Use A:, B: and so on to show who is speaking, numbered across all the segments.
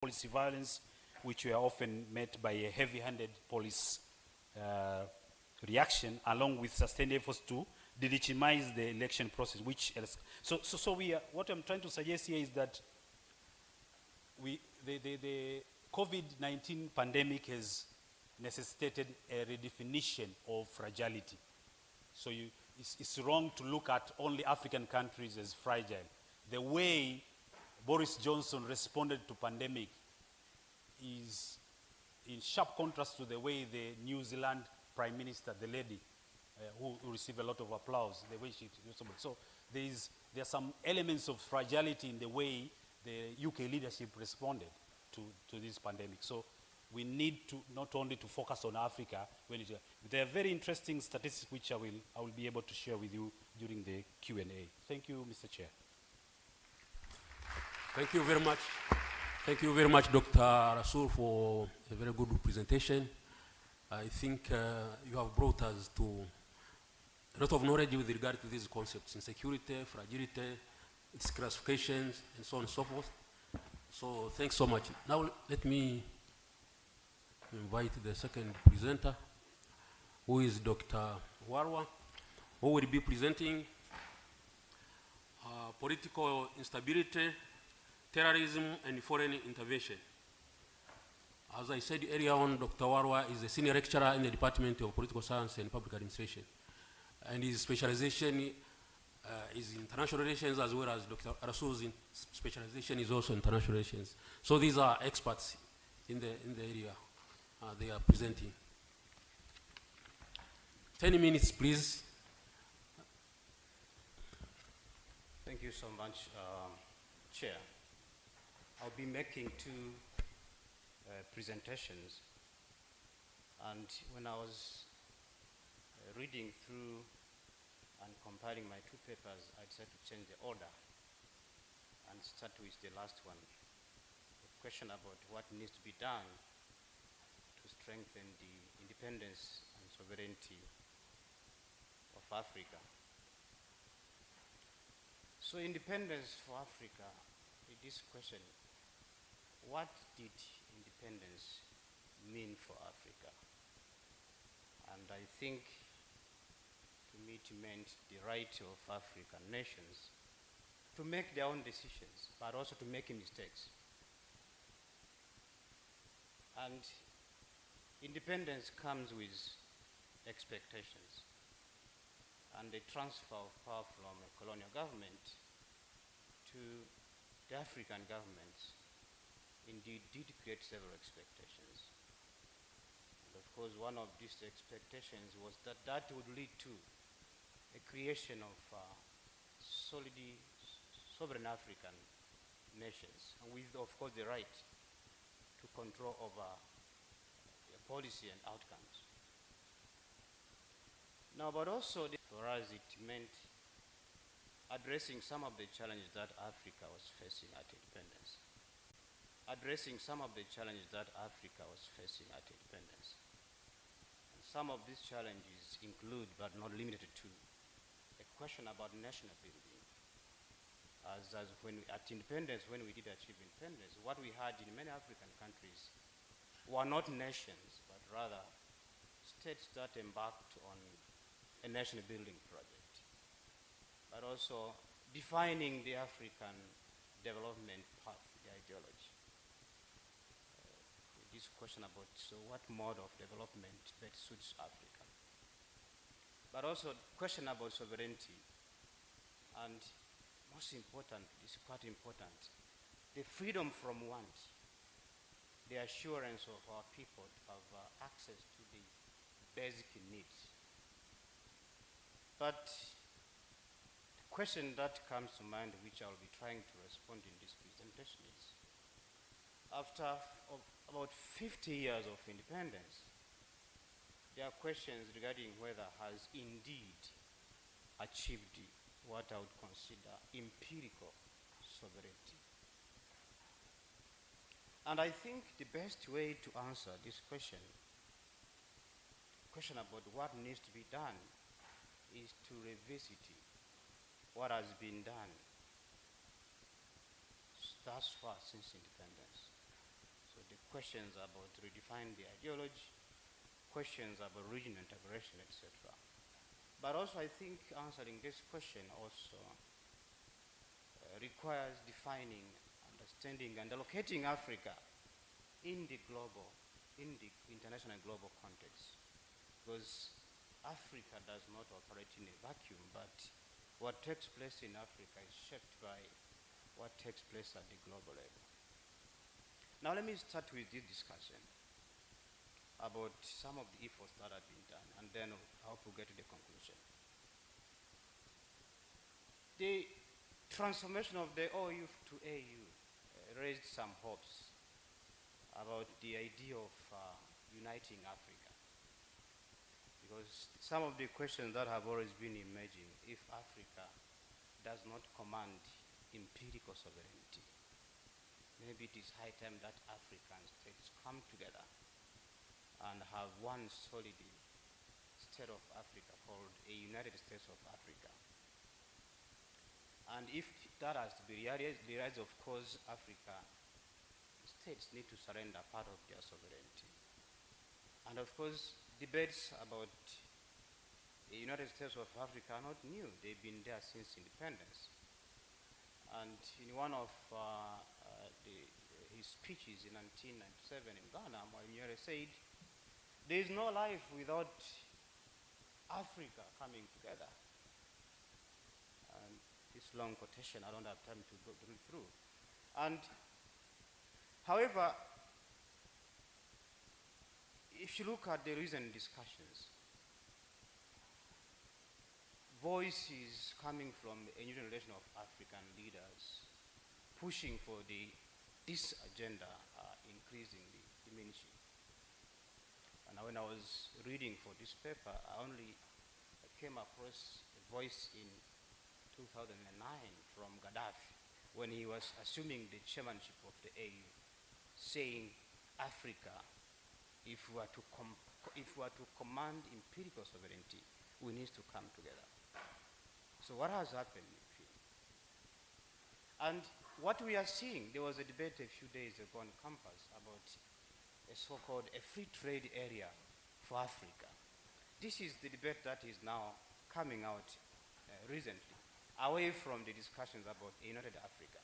A: policy violence, which were often met by a heavy-handed police reaction, along with sustained efforts to delegitimize the election process. What I'm trying to suggest here is that the COVID-19 pandemic has necessitated a redefinition of fragility. So it's wrong to look at only African countries as fragile. The way Boris Johnson responded to pandemic is in sharp contrast to the way the New Zealand Prime Minister, the lady, who received a lot of applause, the way she responded. So there are some elements of fragility in the way the UK leadership responded to this pandemic. So we need to not only to focus on Africa. There are very interesting statistics which I will be able to share with you during the Q&A. Thank you, Mr. Chair.
B: Thank you very much. Thank you very much, Dr. Rasul, for a very good presentation. I think you have brought us to a lot of knowledge with regard to these concepts: insecurity, fragility, its classifications, and so on and so forth. So thanks so much. Now let me invite the second presenter, who is Dr. Warwa, who will be presenting political instability, terrorism, and foreign intervention. As I said earlier on, Dr. Warwa is a senior lecturer in the Department of Political Science and Public Administration. And his specialization is international relations, as well as Dr. Rasul's specialization is also international relations. So these are experts in the area they are presenting. 10 minutes, please.
C: Thank you so much, Chair. I'll be making two presentations, and when I was reading through and compiling my two papers, I decided to change the order and start with the last one, the question about what needs to be done to strengthen the independence and sovereignty of Africa. So independence for Africa, this question, what did independence mean for Africa? And I think to me it meant the right of African nations to make their own decisions, but also to make mistakes. And independence comes with expectations, and the transfer of power from a colonial government to the African governments indeed did create several expectations. And of course, one of these expectations was that that would lead to a creation of solid, sovereign African nations, and with, of course, the right to control over their policy and outcomes. Now, but also for us, it meant addressing some of the challenges that Africa was facing at independence. Addressing some of the challenges that Africa was facing at independence. And some of these challenges include, but not limited to, a question about national building. As when at independence, when we did achieve independence, what we had in many African countries were not nations, but rather states that embarked on a national building project, but also defining the African development path, the ideology. This question about what mode of development best suits Africa. But also question about sovereignty, and most important, it's quite important, the freedom from want, the assurance of our people to have access to the basic needs. But the question that comes to mind, which I'll be trying to respond in this presentation, is after about 50 years of independence, there are questions regarding whether has indeed achieved what I would consider empirical sovereignty. And I think the best way to answer this question about what needs to be done, is to revisit what has been done thus far since independence. questions about redefining the ideology, questions about regional integration, etc. But also I think answering this question also requires defining, understanding, and allocating Africa in the international and global context. Because Africa does not operate in a vacuum, but what takes place in Africa is shaped by what takes place at the global level. Now let me start with this discussion about some of the efforts that have been done, and then I hope we'll get to the conclusion. The transformation of the OU to AU raised some hopes about the idea of uniting Africa. Because some of the questions that have always been emerging, if Africa does not command empirical sovereignty, maybe it is high time that African states come together and have one solid state of Africa called a United States of Africa. And if that has to be realized, of course, Africa states need to surrender part of their sovereignty. And of course, debates about the United States of Africa are not new. They've been there since independence. And in one of his speeches in 1997 in Ghana, Mwalimu said, there is no life without Africa coming together. And this long quotation, I don't have time to go through. And however, if you look at the recent discussions, voices coming from a new generation of African leaders pushing for this agenda are increasingly diminishing. And when I was reading for this paper, I came across a voice in 2009 from Gaddafi when he was assuming the chairmanship of the AU, saying, Africa, if we are to command empirical sovereignty, we need to come together. So what has happened? And what we are seeing, there was a debate a few days ago on campus about a so-called a free trade area for Africa. This is the debate that is now coming out recently, away from the discussions about a united Africa.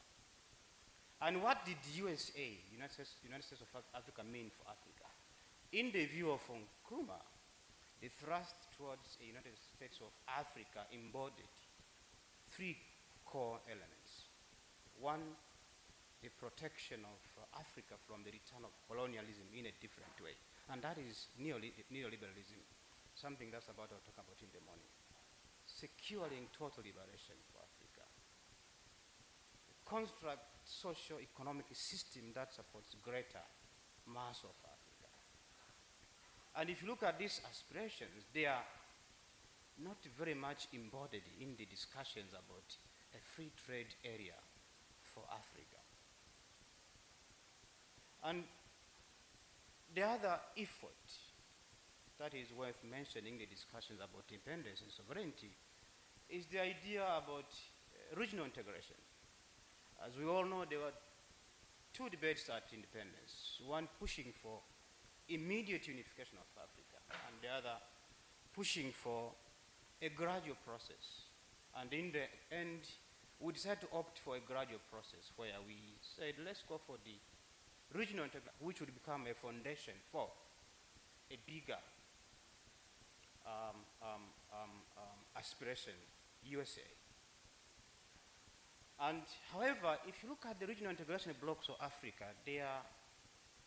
C: And what did USA, United States of Africa, mean for Africa? In the view of Nkrumah, the thrust towards a United States of Africa embodied three core elements. One, the protection of Africa from the return of colonialism in a different way. And that is neoliberalism, something that's about to talk about in the morning. Securing total liberation for Africa. Construct socio-economic system that supports greater mass of Africa. And if you look at these aspirations, they are not very much embodied in the discussions about a free trade area for Africa. And the other effort that is worth mentioning in the discussions about independence and sovereignty is the idea about regional integration. As we all know, there were two debates at independence, one pushing for immediate unification of Africa, and the other pushing for a gradual process. And in the end, we decided to opt for a gradual process where we said, let's go for the regional integration, which would become a foundation for a bigger aspiration, USA. And however, if you look at the regional integration blocks of Africa, they are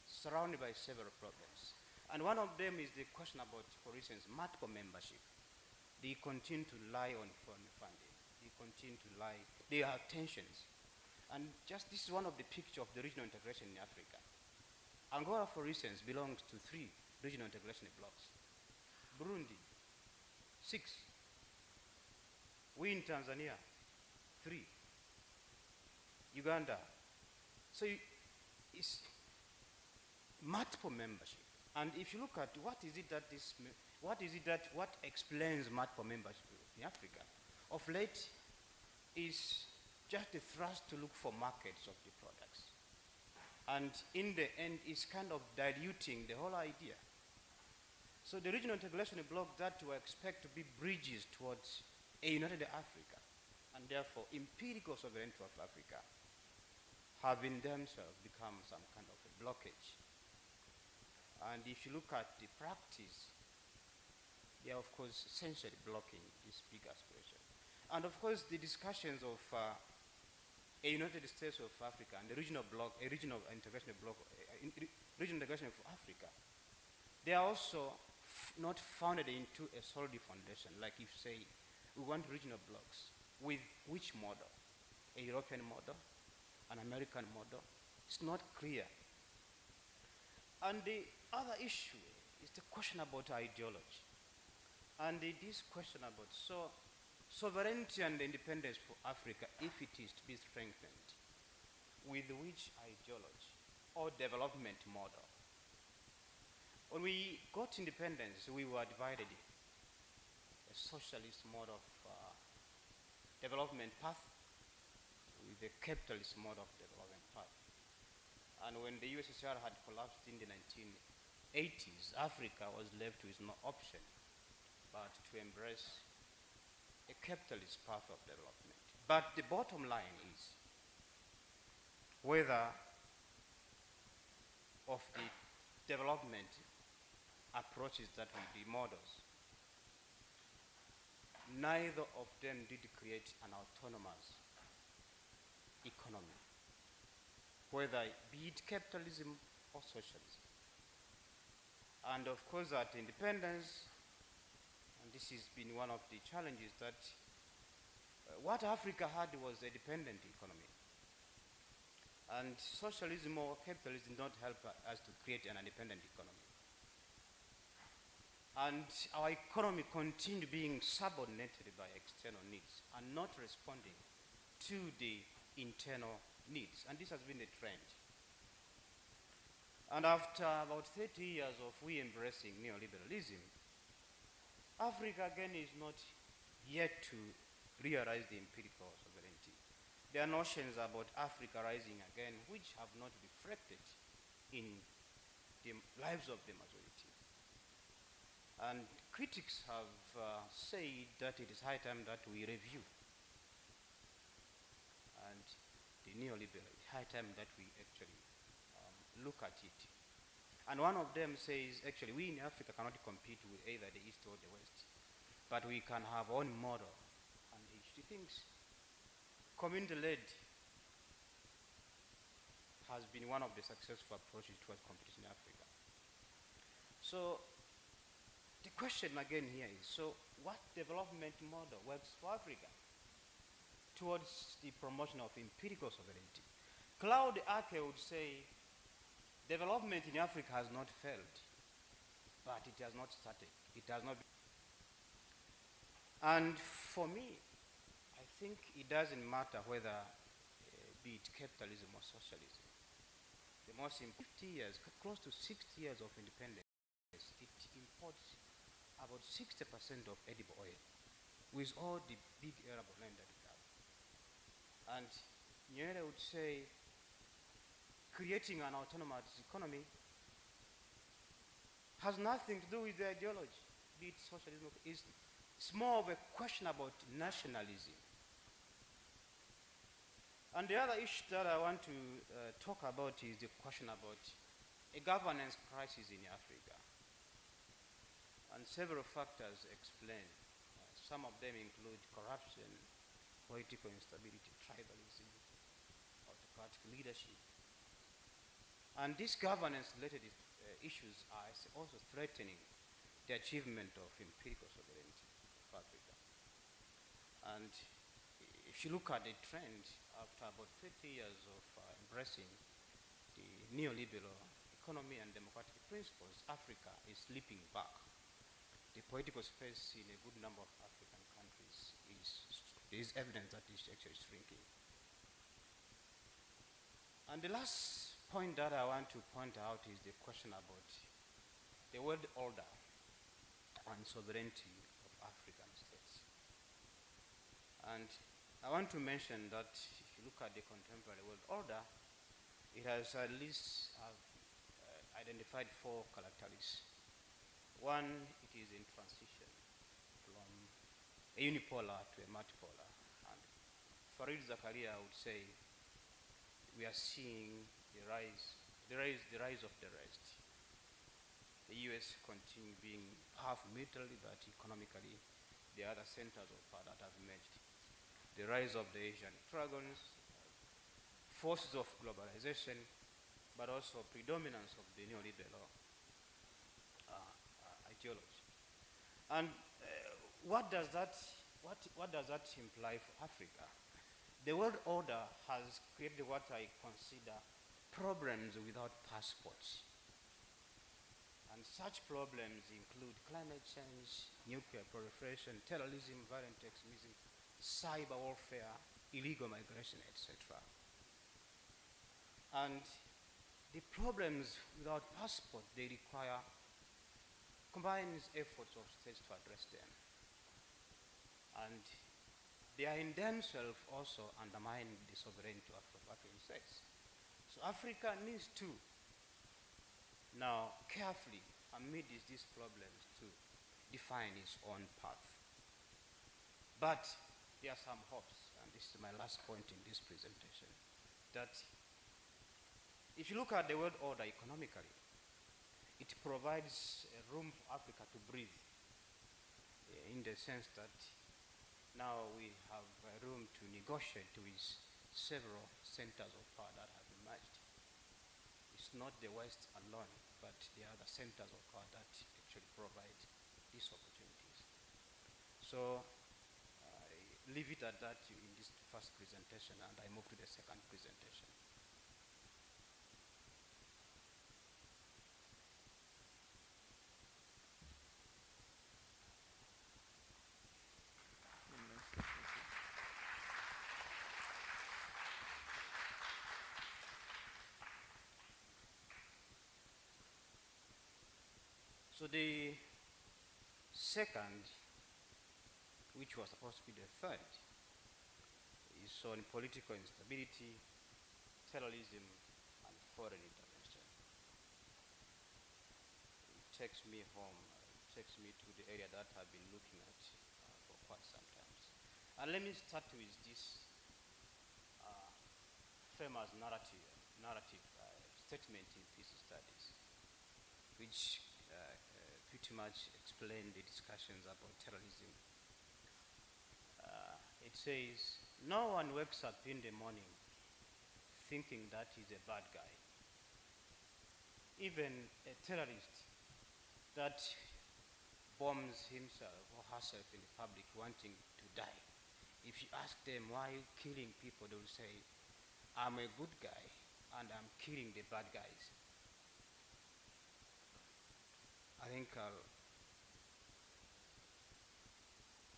C: surrounded by several problems. And one of them is the question about, for instance, MATCO membership. They continue to lie on foreign funding. They continue to lie. There are tensions. And just this is one of the pictures of the regional integration in Africa. Angola, for instance, belongs to 3 regional integration blocks. Burundi, 6. We in Tanzania, 3. Uganda. So it's multiple membership. And if you look at what explains multiple membership in Africa, of late is just the thrust to look for markets of the products. And in the end, it's kind of diluting the whole idea. So the regional integration bloc that we expect to be bridges towards a united Africa, and therefore empirical sovereignty of Africa, have in themselves become some kind of a blockage. And if you look at the practice, they are of course essentially blocking this big aspiration. And of course the discussions of a United States of Africa and the regional bloc, a regional integration bloc, regional integration of Africa, they are also not founded into a solid foundation. Like if say we want regional blocs with which model? A European model, an American model? It's not clear. And the other issue is the question about ideology. And this question about sovereignty and independence for Africa, if it is to be strengthened, with which ideology or development model? When we got independence, we were divided. A socialist mode of development path with a capitalist mode of development path. And when the USSR had collapsed in the 1980s, Africa was left with no option but to embrace a capitalist path of development. But the bottom line is whether of the development approaches that will be models, neither of them did create an autonomous economy, whether be it capitalism or socialism. And of course that independence, and this has been one of the challenges, that what Africa had was a dependent economy. And socialism or capitalism did not help us to create an independent economy. And our economy continued being subordinated by external needs and not responding to the internal needs. And this has been a trend. And after about 30 years of we embracing neoliberalism, Africa again is not yet to realize the empirical sovereignty. There are notions about Africa rising again which have not reflected in the lives of the majority. And critics have said that it is high time that we review. And the neoliberal, it's high time that we actually look at it. And one of them says, actually, we in Africa cannot compete with either the East or the West, but we can have our own model. And he thinks community-led has been one of the successful approaches towards competition in Africa. So the question again here is, so what development model works for Africa towards the promotion of empirical sovereignty? Claude Ake would say, development in Africa has not failed, but it has not started. It has not been. And for me, I think it doesn't matter whether be it capitalism or socialism. The most important 50 years, close to 60 years of independence, it imports about 60% of edible oil with all the big arable land that we have. And Nyerere would say, creating an autonomous economy has nothing to do with the ideology, be it socialism or ism. It's more of a question about nationalism. And the other issue that I want to talk about is the question about a governance crisis in Africa. And several factors explain. Some of them include corruption, political instability, tribalism, autocratic leadership. And these governance-related issues are also threatening the achievement of empirical sovereignty of Africa. And if you look at the trend, after about 50 years of embracing the neoliberal economy and democratic principles, Africa is slipping back. The political space in a good number of African countries is evidence that it's actually shrinking. And the last point that I want to point out is the question about the world order and sovereignty of African states. And I want to mention that if you look at the contemporary world order, It has at least identified 4 characteristics. One, it is in transition from a unipolar to a multipolar. And Farid Zakaria would say we are seeing the rise of the rest. The US continue being powerful militarily, but economically, the other centers of power that have emerged. The rise of the Asian dragons, forces of globalization, but also predominance of the neoliberal ideology. And what does that imply for Africa? The world order has created what I consider problems without passports. And such problems include climate change, nuclear proliferation, terrorism, violent extremism, cyber warfare, illegal migration, etc. And the problems without passport, they require combined efforts of states to address them. And they are in themselves also undermine the sovereignty of African states. So Africa needs to now carefully, amidst these problems, to define its own path. But there are some hopes, and this is my last point in this presentation, that if you look at the world order economically, it provides a room for Africa to breathe, in the sense that now we have room to negotiate with several centers of power that have emerged. It's not the West alone, but the other centers of power that actually provide these opportunities. So I leave it at that in this first presentation, and I move to the second presentation. So the second, which was supposed to be the third, is on political instability, terrorism, and foreign intervention. It takes me home, it takes me to the area that I've been looking at for quite some time. And let me start with this famous narrative statement in peace studies, which pretty much explain the discussions about terrorism. It says, no one wakes up in the morning thinking that he's a bad guy. Even a terrorist that bombs himself or herself in the public wanting to die, if you ask them why are you killing people, they will say, I'm a good guy and I'm killing the bad guys. I think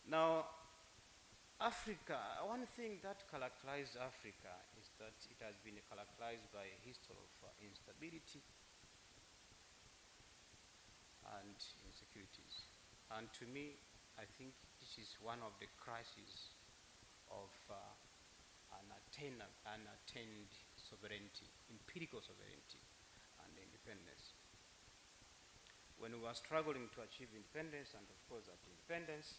C: now Africa, one thing that characterizes Africa is that it has been characterized by a history of instability and insecurities. And to me, I think this is one of the crises of unattained sovereignty, empirical sovereignty and independence. When we were struggling to achieve independence, and of course at independence,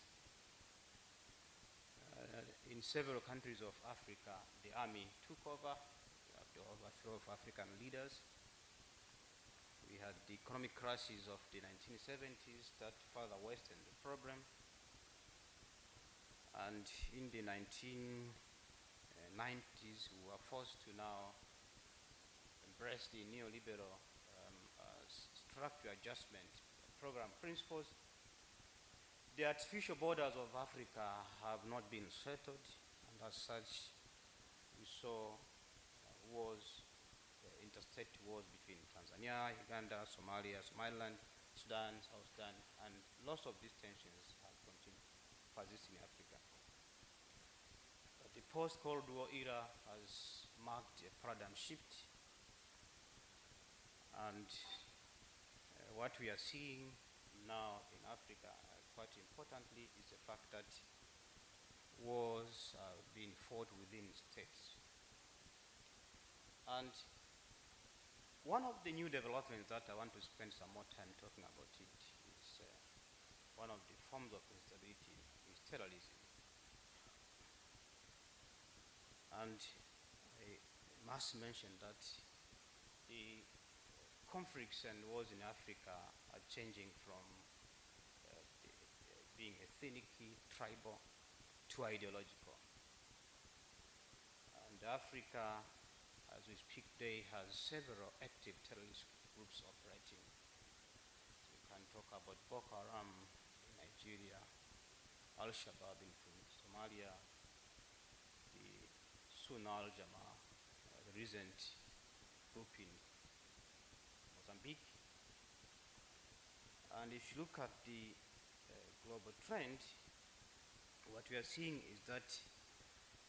C: in several countries of Africa, the army took over, the overthrow of African leaders. We had the economic crisis of the 1970s that further worsened the problem. And in the 1990s, we were forced to now embrace the neoliberal structure adjustment program principles. The artificial borders of Africa have not been settled, and as such, we saw wars, interstate wars between Tanzania, Uganda, Somalia, Somaliland, Sudan, South Sudan, and lots of these tensions have continued to persist in Africa. But the post-Cold War era has marked a paradigm shift, and what we are seeing now in Africa, quite importantly, is the fact that wars are being fought within states. And one of the new developments that I want to spend some more time talking about it is one of the forms of instability is terrorism. And I must mention that the conflicts and wars in Africa are changing from being ethnic, tribal, to ideological. And Africa, as we speak today, has several active terrorist groups operating. So we can talk about Boko Haram in Nigeria, Al-Shabaab in Somalia, the Sunal Jama, the recent group in Mozambique. And if you look at the global trend, what we are seeing is that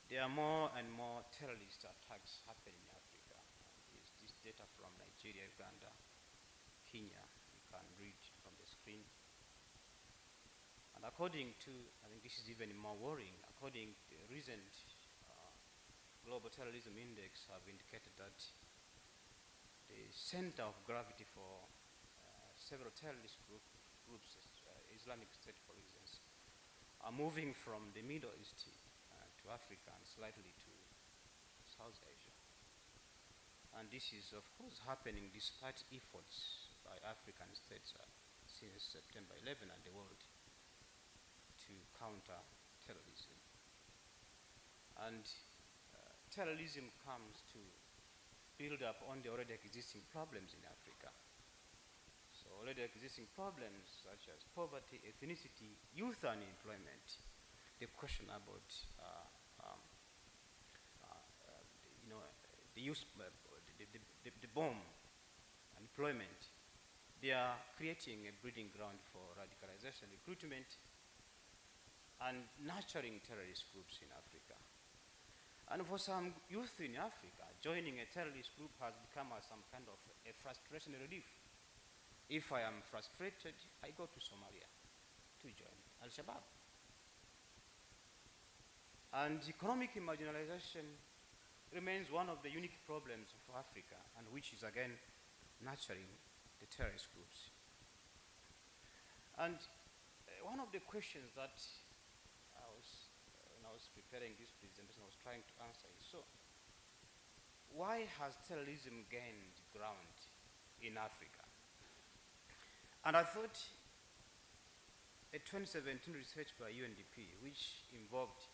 C: there are more and more terrorist attacks happening in Africa. This data from Nigeria, Uganda, Kenya, you can read from the screen. And according to, I think this is even more worrying, according to the recent Global Terrorism Index have indicated that the center of gravity for several terrorist groups, Islamic State for instance, are moving from the Middle East to Africa and slightly to South Asia. And this is, of course, happening despite efforts by African states since September 11 and the world to counter terrorism. And terrorism comes to build up on the already existing problems in Africa. So already existing problems such as poverty, ethnicity, youth unemployment, the question about the youth, the bomb, employment, they are creating a breeding ground for radicalization, recruitment, and nurturing terrorist groups in Africa. And for some youth in Africa, joining a terrorist group has become some kind of a frustration relief. If I am frustrated, I go to Somalia to join Al-Shabaab. And economic marginalization remains one of the unique problems of Africa, and which is again nurturing the terrorist groups. And one of the questions that when I was preparing this presentation, I was trying to answer is, so why has terrorism gained ground in Africa? And I thought a 2017 research by UNDP, which involved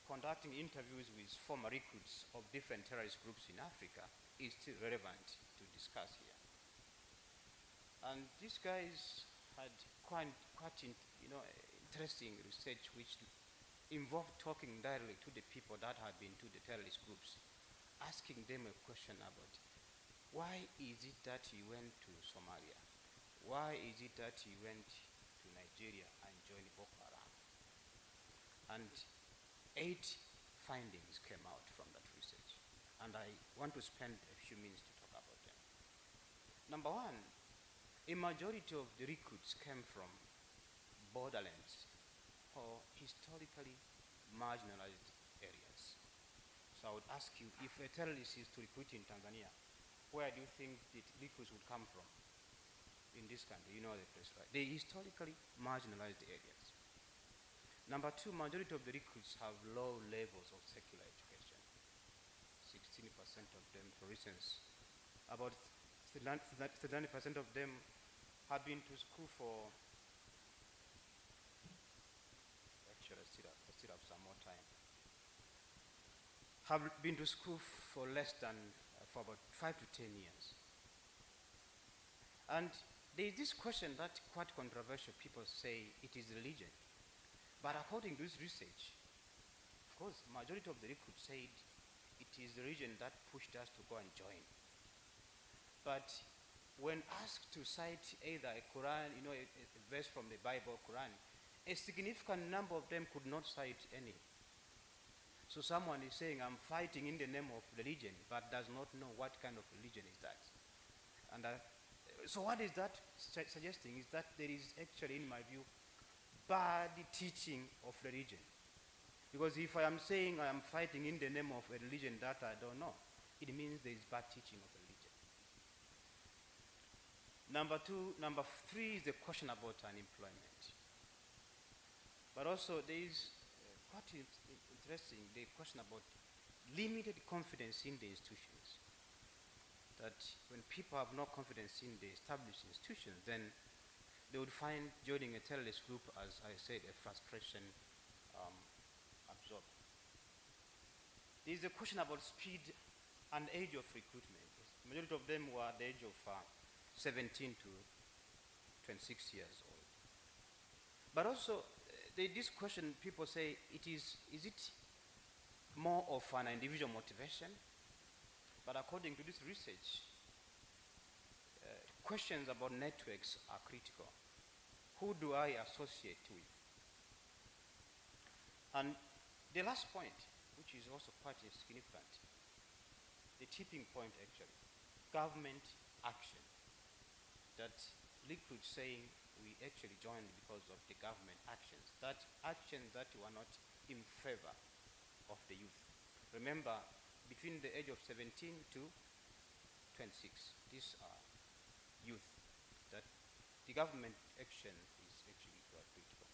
C: conducting interviews with former recruits of different terrorist groups in Africa, is still relevant to discuss here. And these guys had quite interesting research which involved talking directly to the people that had been to the terrorist groups, asking them a question about why is it that you went to Somalia? Why is it that you went to Nigeria and joined Boko Haram? And 8 findings came out from that research, and I want to spend a few minutes to talk about them. Number one, a majority of the recruits came from borderlands or historically marginalized areas. So I would ask you, if a terrorist is to recruit in Tanzania, where do you think the recruits would come from? In this country, you know the place, right? The historically marginalized areas. Number two, majority of the recruits have low levels of secular education. 16% of them, for instance, about 39% of them have been to school for, actually I still have some more time, have been to school for less than, for about 5 to 10 years. And there is this question that quite controversial. People say it is religion. But according to this research, of course, majority of the recruits said it is the religion that pushed us to go and join. But when asked to cite either a Quran, a verse from the Bible, Quran, a significant number of them could not cite any. So someone is saying, I'm fighting in the name of religion, but does not know what kind of religion is that. And so what is that suggesting is that there is actually, in my view, bad teaching of religion. Because if I am saying I am fighting in the name of a religion that I don't know, it means there is bad teaching of religion. Number three is the question about unemployment. But also there is quite interesting, the question about limited confidence in the institutions. That when people have no confidence in the established institutions, then they would find joining a terrorist group, as I said, a frustration absorbed. There is a question about speed and age of recruitment. The majority of them were at the age of 17 to 26 years old. But also, this question, people say, is it more of an individual motivation? But according to this research, questions about networks are critical. Who do I associate with? And the last point, which is also quite significant, the tipping point actually, government action. That Liquid saying we actually joined because of the government actions. That actions that were not in favor of the youth. Remember, between the age of 17 to 26, these are youth. That the government action is actually quite critical.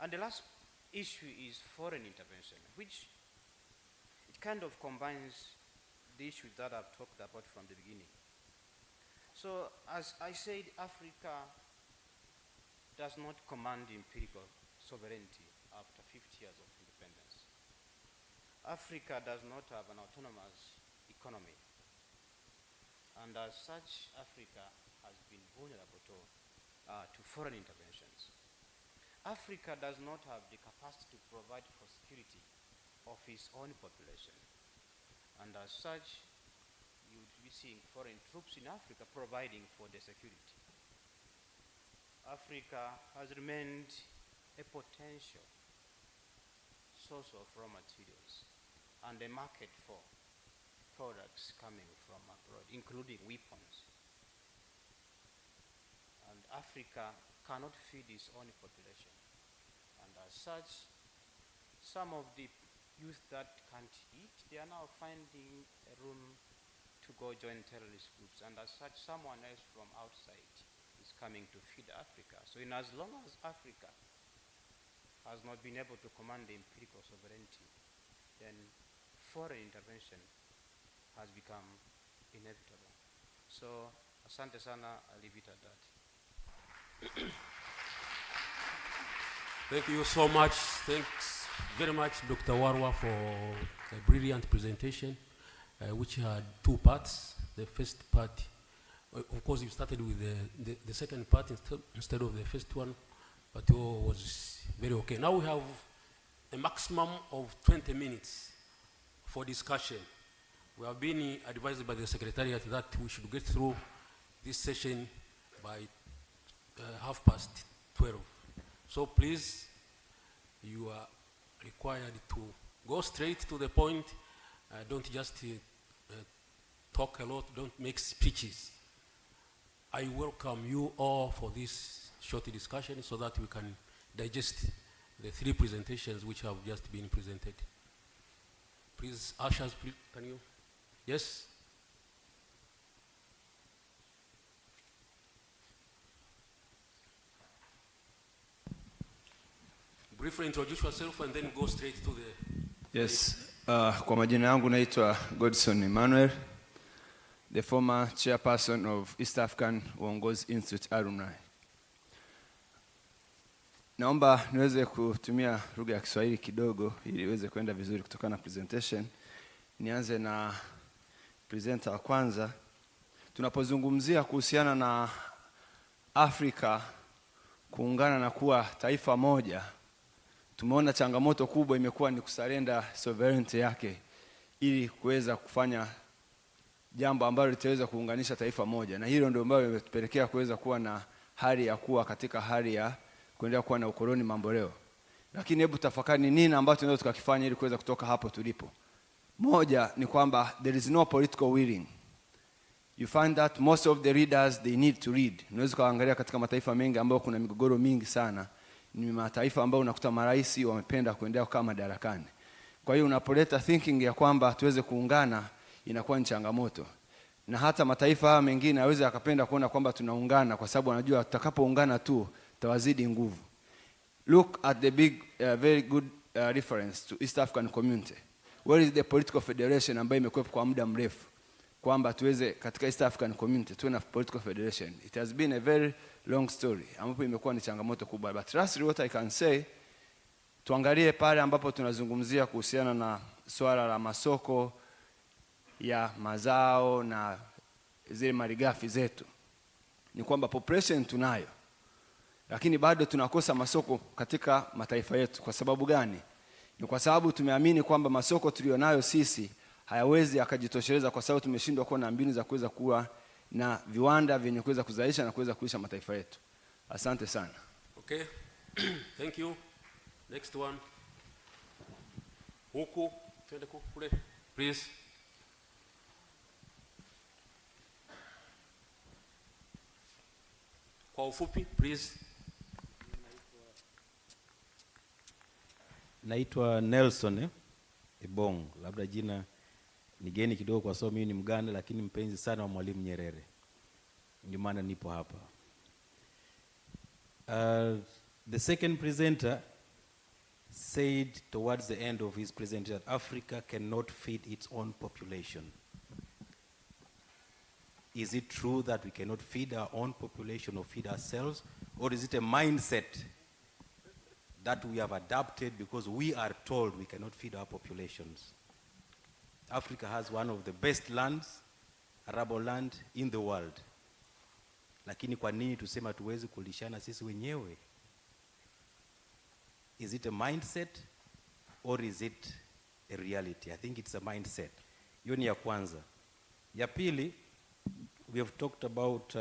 C: And the last issue is foreign intervention, which it kind of combines the issues that I've talked about from the beginning. So, as I said, Africa does not command empirical sovereignty after 50 years of independence. Africa does not have an autonomous economy. And as such, Africa has been vulnerable to foreign interventions. Africa does not have the capacity to provide for security of its own population. And as such, you would be seeing foreign troops in Africa providing for the security. Africa has remained a potential source of raw materials and a market for products coming from abroad, including weapons. And Africa cannot feed its own population. And as such, some of the youth that can't eat, they are now finding a room to go join terrorist groups, and as such, someone else from outside is coming to feed Africa. So in as long as Africa has not been able to command the empirical sovereignty, then foreign intervention has become inevitable. So, asante sana, I'll leave it at that.
B: Thank you so much. Thanks very much, Dr. Warwa, for a brilliant presentation, which had two parts. The first part, of course, you started with the second part instead of the first one, but it was very okay. Now we have a maximum of 20 minutes for discussion. We have been advised by the Secretariat that we should get through this session by 12:30. So please, you are required to go straight to the point. Don't just talk a lot, don't make speeches. I welcome you all for this short discussion so that we can digest the three presentations which have just been presented. Please, ushers, please, can you? Yes? Briefly introduce yourself and then go straight to the...
D: Yes, kwa majina yangu naitwa Godson Emmanuel, the former chairperson of East African Uongozi Institute alumni. Naomba niweze kutumia lugha ya Kiswahili kidogo ili iweze kwenda vizuri kutokana na presentation. Nianze na presenter wa kwanza. Tunapozungumzia kuhusiana na Afrika kuungana na kuwa taifa moja, tumeona changamoto kubwa imekuwa ni kusarenda sovereignty yake ili kuweza kufanya jambo ambalo litaweza kuunganisha taifa moja, na hilo ndio ambalo limetupelekea kuweza kuwa na hali ya kuwa katika hali ya kuendelea kuwa na ukoloni mambo leo. Lakini hebu tafakari nini ambacho tunaweza tukakifanya ili kuweza kutoka hapo tulipo. Moja ni kwamba there is no political willing. You find that most of the leaders, they need to lead. Unaweza kuangalia katika mataifa mengi ambayo kuna migogoro mingi sana, ni mataifa ambayo unakuta marais wamependa kuendelea kama madarakani. Kwa hiyo unapoleta thinking ya kwamba tuweze kuungana, inakuwa ni changamoto. na hata mataifa haya mengine hawezi akapenda kuona kwamba tunaungana, kwa sababu anajua tutakapoungana tu tawazidi nguvu. Look at the big very good reference to East African Community. Where is the political federation ambayo imekuwepo kwa muda mrefu, kwamba tuweze katika East African Community tuwe na political federation? It has been a very long story ambapo imekuwa ni changamoto kubwa. But lastly, what I can say, tuangalie pale ambapo tunazungumzia kuhusiana na swala la masoko ya mazao na zile malighafi zetu. Ni kwamba population tunayo, lakini bado tunakosa masoko katika mataifa yetu. Kwa sababu gani? Ni kwa sababu tumeamini kwamba masoko tulionayo sisi hayawezi akajitosheleza, kwa sababu tumeshindwa kuwa na mbinu za kuweza kuwa na viwanda vyenye kuweza kuzalisha na kuweza kulisha mataifa yetu. Asante sana.
B: Okay. Thank you. Next one. Huku, twende kule. Please. Kwa ufupi, please.
E: Naitwa Nelson Ebong. Labda jina ni geni kidogo kwa sababu mimi ni Mganda, lakini mpenzi sana wa Mwalimu Nyerere. Ndio maana nipo hapa. The second presenter said towards the end of his presentation that Africa cannot feed its own population. Is it true that we cannot feed our own population or feed ourselves? Or is it a mindset that we have adapted because we are told we cannot feed our populations? Africa has one of the best lands, arable land in the world. Lakini kwa nini tusema tuwezi kulishana sisi wenyewe? Is it a mindset or is it a reality? I think it's a mindset. Hiyo ni ya kwanza. Ya pili, we have talked about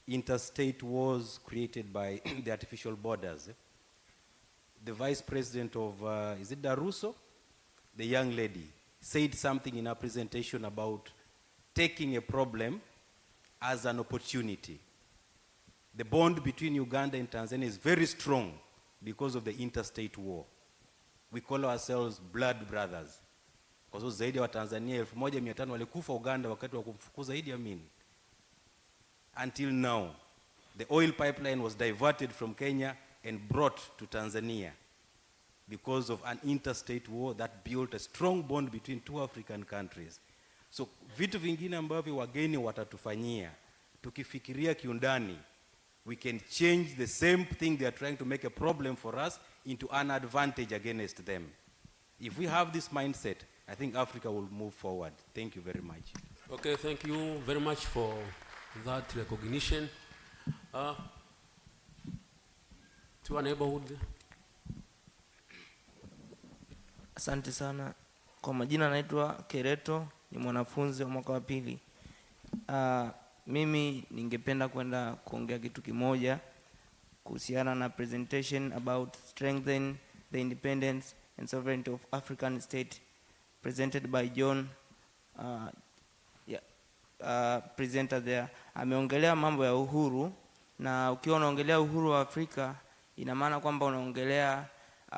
E: interstate wars created by the artificial borders. The vice president of, is it Daruso? The young lady said something in her presentation about taking a problem as an opportunity. The bond between Uganda and Tanzania is very strong because of the interstate war. We call ourselves blood brothers. Kwa sababu zaidi wa Tanzania 1500 walikufa Uganda wakati wa kumfukuza Idi Amin. Until now, the oil pipeline was diverted from Kenya and brought to Tanzania because of an interstate war that built a strong bond between two African countries. So vitu vingine ambavyo wageni watatufanyia, tukifikiria kiundani, we can change the same thing they are trying to make a problem for us into an advantage against them. If we have this mindset, I think Africa will move forward. Thank you very much.
B: Okay, thank you very much for that recognition. To our neighborhood.
F: Asante sana. Kwa majina naitwa Kereto, ni mwanafunzi wa mwaka wa pili. Mimi ningependa kwenda kuongea kitu kimoja kuhusiana na presentation about strengthen the independence and sovereignty of African state presented by John presenter there. Ameongelea mambo ya uhuru, na ukiwa unaongelea uhuru wa Afrika ina maana kwamba unaongelea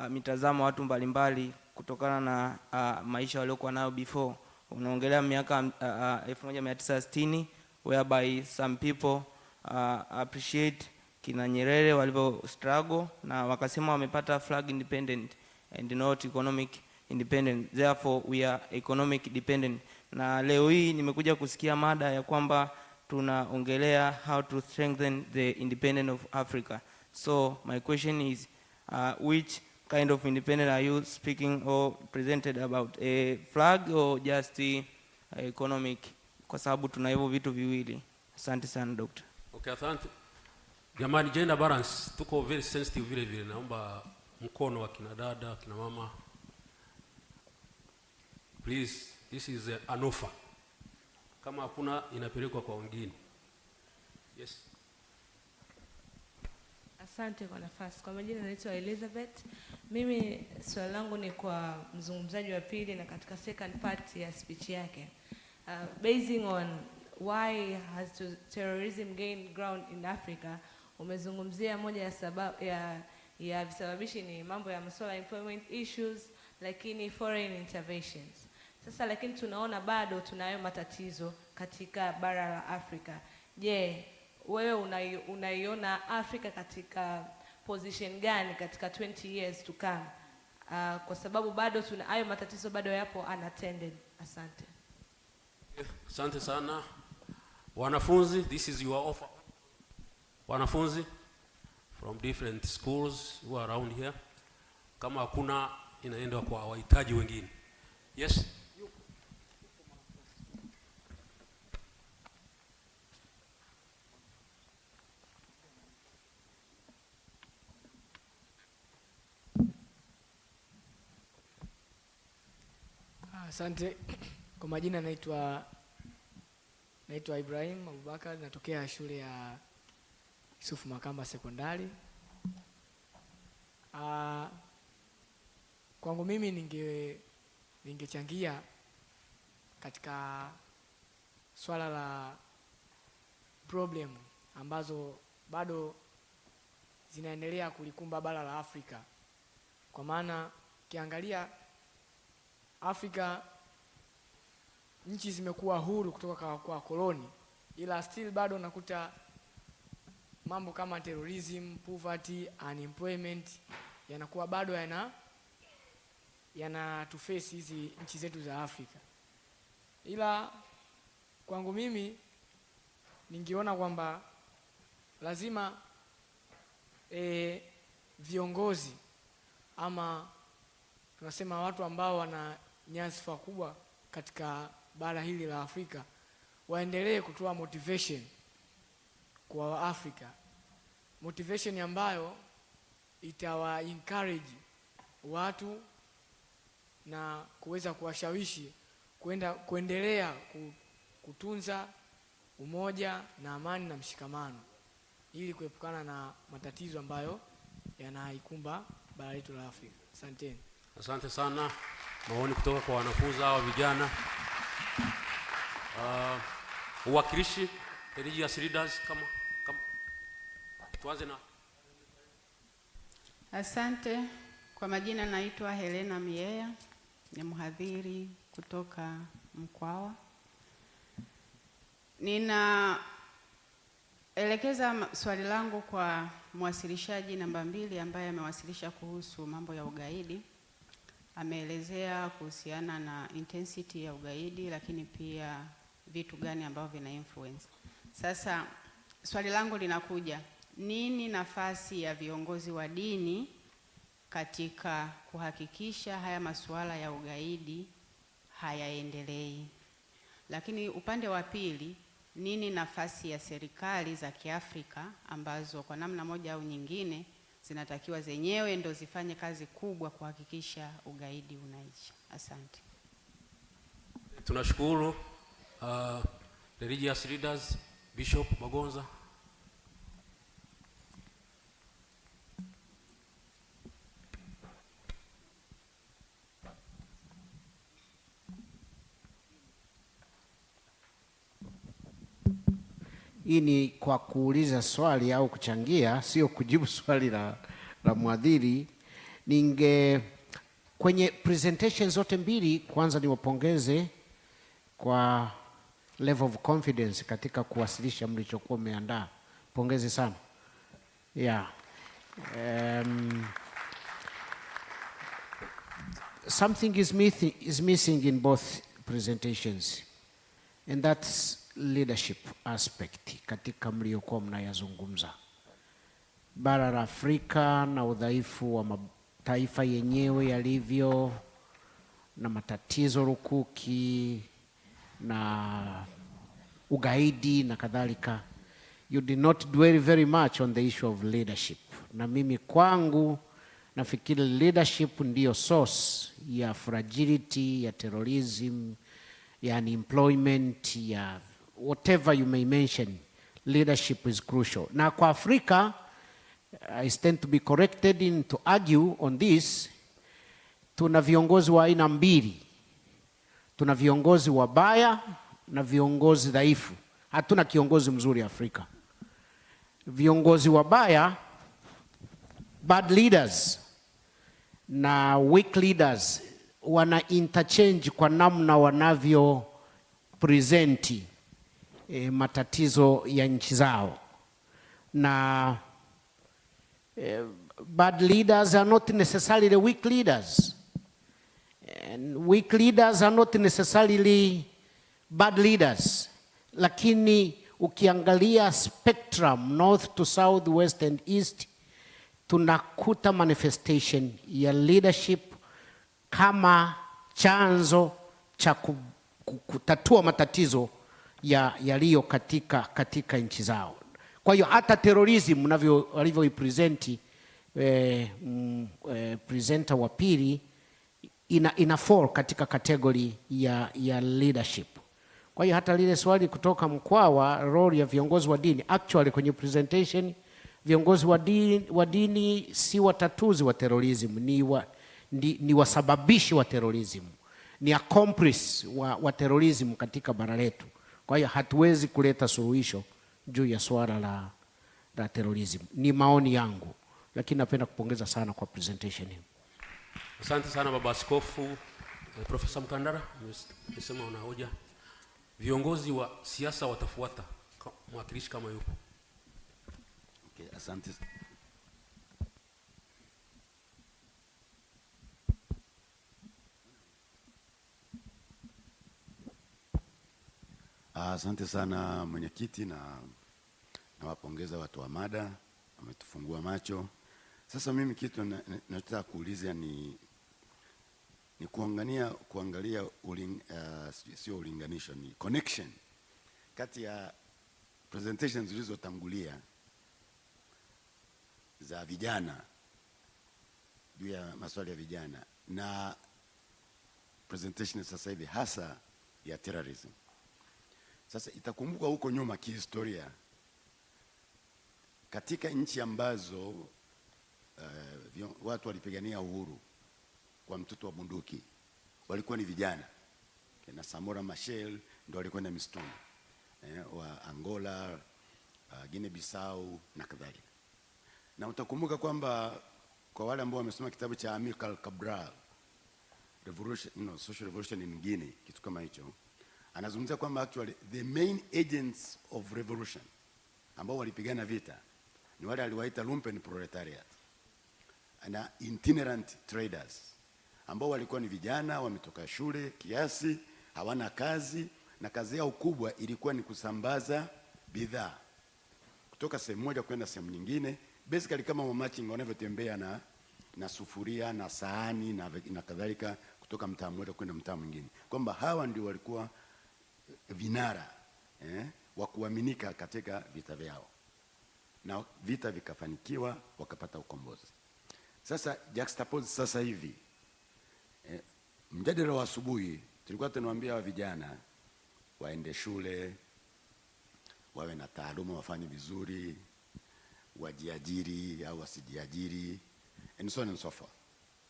F: mitazamo watu mbalimbali kutokana na maisha waliokuwa nayo before. Unaongelea miaka 1960 whereby some people appreciate kina Nyerere walivyo struggle na wakasema wamepata flag independent and not economic independent, therefore we are economic dependent. Na leo hii nimekuja kusikia mada ya kwamba tunaongelea how to strengthen the independence of Africa. So my question is, which kind of independence are you speaking or presented about, a flag or just economic? Kwa sababu tuna hivyo vitu viwili. Asante sana doctor.
B: Okay, asante. Jamani, gender balance tuko very sensitive vile vile. Naomba mkono wa kina dada, kina mama. Please, this is an offer. Kama hakuna inapelekwa kwa wengine. Yes.
G: Asante kwa nafasi. Kwa majina naitwa Elizabeth. Mimi swali langu ni kwa mzungumzaji wa pili na katika second part ya speech yake. Basing on why has terrorism gained ground in Africa, umezungumzia moja ya sababu ya visababishi ni mambo ya masuala employment issues, lakini foreign interventions. Sasa lakini tunaona bado tunayo matatizo katika bara la Afrika. Je, wewe unaiona Afrika katika position gani katika 20 years to come? Kwa sababu bado hayo matatizo bado yapo unattended. Asante.
B: Asante sana. Wanafunzi, this is your offer. Wanafunzi from different schools who are around here. Kama hakuna, inaenda kwa wahitaji wengine. Yes.
H: Asante. Kwa majina naitwa Ibrahim Abubakar, natokea shule ya Yusufu Makamba Sekondari. Kwangu mimi ningechangia katika swala la problem ambazo bado zinaendelea kulikumba bara la Afrika. Kwa maana kiangalia Afrika, nchi zimekuwa huru kutoka kwa koloni, ila still bado nakuta mambo kama terrorism, poverty, unemployment yanakuwa bado yanatuface hizi nchi zetu za Afrika. Ila kwangu mimi ningeona kwamba lazima viongozi ama tunasema watu ambao wana nyadhifa kubwa katika bara hili la Afrika waendelee kutoa motivation kwa Afrika, motivation ambayo itawa encourage watu na kuweza kuwashawishi kuendelea kutunza umoja na amani na mshikamano ili kuepukana na matatizo ambayo yanaikumba bara letu la Afrika. Asanteni.
B: Asante sana. Maoni kutoka kwa wanafunzi hawa vijana. Uwakilishi religious leaders kama tuanze na.
I: Asante. Kwa majina naitwa Helena Miea, ni mhadhiri kutoka Mkwawa. Ninaelekeza swali langu kwa mwasilishaji namba 2 ambaye amewasilisha kuhusu mambo ya ugaidi. Ameelezea kuhusiana na intensity ya ugaidi, lakini pia vitu gani ambavyo vina influence. Sasa swali langu linakuja, nini nafasi ya viongozi wa dini katika kuhakikisha haya masuala ya ugaidi hayaendelei? Lakini upande wa pili, nini nafasi ya serikali za Kiafrika ambazo kwa namna moja au nyingine zinatakiwa zenyewe ndo zifanye kazi kubwa kuhakikisha ugaidi unaisha? Asante.
B: Tunashukuru. Religious leaders, Bishop Magonza.
J: Hii ni kwa kuuliza swali au kuchangia, sio kujibu swali la mwadhiri. Kwenye presentation zote mbili, kwanza niwapongeze kwa level of confidence katika kuwasilisha mlichokuwa mmeandaa. Pongeze sana. Yeah. Something is missing in both presentations, and that's leadership aspect katika mliokuwa mnayazungumza. Bara la Afrika na udhaifu wa mataifa yenyewe yalivyo na matatizo rukuki na ugaidi na kadhalika. You did not dwell very much on the issue of leadership. Na mimi kwangu nafikiri leadership ndiyo source ya fragility, ya terrorism, ya unemployment, ya whatever you may mention. Leadership is crucial. Na kwa Afrika, I stand to be corrected to argue on this. Tuna viongozi wa aina mbili. Tuna viongozi wabaya na viongozi dhaifu. Hatuna kiongozi mzuri Afrika. Viongozi wabaya, bad leaders, na weak leaders, wana interchange kwa namna wanavyo presenti matatizo ya nchi zao, na bad leaders are not necessarily weak leaders, and weak leaders are not necessarily bad leaders, lakini ukiangalia spectrum north to south, west and east, tunakuta manifestation ya leadership kama chanzo cha kutatua matatizo yaliyo katika nchi zao. Kwa hiyo hata terrorism walivyoipresenti presenter wa pili ina fall katika category ya leadership. Kwa hiyo hata lile swali kutoka Mkwawa, role ya viongozi wa dini, actually kwenye presentation viongozi wa dini si watatuzi wa terrorism, ni wasababishi wa terrorism, ni accomplice wa terrorism katika bara letu. Kwa hiyo hatuwezi kuleta suluhisho juu ya swala la terrorism. Ni maoni yangu, lakini napenda kupongeza sana kwa presentation hii.
B: Asante sana Baba Askofu. Profesa Mkandara, umesema una hoja. Viongozi wa siasa watafuata mwakilishi kama yupo.
K: Okay, asante. Asante sana mwenyekiti, na nawapongeza watu wa mada, wametufungua macho. Sasa mimi kitu nataka kuulizia ni kuangalia sio ulinganisho, ni connection kati ya presentations zilizotangulia za vijana juu ya masuala ya vijana na presentation sasa hivi hasa ya terrorism. Sasa itakumbuka huko nyuma kihistoria, katika nchi ambazo watu walipigania uhuru kwa mtoto wa bunduki walikuwa ni vijana. Kina Samora Machel ndio walikuwa na mistuni wa Angola, Guinea Bissau na kadhalika. Na utakumbuka kwamba kwa wale ambao wamesoma kitabu cha Amilcar Cabral, Social Revolution in Guinea, kitu kama hicho, anazungumzia kwamba actually the main agents of revolution ambao walipigana vita ni wale aliwaita lumpen proletariat na itinerant traders, ambao walikuwa ni vijana wametoka shule kiasi, hawana kazi, na kazi yao kubwa ilikuwa ni kusambaza bidhaa kutoka sehemu moja kwenda sehemu nyingine, basically kama mamachinga wanavyotembea na sufuria na sahani na kadhalika kutoka mtaa mmoja kwenda mtaa mwingine, kwamba hawa ndio walikuwa vinara wa kuaminika katika vita vyao, na vita vikafanikiwa, wakapata ukombozi. Sasa juxtapose sasa hivi mjadala wa asubuhi tulikuwa tunawaambia wa vijana waende shule, wawe na taaluma, wafanye vizuri, wajiajiri au wasijiajiri, and so on and so forth.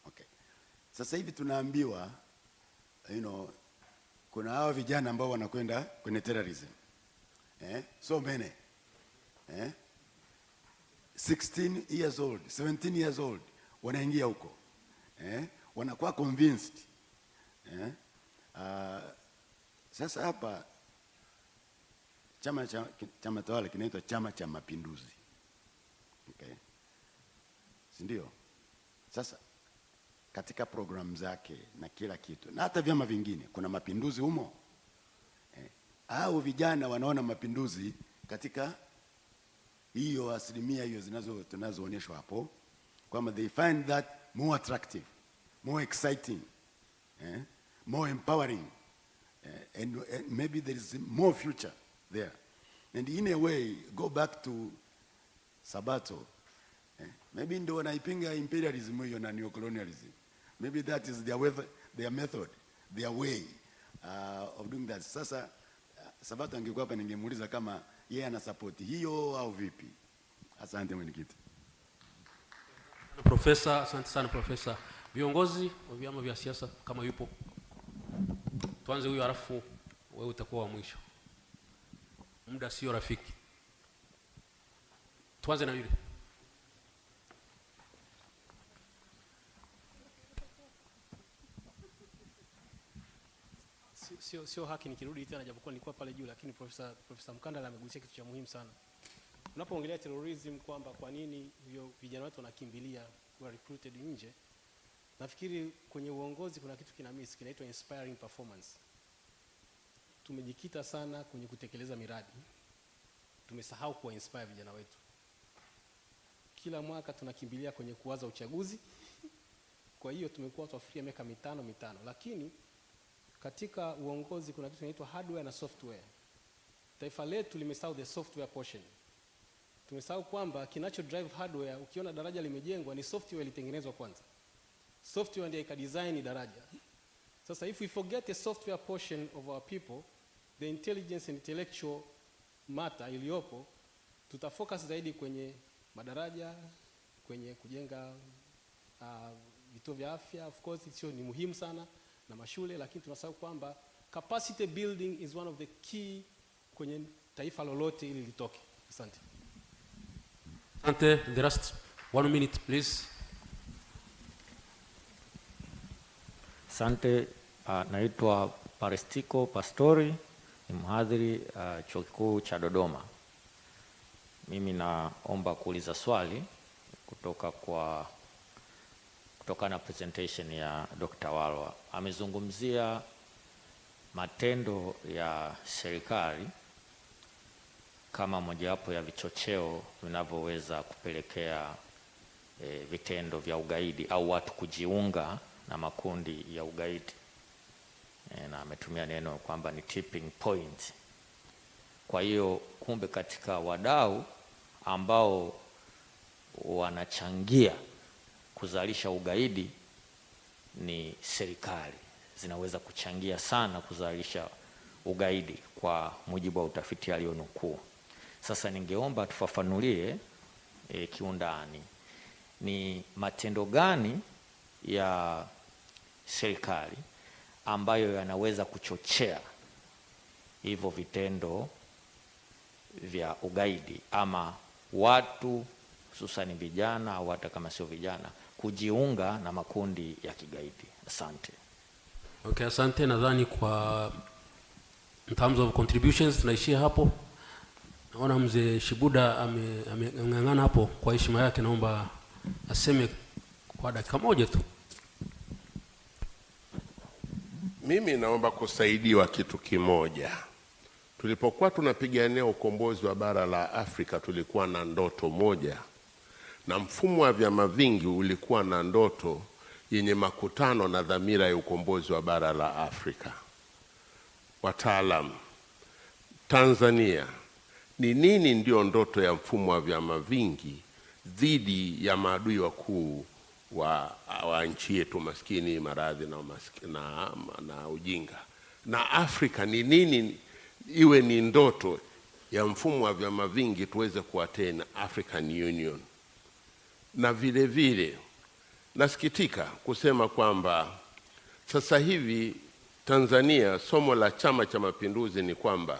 K: Okay. Sasa hivi tunaambiwa kuna hao vijana ambao wanakwenda kwenye terrorism. So many. 16 years old, 17 years old wanaingia huko. Wanakuwa convinced. Sasa hapa chama tawala kinaitwa Chama cha Mapinduzi. Okay. Si ndio? Sasa katika program zake na kila kitu, na hata vyama vingine kuna mapinduzi humo. Hao vijana wanaona mapinduzi katika hiyo asilimia hiyo tunazoonyeshwa hapo, kwamba they find that more attractive, more exciting, more empowering, and maybe there is more future there. And in a way, go back to Sabato, maybe ndio wanaipinga imperialism hiyo na neocolonialism. Maybe that is their method, their way of doing that. Sasa Sabato angekuwa hapa ningemuuliza kama yeye ana support hiyo au vipi. Asante mwenyekiti.
B: Profesa, asante sana Profesa. Viongozi wa vyama vya siasa kama yupo. Tuanze huyu halafu wewe utakuwa wa mwisho. Muda sio rafiki. Tuanze na yule. sio haki nikirudi tena, japokuwa nilikuwa pale juu, lakini Profesa Mkandala amegusia kitu cha muhimu sana. Unapoongelea terrorism kwamba kwa nini hiyo vijana wetu wanakimbilia kuwa recruited nje, nafikiri kwenye uongozi kuna kitu kinamiss, kinaitwa inspiring performance. Tumejikita sana kwenye kutekeleza miradi, tumesahau kuwa inspire vijana wetu. Kila mwaka tunakimbilia kwenye kuwaza uchaguzi, kwa hiyo tumekuwa tuafikia miaka mitano, lakini katika uongozi kuna kitu kinaitwa hardware na software. Taifa letu limesahau the software portion. Tumesahau kwamba kinacho drive hardware, ukiona daraja limejengwa, ni software ilitengenezwa kwanza. Software ndiyo ikadesign daraja. Sasa if we forget the software portion of our people, the intelligence and intellectual matter iliyopo, tutafocus zaidi kwenye madaraja, kwenye kujenga vituo vya afya. Of course hicho ni muhimu sana, na mashule, lakini tunasahau kwamba capacity building is one of the key kwenye taifa lolote ili litoke. Asante. Asante. The last 1 minute please.
L: Asante. Naitwa Parestico Pastori, ni mhadhiri Chuo Kikuu cha Dodoma. Mimi naomba kuuliza swali kutokana na presentation ya Dr. Walwa. Amezungumzia matendo ya serikali kama mojawapo ya vichocheo vinavyoweza kupelekea vitendo vya ugaidi au watu kujiunga na makundi ya ugaidi. Na ametumia neno kwamba ni tipping point. Kwa hiyo kumbe katika wadau ambao wanachangia kuzalisha ugaidi ni serikali, zinaweza kuchangia sana kuzalisha ugaidi kwa mujibu wa utafiti alionukuu. Sasa ningeomba tufafanulie kiundani ni matendo gani ya serikali ambayo yanaweza kuchochea hivyo vitendo vya ugaidi, ama watu hususani vijana au hata kama sio vijana kujiunga na makundi ya kigaidi. Asante.
B: Okay, asante. Nadhani kwa in terms of contributions tunaishia hapo. Naona mzee Shibuda ameng'ang'ana hapo. Kwa heshima yake naomba aseme kwa dakika moja tu.
M: Mimi naomba kusaidiwa kitu kimoja. Tulipokuwa tunapigania ukombozi wa bara la Afrika, tulikuwa na ndoto moja, na mfumo wa vyama vingi ulikuwa na ndoto yenye makutano na dhamira ya ukombozi wa bara la Afrika. Wataalamu, Tanzania, ni nini ndio ndoto ya mfumo wa vyama vingi dhidi ya maadui wakuu wa nchi yetu, maskini, maradhi na ujinga? Na Afrika ni nini iwe ni ndoto ya mfumo wa vyama vingi tuweze kuattain African Union? Na vile vile nasikitika kusema kwamba sasa hivi Tanzania, somo la Chama cha Mapinduzi ni kwamba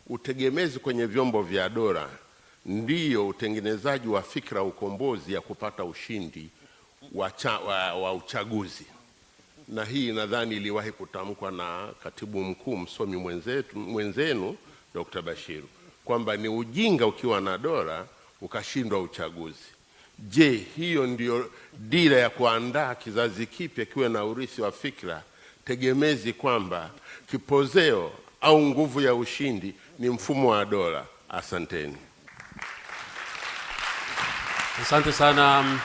M: utegemezi kwenye vyombo vya dola ndiyo utengenezaji wa fikra ukombozi ya kupata ushindi wa uchaguzi. Na hii nadhani iliwahi kutamkwa na katibu mkuu msomi mwenzenu Dr. Bashiru kwamba ni ujinga ukiwa na dola ukashindwa uchaguzi. Je, hiyo ndio dira ya kuandaa kizazi kipya kiwe na urithi wa fikra tegemezi kwamba kipozeo au nguvu ya ushindi ni mfumo wa dola? Asanteni.
B: Asante sana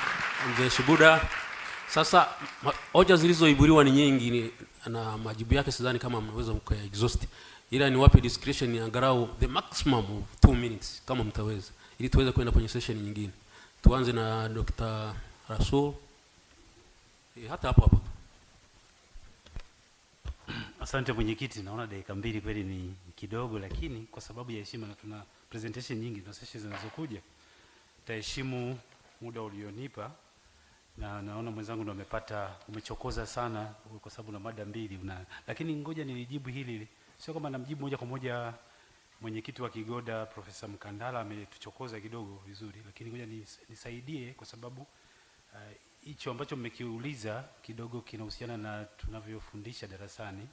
B: mzee Shibuda. Sasa hoja zilizoiburiwa ni nyingi na majibu yake sidhani kama mnaweza mkaexhaust. Ila ni wapi discretion ni angalau the maximum of 2 minutes kama mtaweza, ili tuweze kwenda kwenye session nyingine. Tuanze na Dr. Rasul. Hata hapo.
A: Asante mwenyekiti, naona dakika 2 kweli ni kidogo, lakini kwa sababu ya heshima na tuna presentation nyingi na sessions zinazokuja, taheshimu muda ulionipa, na naona mwenzangu ndo umechokoza sana kwa sababu na mada 2 lakini ngoja nilijibu hili. Sio kama namjibu moja kwa moja mwenyekiti wa Kigoda Profesa Mkandala, ametuchokoza kidogo vizuri, lakini ngoja nisaidie kwa sababu hicho ambacho mmekiuliza kidogo kinahusiana na tunavyofundisha darasani.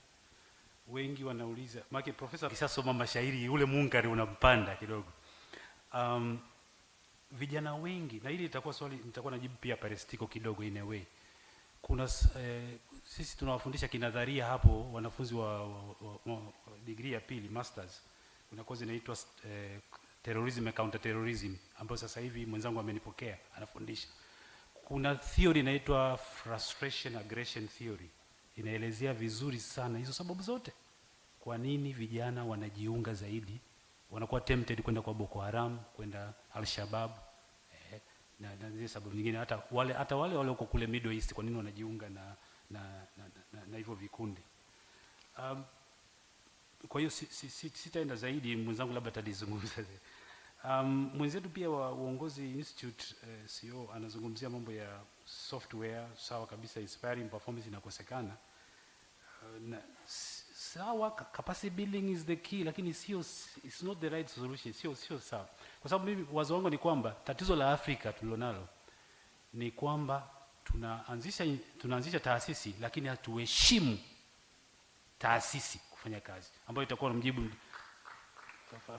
A: wengi wanauliza, maana profesa akishasoma mashairi ule munkari unampanda kidogo. Vijana wengi, na hili itakuwa swali nitakuwa najibu pia parestiko kidogo in a way. Kuna sisi tunawafundisha kinadharia hapo wanafunzi wa degree ya pili masters. Kuna course inaitwa Terrorism and Counterterrorism ambayo sasa hivi mwenzangu amenipokea anafundisha. Kuna theory inaitwa frustration aggression theory. Inaelezea vizuri sana hizo sababu zote. Kwa nini vijana wanajiunga zaidi, wanakuwa tempted kwenda kwa Boko Haram, kwenda Al-Shabaab, na zile sababu nyingine, hata wale wako kule Middle East, kwa nini wanajiunga na hivyo vikundi. Kwa hiyo sitaenda zaidi, mwenzangu labda atalizungumza. Mwenzetu pia wa Uongozi Institute CEO anazungumzia mambo ya software, sawa kabisa, inspiring performance inakosekana. Sawa, capacity building is the key, lakini it's not the right solution, sio sawa. Kwa sababu mimi wazo wangu ni kwamba tatizo la Afrika tulilonalo ni kwamba tunaanzisha taasisi lakini hatuheshimu taasisi kufanya kazi, ambayo itakuwa na mjibu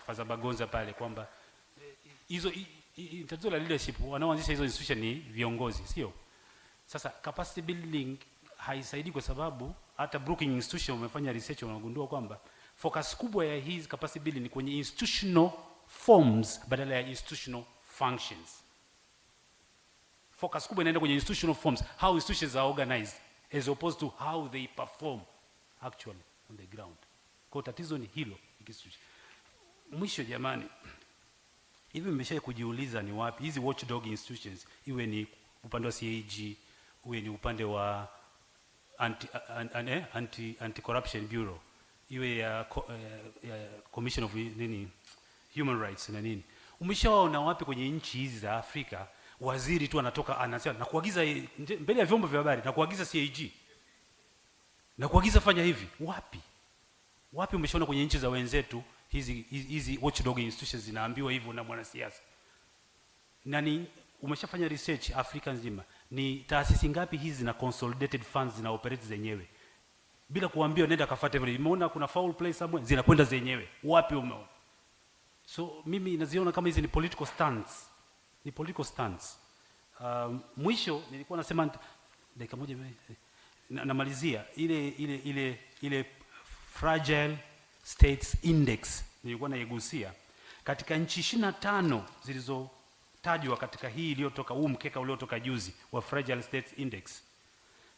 A: Faza Bagonza pale kwamba hizo tatizo la leadership, wanaoanzisha hizo institution ni viongozi, sio? Sasa capacity building haisaidii, kwa sababu hata Brookings Institution wamefanya research, wanagundua kwamba focus kubwa ya hizi capacity building ni kwenye institutional forms badala ya institutional functions. Focus kubwa inaenda kwenye institutional forms, how institutions are organized, as opposed to how they perform actually on the ground. Kwa tatizo ni hilo. Mwisho jamani, hivi mmesha kujiuliza ni wapi hizi watchdog institutions, iwe ni upande wa CAG, iwe ni upande wa anti-corruption bureau, iwe ya commission of human rights na nini, umeshaona wapi kwenye nchi hizi za Afrika waziri tu anatoka anasema na kuagiza mbele ya vyombo vya habari na kuagiza CAG na kuagiza fanya hivi? Wapi umeshaona kwenye nchi za wenzetu hizi watchdog institutions zinaambiwa hivyo na mwanasiasa? Nani umeshafanya research Afrika nzima, ni taasisi ngapi hizi zina consolidated funds zina operate zenyewe bila kuambiwa nenda kafuate vile? Umeona kuna foul play somewhere, zinakwenda zenyewe. Wapi umeona? So mimi naziona kama hizi ni political stance. Mwisho nilikuwa nasema dakika moja namalizia ile fragile states index nilikuwa naigusia katika nchi 25 zilizotajwa katika hii iliyotoka, huu mkeka uliotoka juzi wa fragile states index.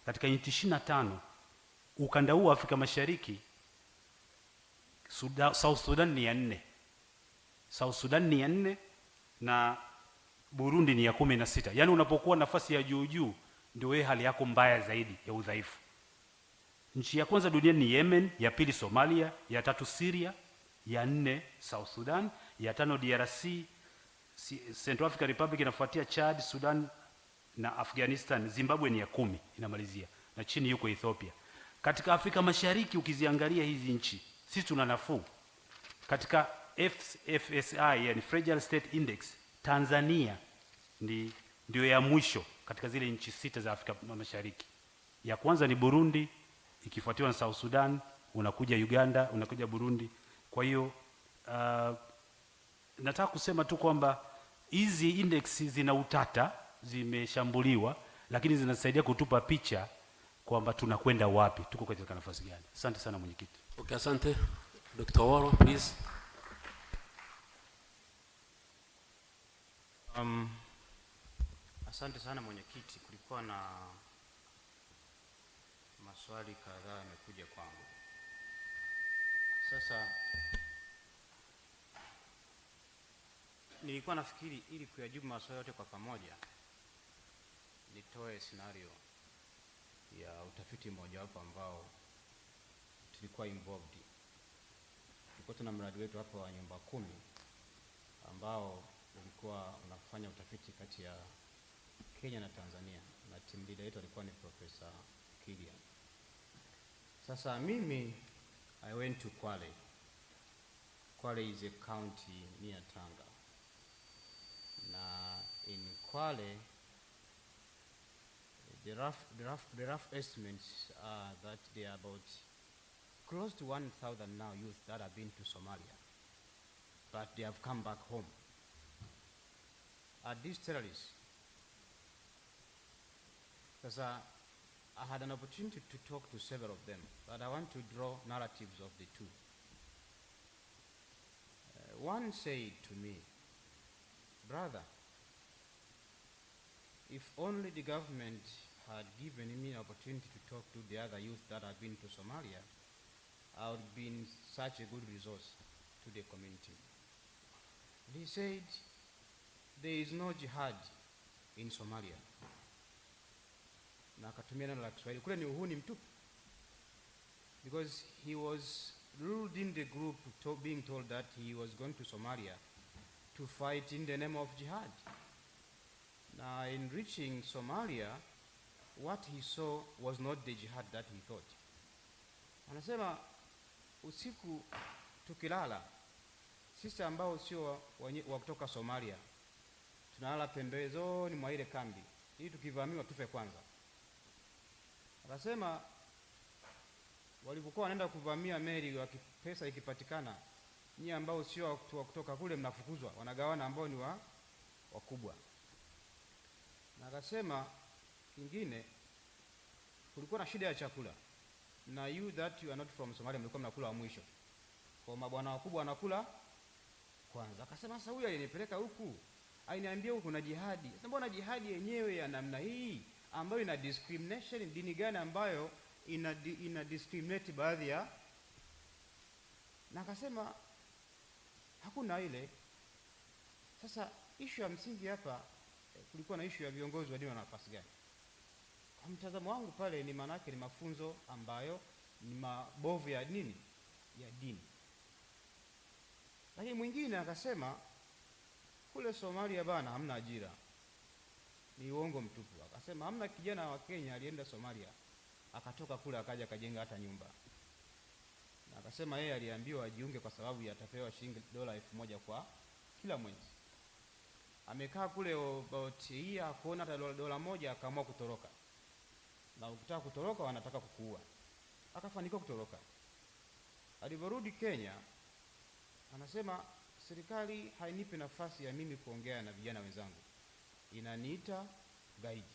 A: Katika nchi 25 ukanda huu wa Afrika Mashariki, South Sudan ni ya 4. South Sudan ni ya 4 na Burundi ni ya 16. Yaani unapokuwa nafasi ya juu ndio wewe hali yako mbaya zaidi ya udhaifu. Nchi ya kwanza duniani ni Yemen, ya pili Somalia, ya tatu Syria, ya 4 South Sudan, ya 5 DRC, Central African Republic inafuatia, Chad, Sudan na Afghanistan. Zimbabwe ni ya 10 inamalizia, na chini yuko Ethiopia. Katika Afrika Mashariki ukiziangalia hizi nchi, sisi tuna nafuu. Katika FSI, yani Fragile State Index, Tanzania ndio ya mwisho katika zile nchi 6 za Afrika Mashariki. Ya kwanza ni Burundi, ikifuatiwa na South Sudan, unakuja Uganda, unakuja Burundi. Kwa hiyo nataka kusema tu kwamba hizi index zina utata, zimeshambuliwa, lakini zinasaidia kutupa picha kwamba tunakwenda wapi, tuko katika nafasi gani. Asante sana mwenyekiti.
B: Okay, asante. Dr. Waro, please.
C: Asante sana mwenyekiti. Kulikuwa na maswali kadhaa yamekuja kwangu. Sasa nilikuwa nafikiri ili kuyajibu maswali yote kwa pamoja nitoe scenario ya utafiti mmoja wapo ambao tulikuwa involved. Tulikuwa tuna mradi wetu hapo wa nyumba 10 ambao ulikuwa unafanya utafiti kati ya Kenya na Tanzania, na team leader yetu alikuwa ni Professor Kilian. Sasa mimi I went to Kwale. Kwale is a county near Tanga. Na in Kwale the rough estimates are that there are about close to 1,000 now youth that have been to Somalia, but they have come back home. Are these terrorists? Because I had an opportunity to talk to several of them, but I want to draw narratives of the two. One said to me, brother, if only the government had given me an opportunity to talk to the other youth that have been to Somalia, I would have been such a good resource to the community. He said, there is no jihad in Somalia. Na akatumia neno la Kiswahili, kule ni uhuni mtupu. Because he was ruled in the group being told that he was going to Somalia to fight in the name of jihad. Now in reaching Somalia, what he saw was not the jihad that he thought. Anasema usiku tukilala, sisi ambao sio wa kutoka Somalia, tunalala pembezoni mwa ile kambi, ili tukivamiwa tufe kwanza. Anasema walipokuwa wanaenda kuvamia meli, pesa ikipatikana, nyinyi ambao sio wa kutoka kule mnafukuzwa, wanagawana ambao ni wakubwa. Na akasema kingine, kulikuwa na shida ya chakula, na you that you are not from Somalia mlikuwa mnakula wa mwisho, kwa mabwana wakubwa wanakula kwanza. Akasema sasa huyu alinipeleka huku, ainiambia huku kuna jihadi. Sasa mbona jihadi yenyewe ya namna hii ambayo ina discrimination? Dini gani ambayo ina discriminate baadhi ya? Na akasema hakuna ile. Sasa issue ya msingi hapa, kulikuwa na issue ya viongozi wa dini wana nafasi gani? Kwa mtazamo wangu pale ni manake ni mafunzo ambayo ni mabovu ya nini? Ya dini. Lakini mwingine akasema kule Somalia bana hamna ajira. Ni uongo mtupu. Akasema hamna kijana wa Kenya alienda Somalia akatoka kule akaja akajenga hata nyumba. Na akasema yeye aliambiwa ajiunge kwa sababu atapewa shilingi $1,000 kwa kila mwezi. Amekaa kule about year kuona hata $1 akaamua kutoroka. Na ukitaka kutoroka wanataka kukuua. Akafanikiwa kutoroka. Aliporudi Kenya, anasema serikali hainipi nafasi ya mimi kuongea na vijana wenzangu, inaniita guide.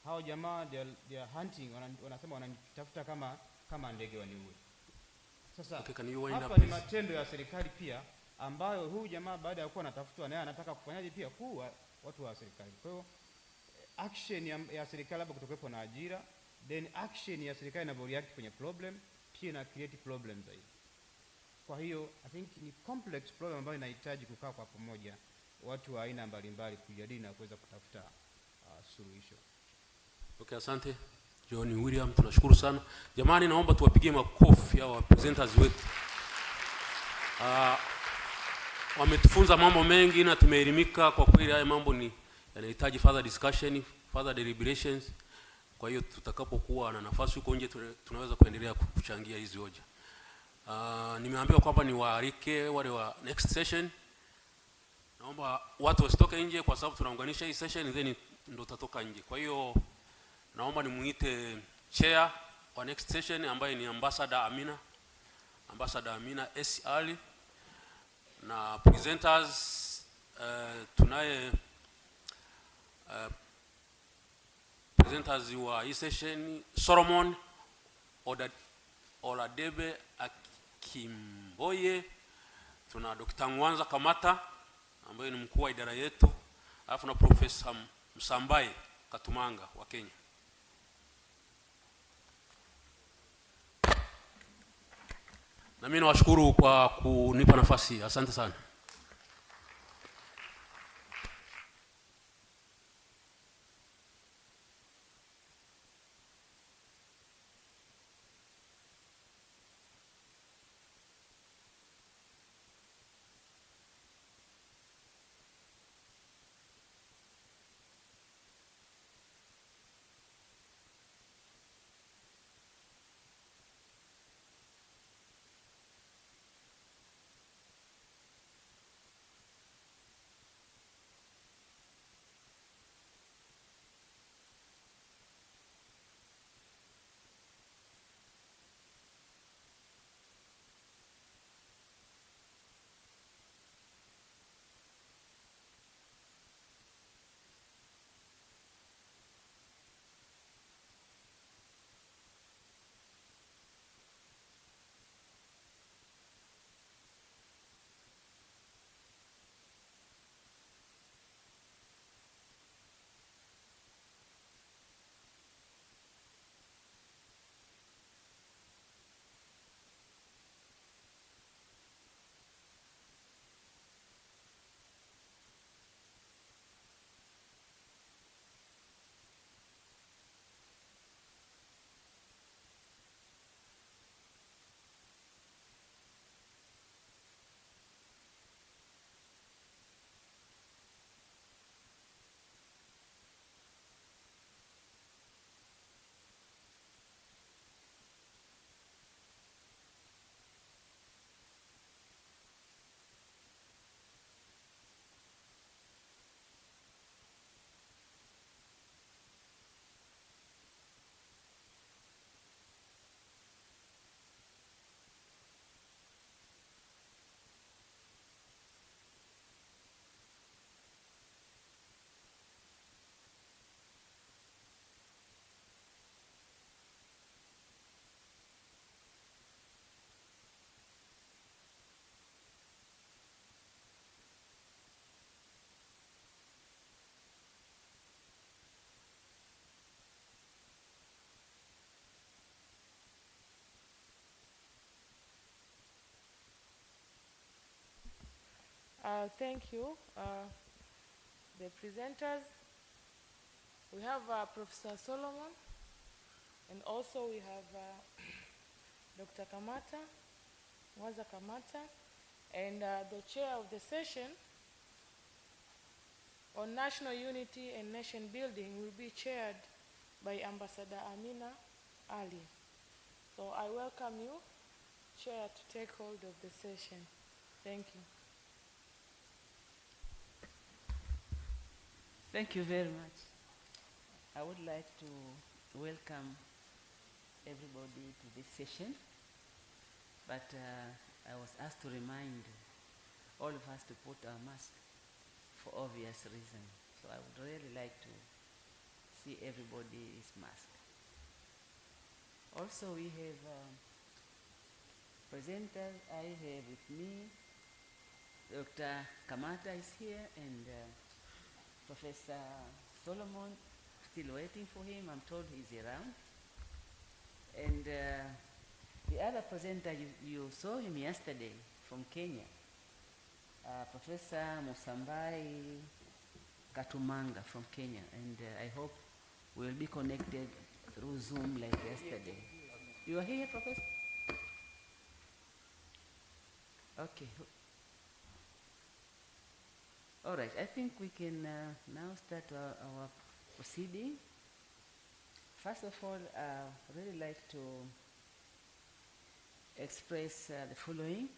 C: Hao jamaa they are hunting, wanasema wananitafuta kama ndege waniue. Sasa hapa ni matendo ya serikali pia, ambayo huyu jamaa baada ya kuwa anatafutwa naye anataka kufanyaje pia kuua watu wa serikali. Kwa hiyo action ya serikali labda kutokepo na ajira, then action ya serikali inavyoreact kwenye problem pia ina create problem zaidi. Kwa hiyo I think ni complex problem ambayo inahitaji kukaa kwa pamoja watu wa aina mbalimbali kujadili na kuweza kutafuta suluhisho.
B: Okay, asante John William, tunashukuru sana. Jamani, naomba tuwapigie makofi hao presenters wetu. Wametufunza mambo mengi na tumeelimika kwa kweli. Haya mambo ni yanahitaji further discussion, further deliberations. Kwa hiyo tutakapokuwa na nafasi huko nje tunaweza kuendelea kuchangia hizi hoja. Nimeambiwa kwamba ni waarike wale wa next session. Naomba watu wasitoke nje kwa sababu tunaunganisha hii session then ndo tatoka nje. Kwa hiyo naomba nimuite chair wa next session ambaye ni Ambassador Amina S. Ali, na presenters tunaye presenters wa hii session Solomon Oladebe Akimboye, tuna Dr. Ngwanza Kamata ambaye ni mkuu wa idara yetu, alafu na Professor Msambaye Katumanga wa Kenya. Na mimi nawashukuru kwa kunipa nafasi. Asante sana.
N: Thank you, the presenters. We have Professor Solomon, and also we have Dr. Kamata, Mwaza Kamata, and the chair of the session on national unity and nation building will be chaired by Ambassador Amina Ali. So I welcome you, Chair, to take hold of the session. Thank you.
O: Thank you very much. I would like to welcome everybody to this session, but I was asked to remind all of us to put our mask for obvious reasons. So I would really like to see everybody's mask. Also, we have presenters. I have with me Dr. Kamata is here, and Professor Solomon, still waiting for him. I'm told he's around. And the other presenter, you saw him yesterday from Kenya, Professor Musambai Katumanga from Kenya. And I hope we'll be connected through Zoom like yesterday. You are here, Professor? Okay. All right, I think we can now start our proceeding. First of all, I'd really like to express the following.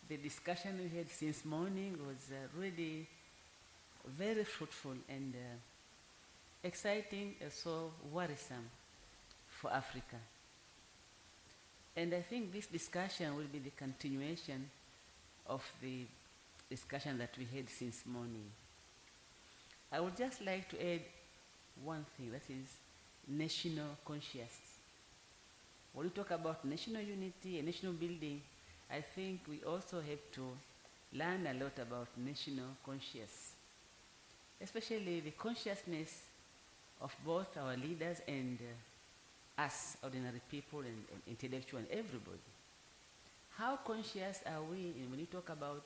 O: The discussion we had since morning was really very fruitful and exciting, so worrisome for Africa. And I think this discussion will be the continuation of the discussion that we had since morning. I would just like to add one thing, that is national consciousness. When we talk about national unity and national building, I think we also have to learn a lot about national consciousness, especially the consciousness of both our leaders and us, ordinary people and intellectual and everybody. How conscious are we when we talk about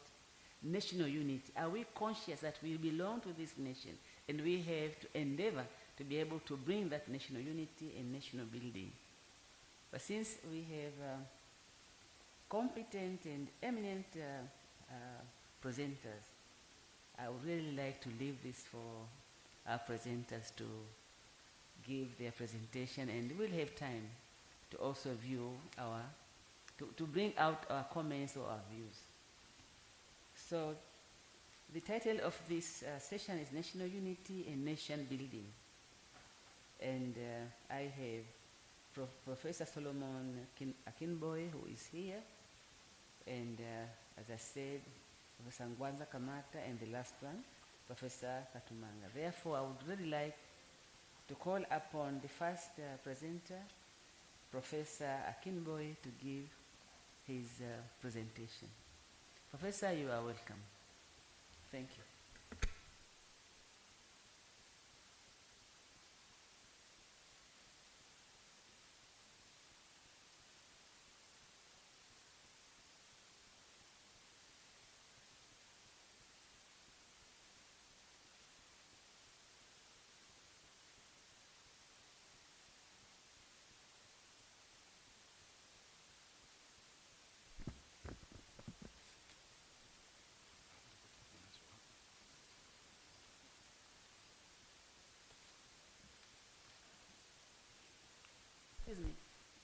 O: national unity? Are we conscious that we belong to this nation and we have to endeavor to be able to bring that national unity and national building? But since we have competent and eminent presenters, I would really like to leave this for our presenters to give their presentation, and we'll have time to also view our, to bring out our comments or our views. So the title of this session is National Unity and Nation Building. And I have Professor Solomon Akinboy, who is here, and as I said, Professor Mwaza Kamata, and the last one, Professor Katumanga. Therefore, I would really like to call upon the first presenter, Professor Akinboy, to give his presentation. Professor, you are welcome. Thank you.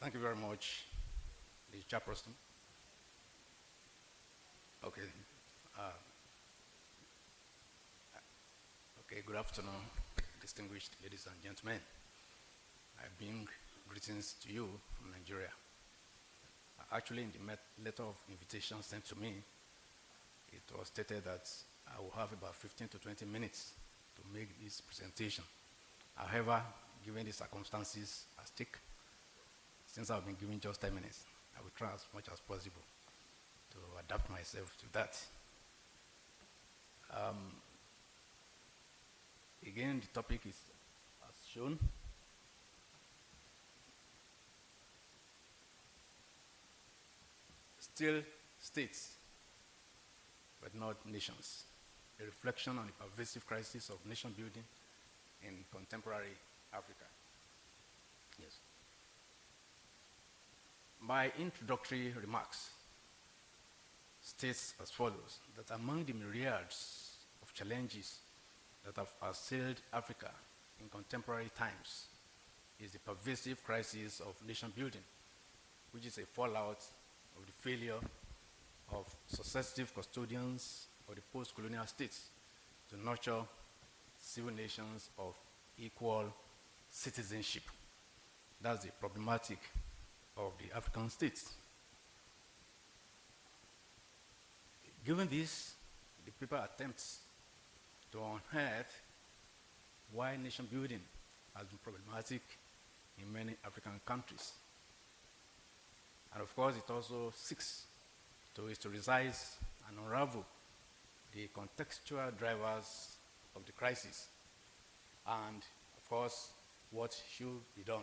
P: Thank you very much, the chairperson. Okay. Okay, good afternoon, distinguished ladies and gentlemen. I bring greetings to you from Nigeria. Actually, in the letter of invitation sent to me, it was stated that I will have about 15 to 20 minutes to make this presentation. However, given the circumstances at stake, since I've been given just 10 minutes, I will try as much as possible to adapt myself to that. Again, the topic is as shown. Still states, but but not nations, a reflection on the pervasive crisis of nation building in contemporary Africa. Yes. My introductory remarks states as follows, that among the myriads of challenges that have assailed Africa in contemporary times is the pervasive crisis of nation building, which is a fallout of the failure of successive custodians of the post-colonial states to nurture civil nations of equal citizenship. That's the problematic of the African states. Given this, the paper attempts to unearth why nation building has been problematic in many African countries. And of course, it also seeks to historicize and unravel the contextual drivers of the crisis, and of course, what should be done.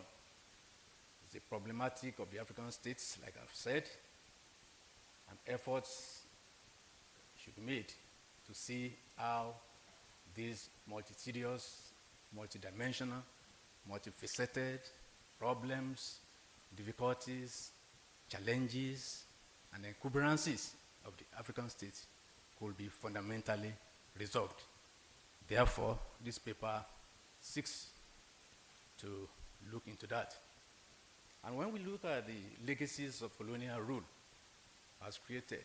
P: It's the problematic of the African states, like I've said, and efforts should be made to see how these multitudinous, multidimensional, multifaceted problems, difficulties, challenges, and encumbrances of the African states could be fundamentally resolved. Therefore, this paper seeks to look into that. And when we look at the legacies of colonial rule as created,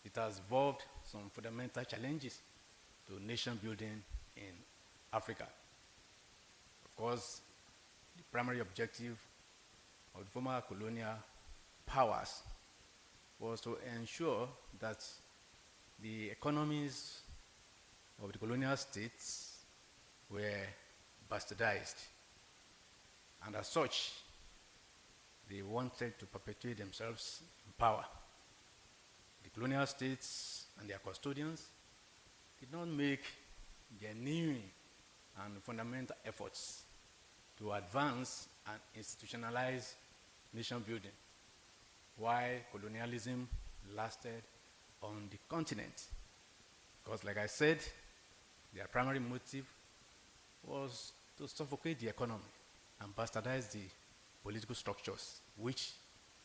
P: it has involved some fundamental challenges to nation building in Africa. Of course, the primary objective of the former colonial powers was to ensure that the economies of the colonial states were bastardized. And as such, they wanted to perpetuate themselves in power. The colonial states and their custodians did not make genuine and fundamental efforts to advance and institutionalize nation building, while colonialism lasted on the continent. Because like I said, their primary motive was to suffocate the economy and bastardize the political structures, which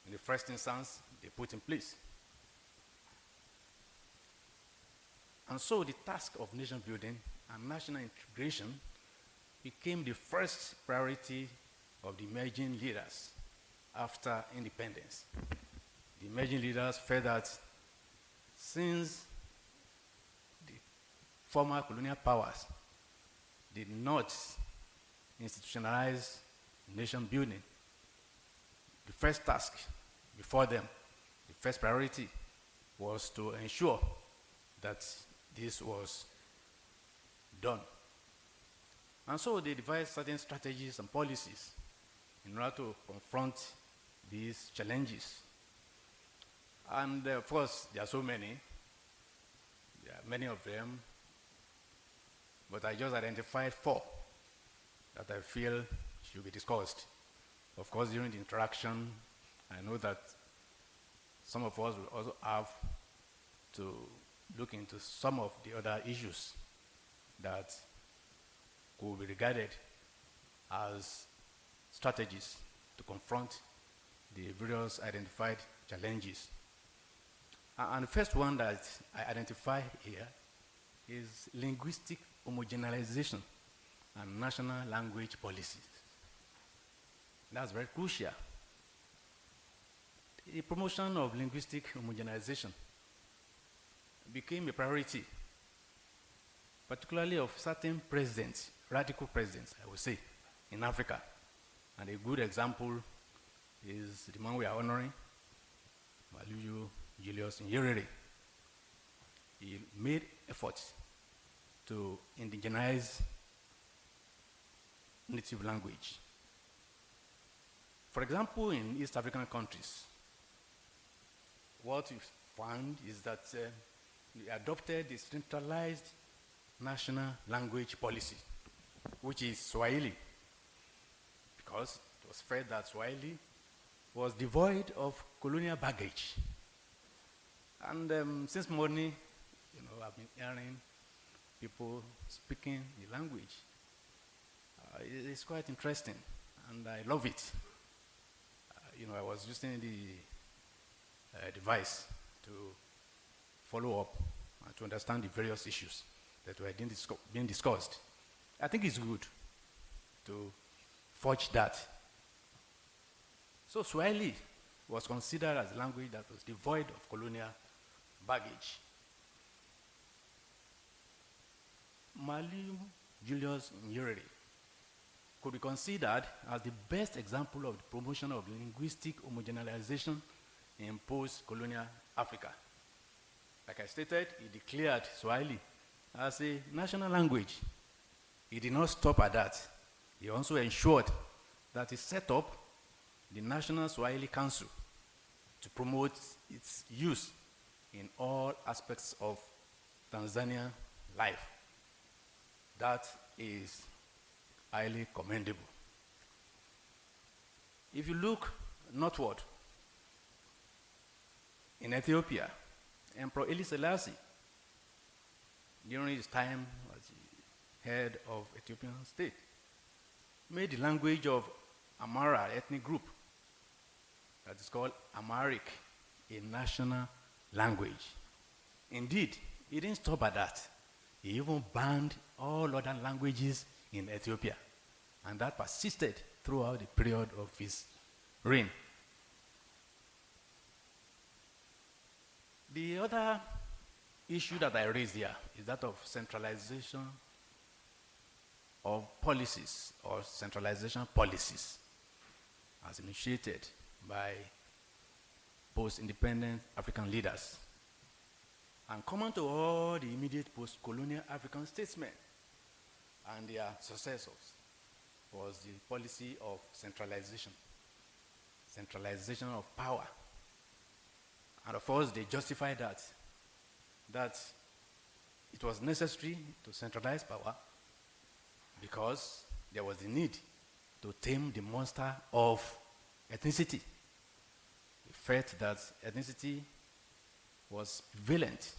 P: in the first instance they put in place. And so the task of nation building and national integration became the first priority of the emerging leaders after independence. The emerging leaders felt that since the former colonial powers did not institutionalize nation building, the first task before them, the first priority, was to ensure that this was done. And so they devised certain strategies and policies in order to confront these challenges. And of course, there are so many. There are many of them, but I just identified 4 that I feel should be discussed. Of course, during the interaction, I know that some of us will also have to look into some of the other issues that could be regarded as strategies to confront the various identified challenges. And the first one that I identify here is linguistic homogeneization and national language policies. That's very crucial. The promotion of linguistic homogenization became a priority, particularly of certain presidents, radical presidents, I would say, in Africa. And a good example is the man we are honoring, Maluyu Julius Nyerere. He made efforts to indigenize native language. For example, in East African countries, what we found is that we adopted the centralized national language policy, which is Swahili, because it was felt that Swahili was devoid of colonial baggage. And since morning, I've been hearing people speaking the language. It's quite interesting, and I love it. I was using the device to follow up and to understand the various issues that were being discussed. I think it's good to forge that. So Swahili was considered as a language that was devoid of colonial baggage. Mwalimu Julius Nyerere could be considered as the best example of the promotion of linguistic homogeneization in post-colonial Africa. Like I stated, he declared Swahili as a national language. He did not stop at that. He also ensured that he set up the National Swahili Council to promote its use in all aspects of Tanzanian life. That is highly commendable. If you look northward, in Ethiopia, Emperor Haile Selassie, during his time as the head of Ethiopian state, made the language of Amara ethnic group, that is called Amharic, a national language. Indeed, he didn't stop at that. He even banned all other languages in Ethiopia, and that persisted throughout the period of his reign. The other issue that I raised here is that of centralization of policies or centralization policies as initiated by post-independent African leaders. And common to all the immediate post-colonial African statesmen and their successors was the policy of centralization of power. And of course, they justified that it was necessary to centralize power because there was the need to tame the monster of ethnicity. They felt that ethnicity was prevalent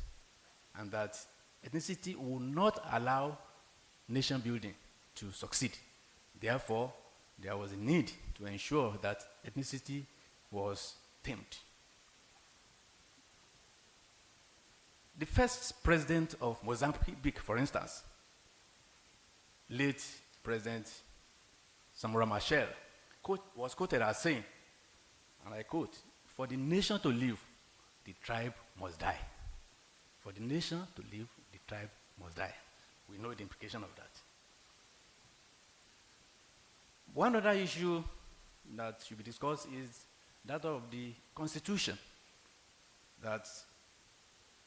P: and that ethnicity would not allow nation building to succeed. Therefore, there was a need to ensure that ethnicity was tamed. The first president of Mozambique, for instance, late President Samora Machel, was quoted as saying, and I quote, "For the nation to live, the tribe must die. For the nation to live, the tribe must die." We know the implication of that. One other issue that should be discussed is that of the Constitution that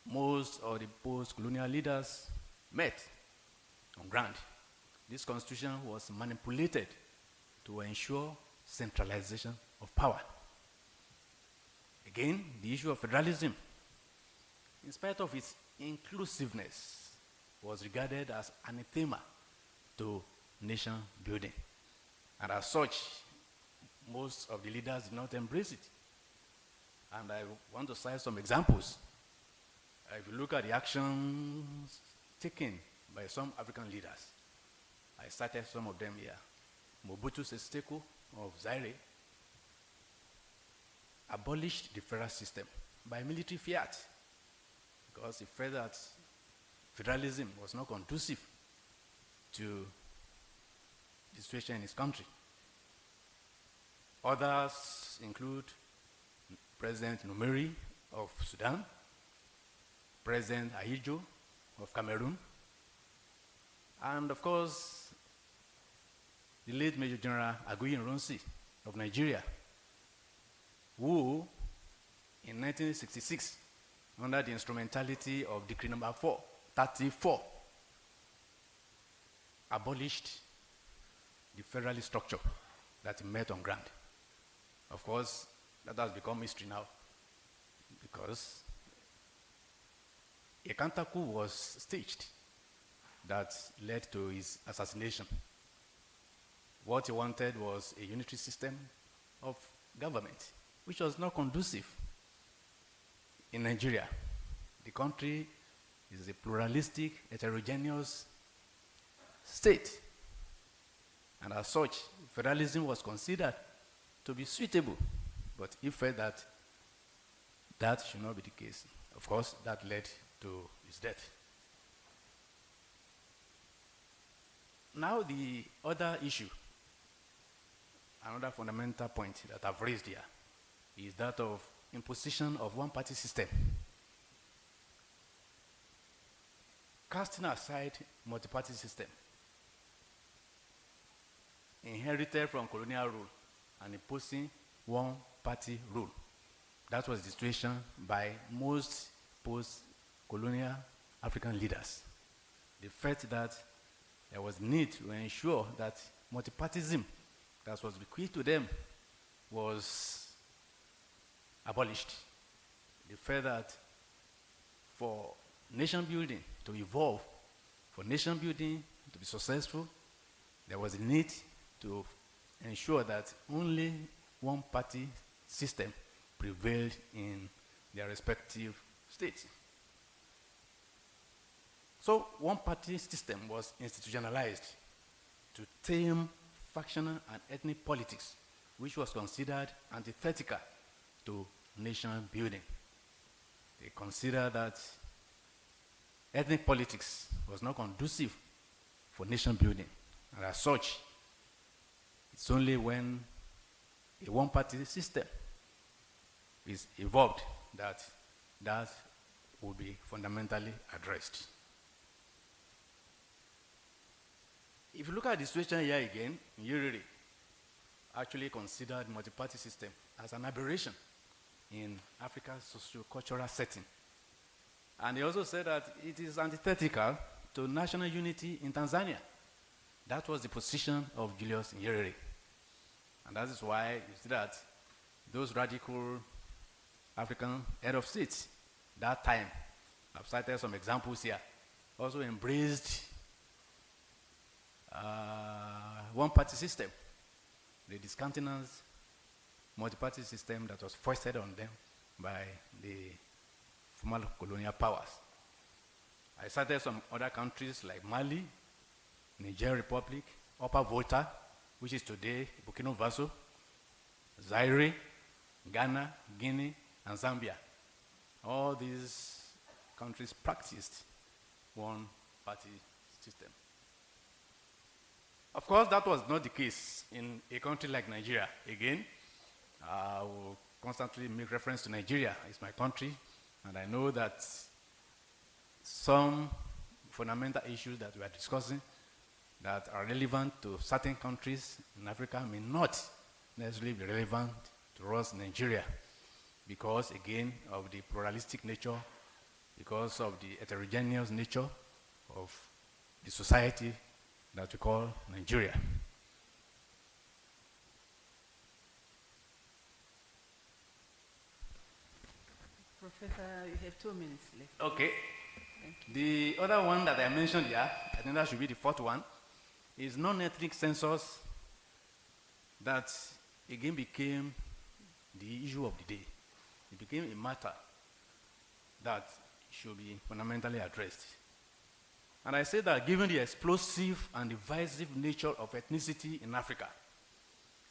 P: most of the post-colonial leaders met on ground. This Constitution was manipulated to ensure centralization of power. Again, the issue of federalism, in spite of its inclusiveness, was regarded as anathema to nation building. And as such, most of the leaders did not embrace it. And I want to cite some examples. If you look at the actions taken by some African leaders, I cited some of them here. Mobutu Sese Seko of Zaire abolished the federal system by military fiat because he felt that federalism was not conducive to the situation in his country. Others include President Numeri of Sudan, President Ahidjo of Cameroon, and of course, the late Major General Aguiyi Ironsi of Nigeria, who in 1966, under the instrumentality of Decree number 34, abolished the federalist structure that he met on ground. Of course, that has become history now because a counter coup was staged that led to his assassination. What he wanted was a unitary system of government. which was not conducive in Nigeria. The country is a pluralistic, heterogeneous state. And as such, federalism was considered to be suitable, but he felt that that should not be the case. Of course, that led to his death. Now the other issue, another fundamental point that I've raised here, is that of imposition of one-party system. Casting aside multi-party system, inherited from colonial rule and imposing one-party rule. That was the situation by most post-colonial African leaders. They felt that there was need to ensure that multipartyism that was bequeathed to them was abolished. They felt that for nation building to evolve, for nation building to be successful, there was a need to ensure that only one party system prevailed in their respective states. So one party system was institutionalized to tame factional and ethnic politics, which was considered antithetical to nation building. They considered that ethnic politics was not conducive for nation building. And as such, it's only when a one-party system is evolved that that will be fundamentally addressed. If you look at the situation here again, Nyerere actually considered multi-party system as an aberration in Africa's socio-cultural setting. And he also said that it is antithetical to national unity in Tanzania. That was the position of Julius Nyerere. And that is why you see that those radical African head of states, that time, I've cited some examples here, also embraced one-party system. They discountenanced multi-party system that was foisted on them by the former colonial powers. I cited some other countries like Mali, Niger Republic, Upper Volta, which is today Burkina Faso, Zaire, Ghana, Guinea, and Zambia. All these countries practiced one-party system. Of course, that was not the case in a country like Nigeria. Again, I will constantly make reference to Nigeria. It's my country, and I know that some fundamental issues that we are discussing that are relevant to certain countries in Africa may not necessarily be relevant to us in Nigeria because, again, of the pluralistic nature, because of the heterogeneous nature of the society that we call Nigeria.
O: Professor, you have 2 minutes left.
P: Okay. The other one that I mentioned here, I think that should be the fourth one, is non-ethnic census that again became the issue of the day. It became a matter that should be fundamentally addressed. And I say that given the explosive and divisive nature of ethnicity in Africa,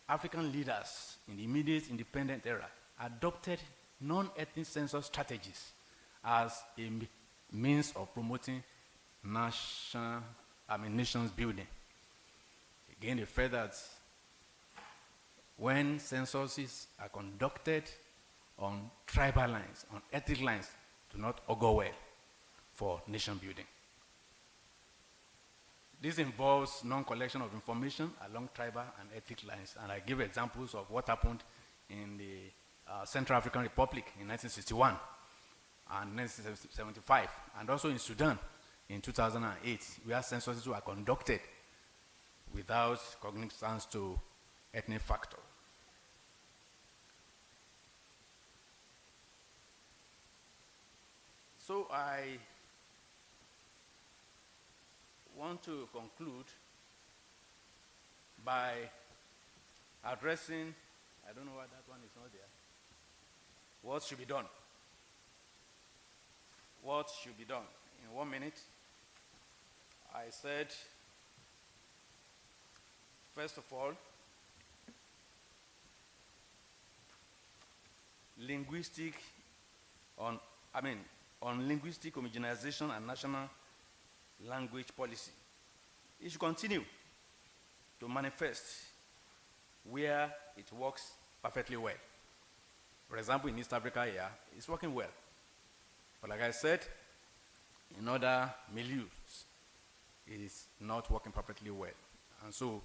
P: African leaders in the immediate independent era adopted non-ethnic census strategies as a means of promoting nations building. Again, they felt that when censuses are conducted on tribal lines, on ethnic lines, do not augur well for nation building. This involves non-collection of information along tribal and ethnic lines, and I give examples of what happened in the Central African Republic in 1961 and 1975, and also in Sudan in 2008, where censuses were conducted without cognizance to ethnic factor. So I want to conclude by addressing, I don't know why that one is not there. what should be done? What should be done? In 1 minute, I said, first of all, on linguistic homogenization and national language policy. It should continue to manifest where it works perfectly well. For example, in East Africa here, it's working well. But like I said, in other milieux, it's not working perfectly well. And so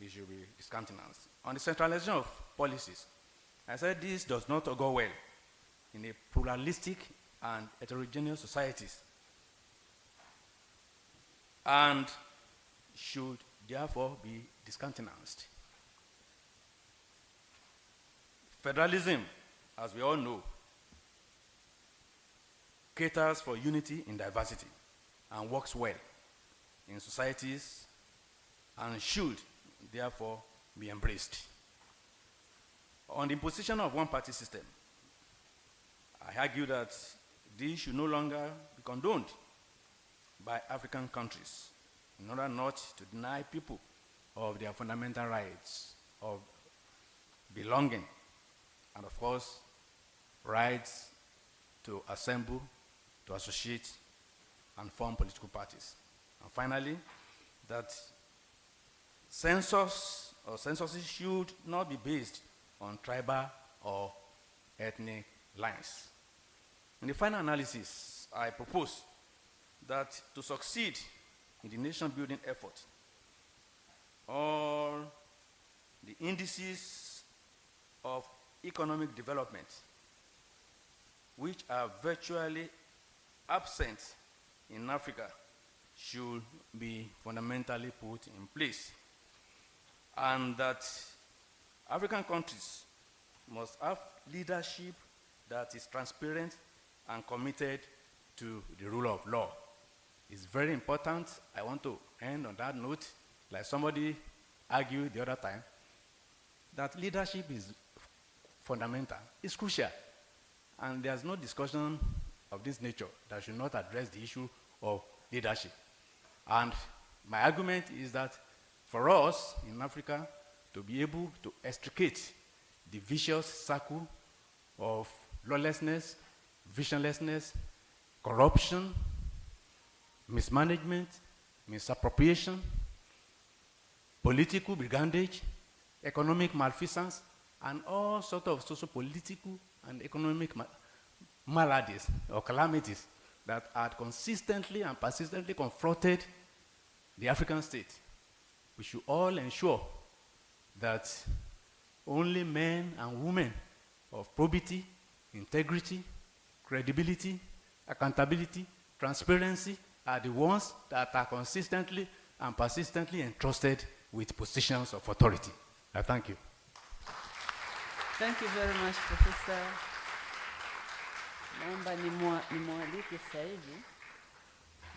P: it should be discountenanced. On the centralization of policies, I said this does not go well in a pluralistic and heterogeneous societies, and should therefore be discountenanced. Federalism, as we all know, caters for unity in diversity and works well in societies and should therefore be embraced. On the imposition of one-party system, I argue that this should no longer be condoned by African countries in order not to deny people of their fundamental rights of belonging and, of course, rights to assemble, to associate, and form political parties. And finally, that censuses should not be based on tribal or ethnic lines. In the final analysis, I propose that to succeed in the nation-building effort, all the indices of economic development, which are virtually absent in Africa, should be fundamentally put in place, and that African countries must have leadership that is transparent and committed to the rule of law. It's very important. I want to end on that note, like somebody argued the other time, that leadership is fundamental. It's crucial. And there's no discussion of this nature that should not address the issue of leadership. And my argument is that for us in Africa to be able to extricate the vicious circle of lawlessness, visionlessness, corruption, mismanagement, misappropriation, political brigandage, economic malfeasance, and all sorts of socio-political and economic maladies or calamities that had consistently and persistently confronted the African state. We should all ensure that only men and women of probity, integrity, credibility, accountability, transparency are the ones that are consistently and persistently entrusted with positions of authority. I thank you.
O: Thank you very much, Professor. Naomba nimwalike sasa hivi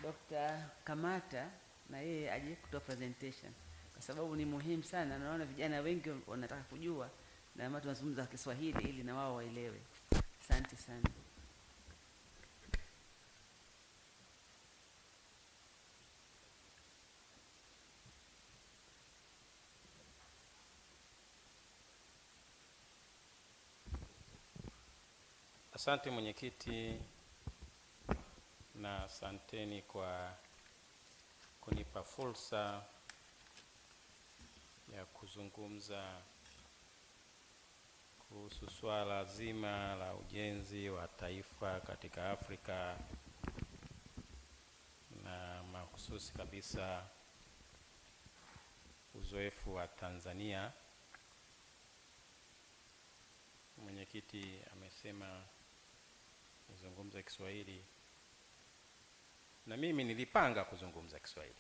O: Dr. Kamata na yeye aje kutoa presentation kwa sababu ni muhimu sana. Naona vijana wengi wanataka kujua na kama tunazungumza Kiswahili ili na wao waelewe. Asante sana.
Q: Asante mwenyekiti, na asanteni kwa kunipa fursa ya kuzungumza kuhusu swala zima la ujenzi wa taifa katika Afrika, na mahususi kabisa uzoefu wa Tanzania. Mwenyekiti amesema nizungumze Kiswahili, na mimi nilipanga kuzungumza Kiswahili.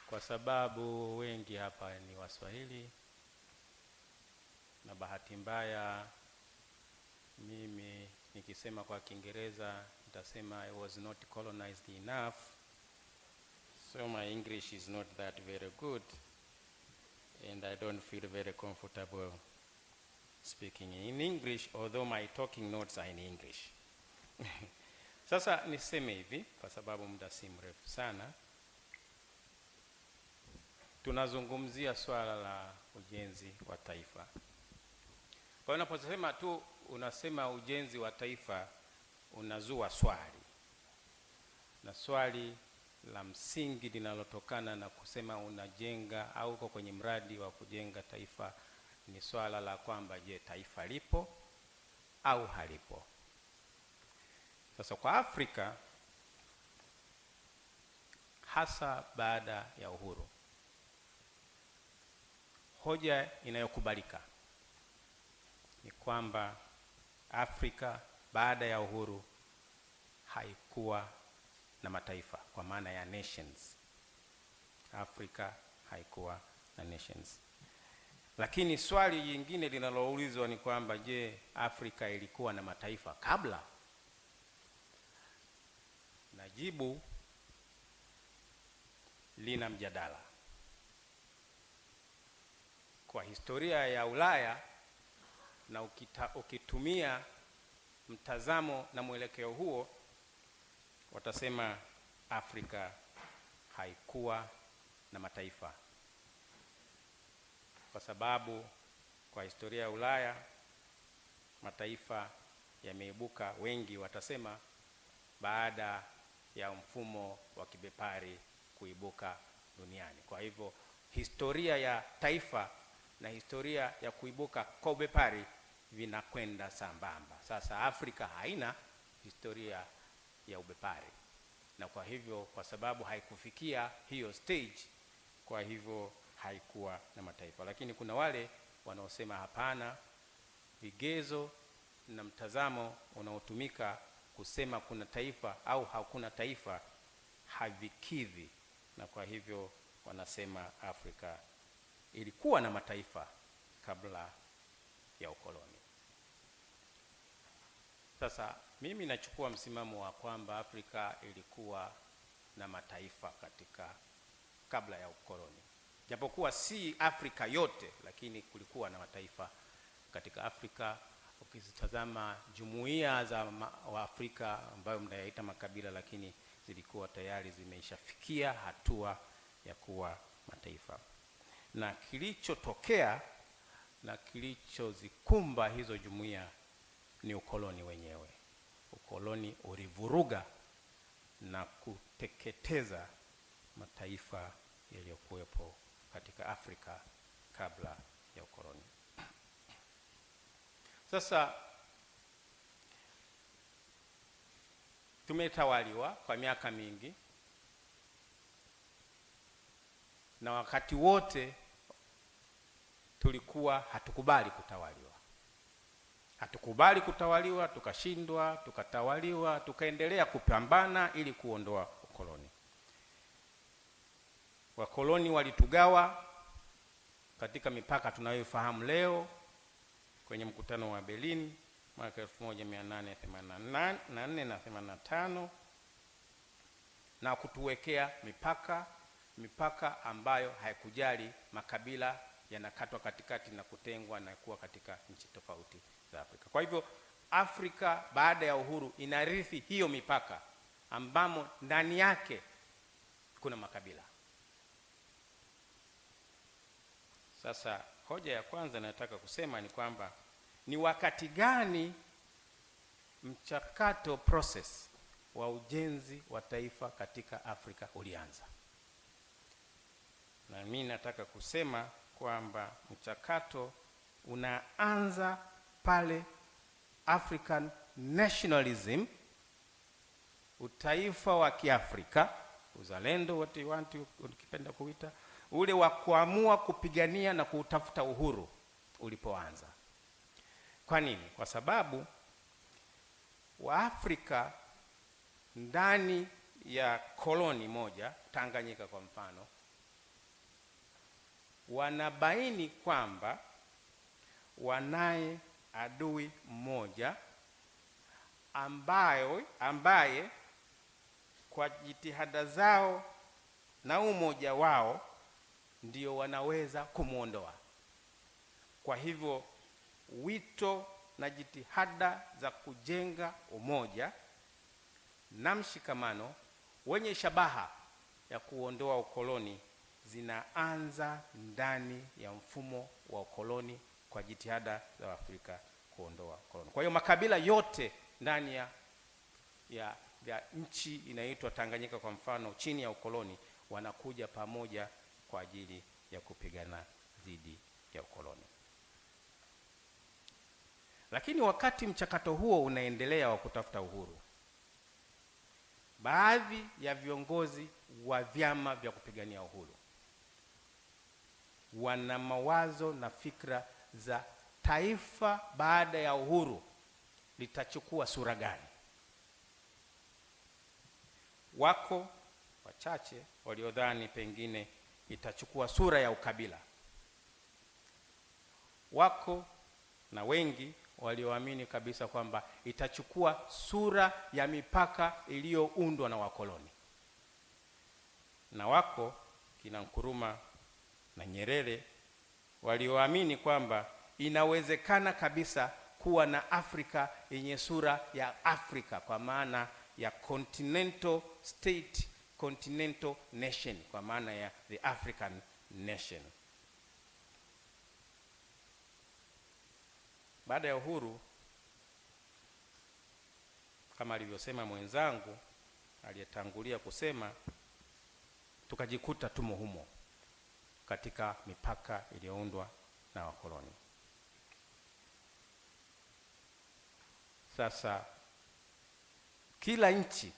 Q: Kwa sababu wengi hapa ni Waswahili, na bahati mbaya mimi nikisema kwa Kiingereza nitasema I was not colonized enough, so my English is not that very good. and I don't feel very comfortable speaking in English, although my talking notes are in English. Sasa niseme hivi kwa sababu muda si mrefu sana. Tunazungumzia swala la ujenzi wa taifa. Kwa hiyo unaposema tu unasema ujenzi wa taifa, unazua swali. Na swali la msingi linalotokana na kusema unajenga au uko kwenye mradi wa kujenga taifa ni swala la kwamba je, taifa lipo au halipo? Sasa kwa Afrika, hasa baada ya uhuru, hoja inayokubalika ni kwamba Afrika baada ya uhuru haikuwa na mataifa, kwa maana ya nations. Afrika haikuwa na nations. Lakini swali jingine linaloulizwa ni kwamba je, Afrika ilikuwa na mataifa kabla? Na jibu lina mjadala. Kwa historia ya Ulaya na ukitumia mtazamo na mwelekeo huo, watasema Afrika haikuwa na mataifa, kwa sababu kwa historia ya Ulaya mataifa yameibuka, wengi watasema, baada ya mfumo wa kibepari kuibuka duniani. Kwa hivyo historia ya taifa na historia ya kuibuka kwa ubepari vinakwenda sambamba. Sasa Afrika haina historia ya ubepari, na kwa hivyo kwa sababu haikufikia hiyo stage, kwa hivyo haikuwa na mataifa. Lakini kuna wale wanaosema hapana, vigezo na mtazamo unaotumika kusema kuna taifa au hakuna taifa havikidhi, na kwa hivyo wanasema Afrika ilikuwa na mataifa kabla ya ukoloni. Sasa mimi nachukua msimamo wa kwamba Afrika ilikuwa na mataifa kabla ya ukoloni. Japokuwa si Afrika yote, lakini kulikuwa na mataifa katika Afrika. Ukitazama jumuiya za Waafrika ambayo mnayaita makabila, lakini zilikuwa tayari zimeishafikia hatua ya kuwa mataifa. Na kilichotokea na kilichozikumba hizo jumuiya ni ukoloni wenyewe. Ukoloni ulivuruga na kuteketeza mataifa yaliyokuwepo katika Afrika kabla ya ukoloni. Sasa tumetawaliwa kwa miaka mingi, na wakati wote tulikuwa hatukubali kutawaliwa. Hatukubali kutawaliwa, tukashindwa, tukatawaliwa, tukaendelea kupambana ili kuondoa ukoloni. Wakoloni walitugawa katika mipaka tunayofahamu leo kwenye mkutano wa Berlin mwaka 1884 na 85, na kutuwekea mipaka ambayo haikujali makabila yanakatwa katikati na kutengwa na kuwa katika nchi tofauti za Afrika. Kwa hivyo Afrika baada ya uhuru inarithi hiyo mipaka ambamo ndani yake kuna makabila. Sasa hoja ya kwanza nataka kusema ni kwamba ni wakati gani mchakato process wa ujenzi wa taifa katika Afrika ulianza. Na mimi nataka kusema kwamba mchakato unaanza pale African nationalism, utaifa wa Kiafrika, uzalendo, what you want to ukipenda kuita, ule wa kuamua kupigania na kutafuta uhuru ulipoanza. Kwa nini? Kwa sababu Waafrika ndani ya koloni moja, Tanganyika kwa mfano, wanabaini kwamba wanaye adui mmoja ambaye kwa jitihada zao na umoja wao ndio wanaweza kumuondoa. Kwa hivyo wito na jitihada za kujenga umoja na mshikamano wenye shabaha ya kuondoa ukoloni zinaanza ndani ya mfumo wa ukoloni kwa jitihada za Afrika kuondoa ukoloni. Kwa hiyo makabila yote ndani ya nchi inaitwa Tanganyika kwa mfano, chini ya ukoloni, wanakuja pamoja kwa ajili ya kupigana dhidi ya ukoloni. Lakini wakati mchakato huo unaendelea wa kutafuta uhuru, baadhi ya viongozi wa vyama vya kupigania uhuru wana mawazo na fikra za taifa baada ya uhuru litachukua sura gani. Wako wachache waliodhani pengine itachukua sura ya ukabila. Wako na wengi walioamini kabisa kwamba itachukua sura ya mipaka iliyoundwa na wakoloni. Na wako kina Nkrumah na Nyerere walioamini kwamba inawezekana kabisa kuwa na Afrika yenye sura ya Afrika, kwa maana ya continental state, continental nation, kwa maana ya the African nation. Baada ya uhuru, kama alivyosema mwenzangu aliyetangulia kusema, tukajikuta tumo humo katika mipaka iliyoundwa na wakoloni. Sasa kila nchi,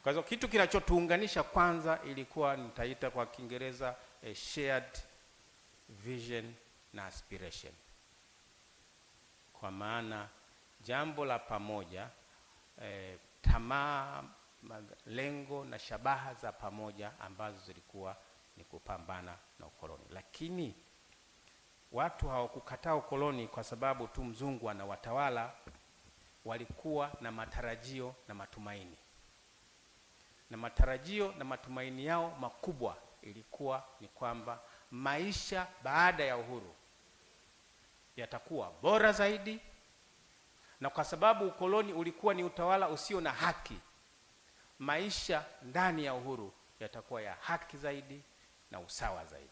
Q: kwa hiyo kitu kinachotuunganisha kwanza ilikuwa, nitaita kwa Kiingereza a shared vision na aspiration, kwa maana jambo la pamoja, tamaa, lengo na shabaha za pamoja ambazo zilikuwa ni kupambana na ukoloni. Lakini watu hawakukataa ukoloni kwa sababu tu mzungu anawatawala. Walikuwa na matarajio na matumaini, na matarajio na matumaini yao makubwa ilikuwa ni kwamba maisha baada ya uhuru yatakuwa bora zaidi, na kwa sababu ukoloni ulikuwa ni utawala usio na haki, maisha ndani ya uhuru yatakuwa ya haki zaidi na usawa zaidi.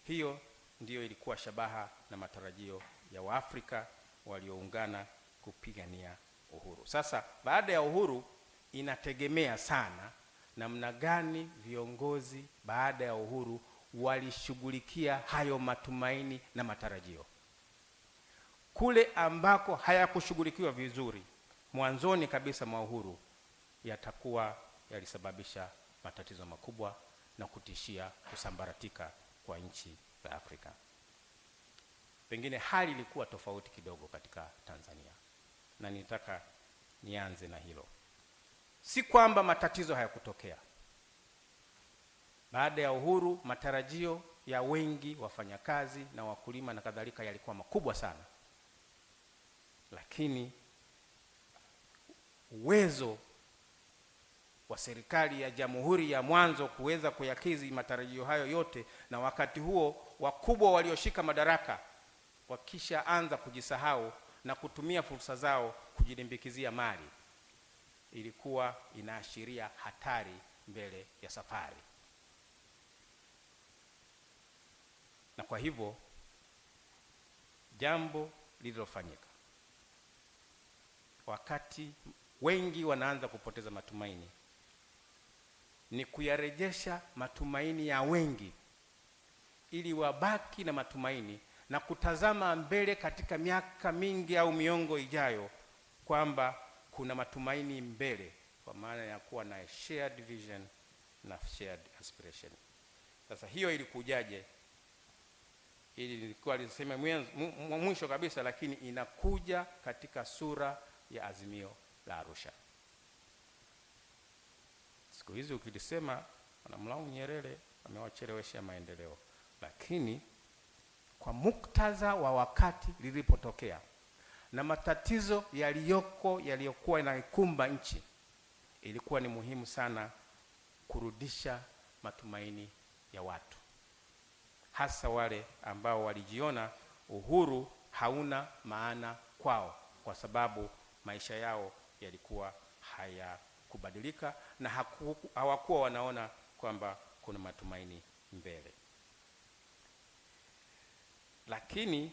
Q: Hiyo ndiyo ilikuwa shabaha na matarajio ya Waafrika walioungana kupigania uhuru. Sasa baada ya uhuru, inategemea sana namna gani viongozi baada ya uhuru walishughulikia hayo matumaini na matarajio. Kule ambako hayakushughulikiwa vizuri mwanzoni kabisa mwa uhuru, yatakuwa yalisababisha matatizo makubwa na kutishia kusambaratika kwa nchi za Afrika. Pengine hali ilikuwa tofauti kidogo katika Tanzania, na nitaka nianze na hilo. Si kwamba matatizo hayakutokea. Baada ya uhuru, matarajio ya wengi wafanyakazi na wakulima na kadhalika yalikuwa makubwa sana, lakini uwezo wa serikali ya jamhuri ya mwanzo kuweza kuyakizi matarajio hayo yote, na wakati huo wakubwa walioshika madaraka wakisha anza kujisahau na kutumia fursa zao kujilimbikizia mali, ilikuwa inaashiria hatari mbele ya safari. Na kwa hivyo jambo lililofanyika wakati wengi wanaanza kupoteza matumaini ni kuyarejesha matumaini ya wengi, ili wabaki na matumaini na kutazama mbele katika miaka mingi au miongo ijayo, kwamba kuna matumaini mbele, kwa maana ya kuwa na shared vision na shared aspiration. Sasa hiyo ilikujaje? Ili nilikuwa lisema mwisho kabisa, lakini inakuja katika sura ya azimio la Arusha. Siku hizi ukilisema wanamlaumu Nyerere amewachelewesha maendeleo, lakini kwa muktadha wa wakati lilipotokea na matatizo yaliyokuwa yanaikumba nchi, ilikuwa ni muhimu sana kurudisha matumaini ya watu, hasa wale ambao walijiona uhuru hauna maana kwao kwa sababu maisha yao yalikuwa hayakubadilika na hawakuwa wanaona kwamba kuna matumaini mbele. Lakini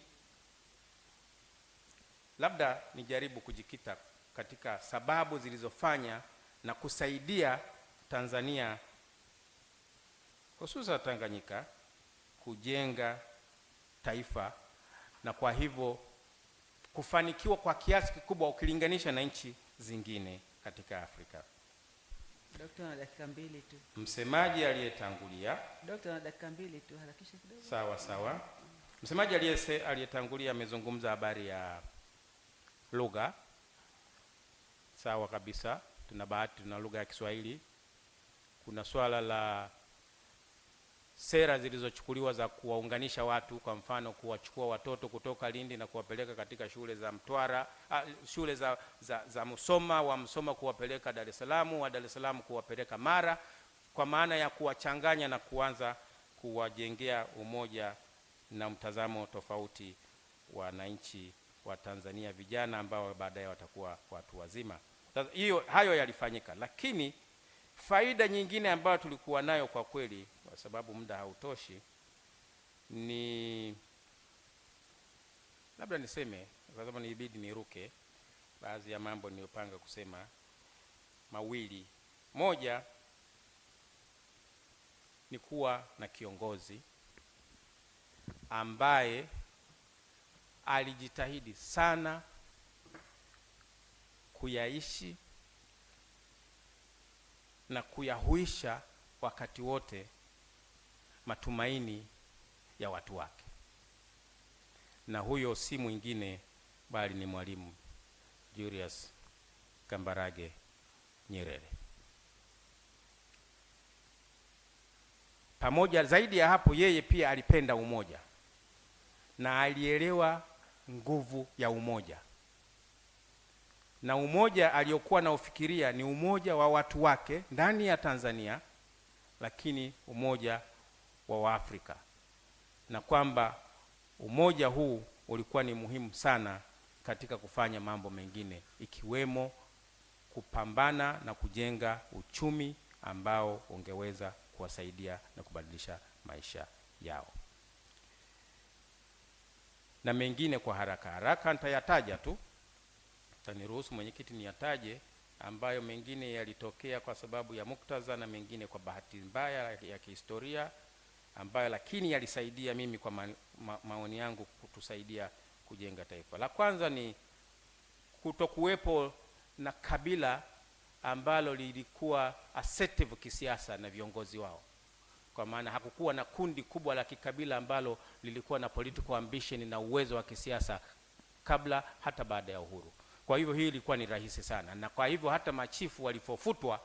Q: labda nijaribu kujikita katika sababu zilizofanya na kusaidia Tanzania, hususan Tanganyika, kujenga taifa na kwa hivyo kufanikiwa kwa kiasi kikubwa ukilinganisha na nchi zingine katika Afrika.
O: Daktari, na dakika 2 tu.
Q: Msemaji aliyetangulia.
O: Daktari, na dakika 2 tu, harakisha kidogo.
Q: Sawa sawa. Msemaji aliyetangulia amezungumza habari ya lugha. Sawa kabisa. Tuna bahati tuna lugha ya Kiswahili. Kuna swala la sera zilizochukuliwa za kuwaunganisha watu, kwa mfano kuwachukua watoto kutoka Lindi na kuwapeleka katika shule za Mtwara, shule za Musoma, wa Musoma kuwapeleka Dar es Salaam, wa Dar es Salaam kuwapeleka Mara, kwa maana ya kuwachanganya na kuanza kuwajengea umoja na mtazamo tofauti wananchi wa Tanzania vijana ambao baadaye watakuwa watu wazima. Hayo yalifanyika, lakini faida nyingine ambayo tulikuwa nayo kwa kweli, kwa sababu muda hautoshi, ni labda niseme, kwa sababu nibidi niruke baadhi ya mambo niliyopanga kusema mawili. Moja ni kuwa na kiongozi ambaye alijitahidi sana kuyaishi na kuyahuisha wakati wote matumaini ya watu wake, na huyo si mwingine bali ni Mwalimu Julius Kambarage Nyerere. Pamoja zaidi ya hapo, yeye pia alipenda umoja na alielewa nguvu ya umoja, na umoja aliokuwa na ufikiria ni umoja wa watu wake ndani ya Tanzania, lakini umoja wa Waafrika, na kwamba umoja huu ulikuwa ni muhimu sana katika kufanya mambo mengine, ikiwemo kupambana na kujenga uchumi ambao ungeweza kuwasaidia na kubadilisha maisha yao. Na mengine kwa haraka haraka nitayataja tu, taniruhusu mwenyekiti niyataje, ambayo mengine yalitokea kwa sababu ya muktadha na mengine kwa bahati mbaya ya kihistoria, ambayo lakini yalisaidia mimi kwa maoni yangu kutusaidia kujenga taifa. La kwanza ni kutokuwepo na kabila ambalo lilikuwa assertive kisiasa na viongozi wao, kwa maana hakukuwa na kundi kubwa la kikabila ambalo lilikuwa na political ambition na uwezo wa kisiasa kabla hata baada ya uhuru. Kwa hivyo hii ilikuwa ni rahisi sana, na kwa hivyo hata machifu walipofutwa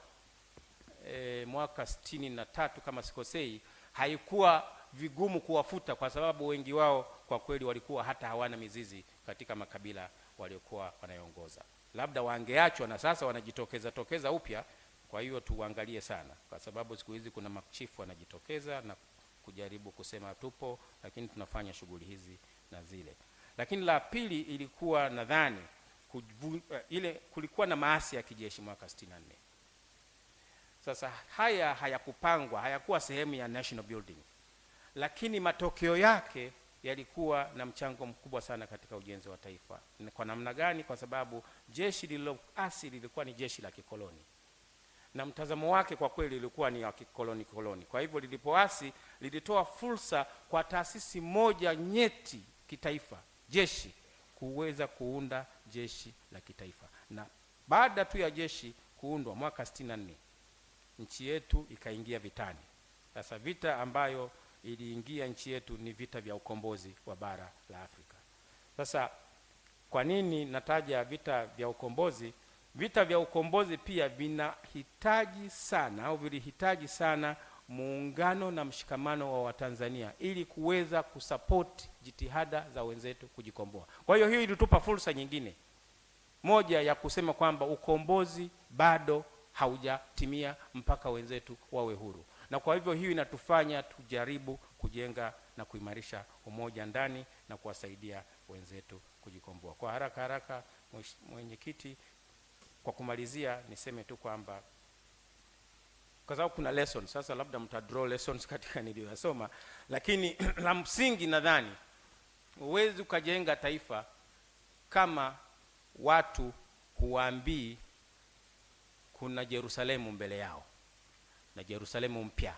Q: mwaka 63 kama sikosei, haikuwa vigumu kuwafuta kwa sababu wengi wao kwa kweli walikuwa hata hawana mizizi katika makabila waliokuwa wanayoongoza. Labda wangeachwa na sasa wanajitokeza upya. Kwa hiyo tuangalie sana, kwa sababu siku hizi kuna machifu wanajitokeza na kujaribu kusema tupo, lakini tunafanya shughuli hizi na zile. Lakini la pili ilikuwa nadhani kulikuwa na maasi ya kijeshi mwaka 64. Sasa haya hayakupangwa, hayakuwa sehemu ya national building, lakini matokeo yake yalikuwa na mchango mkubwa sana katika ujenzi wa taifa. Kwa namna gani? Kwa sababu jeshi lililoasi lilikuwa ni jeshi la kikoloni, na mtazamo wake kwa kweli ilikuwa ni wa kikoloni. Kwa hivyo lilipoasi, lilitoa fursa kwa taasisi moja nyeti kitaifa, jeshi, kuweza kuunda jeshi la kitaifa. Na baada tu ya jeshi kuundwa mwaka 64, nchi yetu ikaingia vitani. Sasa vita ambayo iliingia nchi yetu ni vita vya ukombozi wa bara la Afrika. Sasa kwa nini nataja vita vya ukombozi? Vita vya ukombozi pia vinahitaji sana au vilihitaji sana muungano na mshikamano wa Watanzania ili kuweza kusupport jitihada za wenzetu kujikomboa. Kwa hiyo hii ilitupa fursa nyingine moja ya kusema kwamba ukombozi bado haujatimia mpaka wenzetu wawe huru. na kwa hivyo hiyo inatufanya tujaribu kujenga na kuimarisha umoja ndani na kuwasaidia wenzetu kujikomboa. Kwa haraka mwenyekiti, kwa kumalizia niseme tu kwamba kwa sababu kuna lessons, sasa labda mtadraw lessons katika niliyosoma, lakini la msingi nadhani huwezi ukajenga taifa kama watu huambii kuna Yerusalemu mbele yao na Yerusalemu mpya.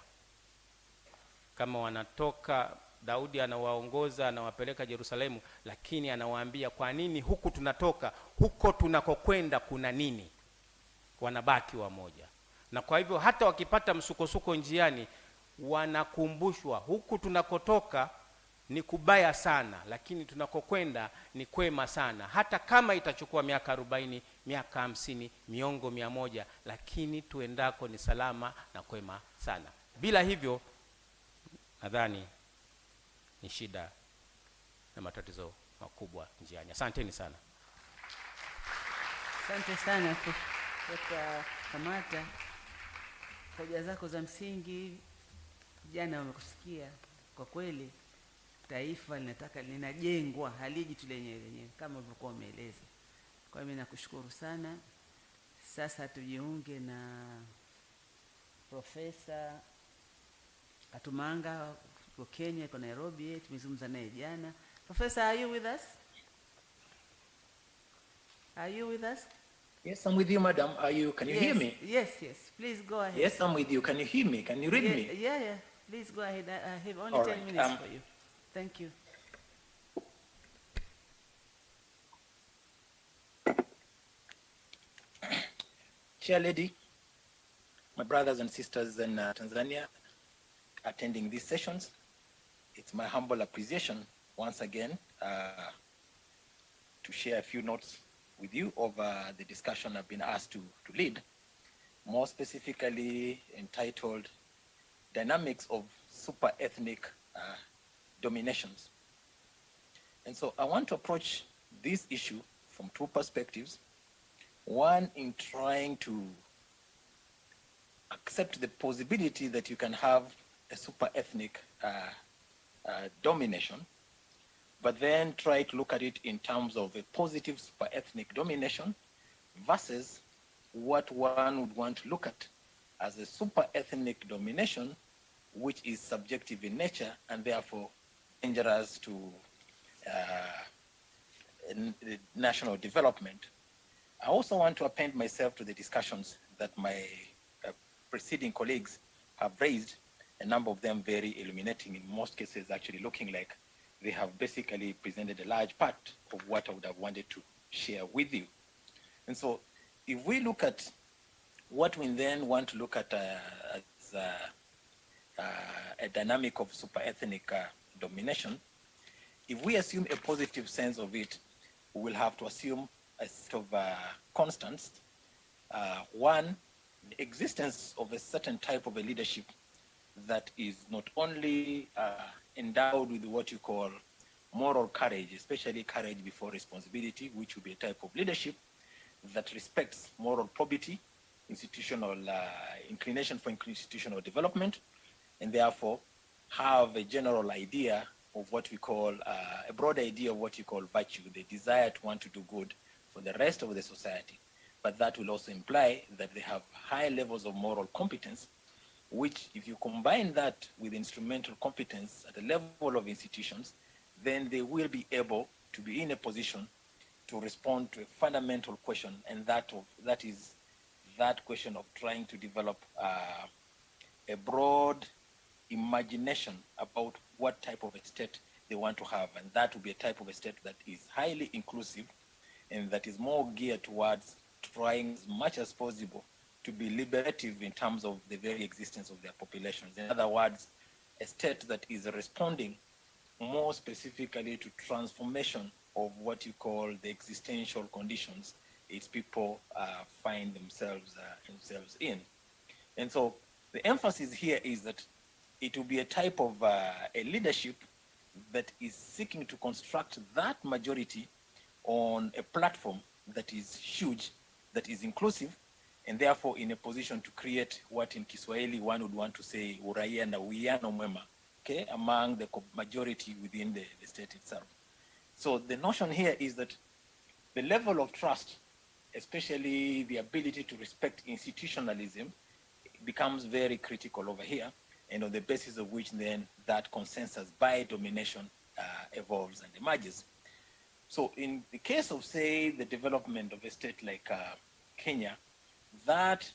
Q: Kama wanatoka, Daudi anawaongoza, anawapeleka Yerusalemu, lakini anawaambia kwa nini huku tunatoka, huko tunakokwenda kuna nini? Wanabaki wamoja. Na kwa hivyo hata wakipata msukosuko njiani wanakumbushwa huku tunakotoka ni kubaya sana, lakini tunakokwenda ni kwema sana. Hata kama itachukua miaka 40, miaka 50, miongo 100, lakini tuendako ni salama na kwema sana. Bila hivyo nadhani ni shida na matatizo makubwa njiani. Asanteni sana.
O: Asante sana Dr. Kamata. Hoja zako za msingi jana wamekusikia. Kwa kweli taifa linajengwa, haliji tu lenyewe kama ulivyokuwa umeeleza. Kwa hiyo mimi nakushukuru sana. Sasa tujiunge na Profesa Katumanga kwa Kenya, kwa Nairobi. Tumezungumza naye jana. Professor, are you with us? Are you with us?
R: Yes, I'm with you, madam. Can you hear me?
O: Yes. Please go ahead.
R: Yes, I'm with you. Can you hear me? Can you read me?
O: Yeah. Please go ahead. I have only
R: All
O: 10
R: right.
O: minutes for you. Thank you.
R: Chair Lady, my brothers and sisters in Tanzania attending these sessions, it's my humble appreciation once again to share a few notes with you over the discussion I've been asked to lead, more specifically entitled Dynamics of Super Ethnic Dominations. And so I want to approach this issue from two perspectives. One, in trying to accept the possibility that you can have a super ethnic domination, but then try to look at it in terms of a positive super ethnic domination versus what one would want to look at as a super ethnic domination, which is subjective in nature and therefore dangerous to national development. I also want to append myself to the discussions that my preceding colleagues have raised, a number of them very illuminating, in most cases actually looking like they have basically presented a large part of what I would have wanted to share with you. And so if we look at what we then want to look at as a dynamic of super ethnic domination, if we assume a positive sense of it, we will have to assume a set of constants. One, the existence of a certain type of a leadership that is not only endowed with what you call moral courage, especially courage before responsibility, which will be a type of leadership that respects moral probity, institutional inclination for institutional development, and therefore have a general idea of what we call, a broad idea of what you call virtue, the desire to want to do good for the rest of the society. But that will also imply that they have high levels of moral competence, which if you combine that with instrumental competence at the level of institutions, then they will be able to be in a position to respond to a fundamental question, and that is that question of trying to develop a broad imagination about what type of a state they want to have, and that will be a type of a state that is highly inclusive and that is more geared towards trying as much as possible to be liberative in terms of the very existence of their populations. In other words, a state that is responding more specifically to transformation of what you call the existential conditions its people find themselves in. And so the emphasis here is that it will be a type of a leadership that is seeking to construct that majority on a platform that is huge, that is inclusive, and therefore in a position to create what in Kiswahili one would want to say uraia na uwiano mwema, okay, among the majority within the state itself. So the notion here is that the level of trust, especially the ability to respect institutionalism, becomes very critical over here, and on the basis of which then that consensus by domination evolves and emerges. So in the case of, say, the development of a state like Kenya, that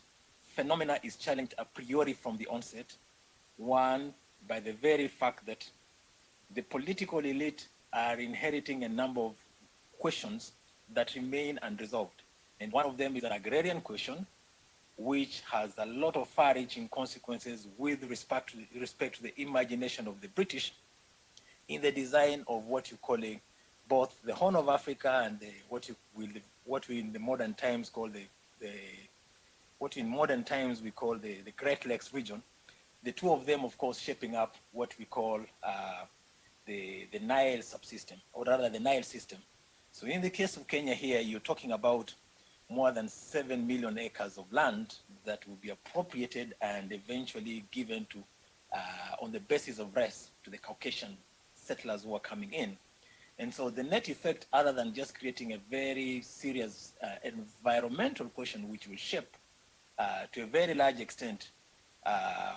R: phenomena is challenged a priori from the onset. One, by the very fact that the political elite are inheriting a number of questions that remain unresolved. And one of them is an agrarian question, which has a lot of far-reaching consequences with respect to the imagination of the British in the design of what you call both the Horn of Africa and what we in the modern times call the Great Lakes region. The two of them, of course, shaping up what we call the Nile subsystem, or rather the Nile system. So in the case of Kenya here, you're talking about more than 7 million acres of land that will be appropriated and eventually given to, on the basis of rest, to the Caucasian settlers who are coming in. And so the net effect, other than just creating a very serious environmental question which will shape to a very large extent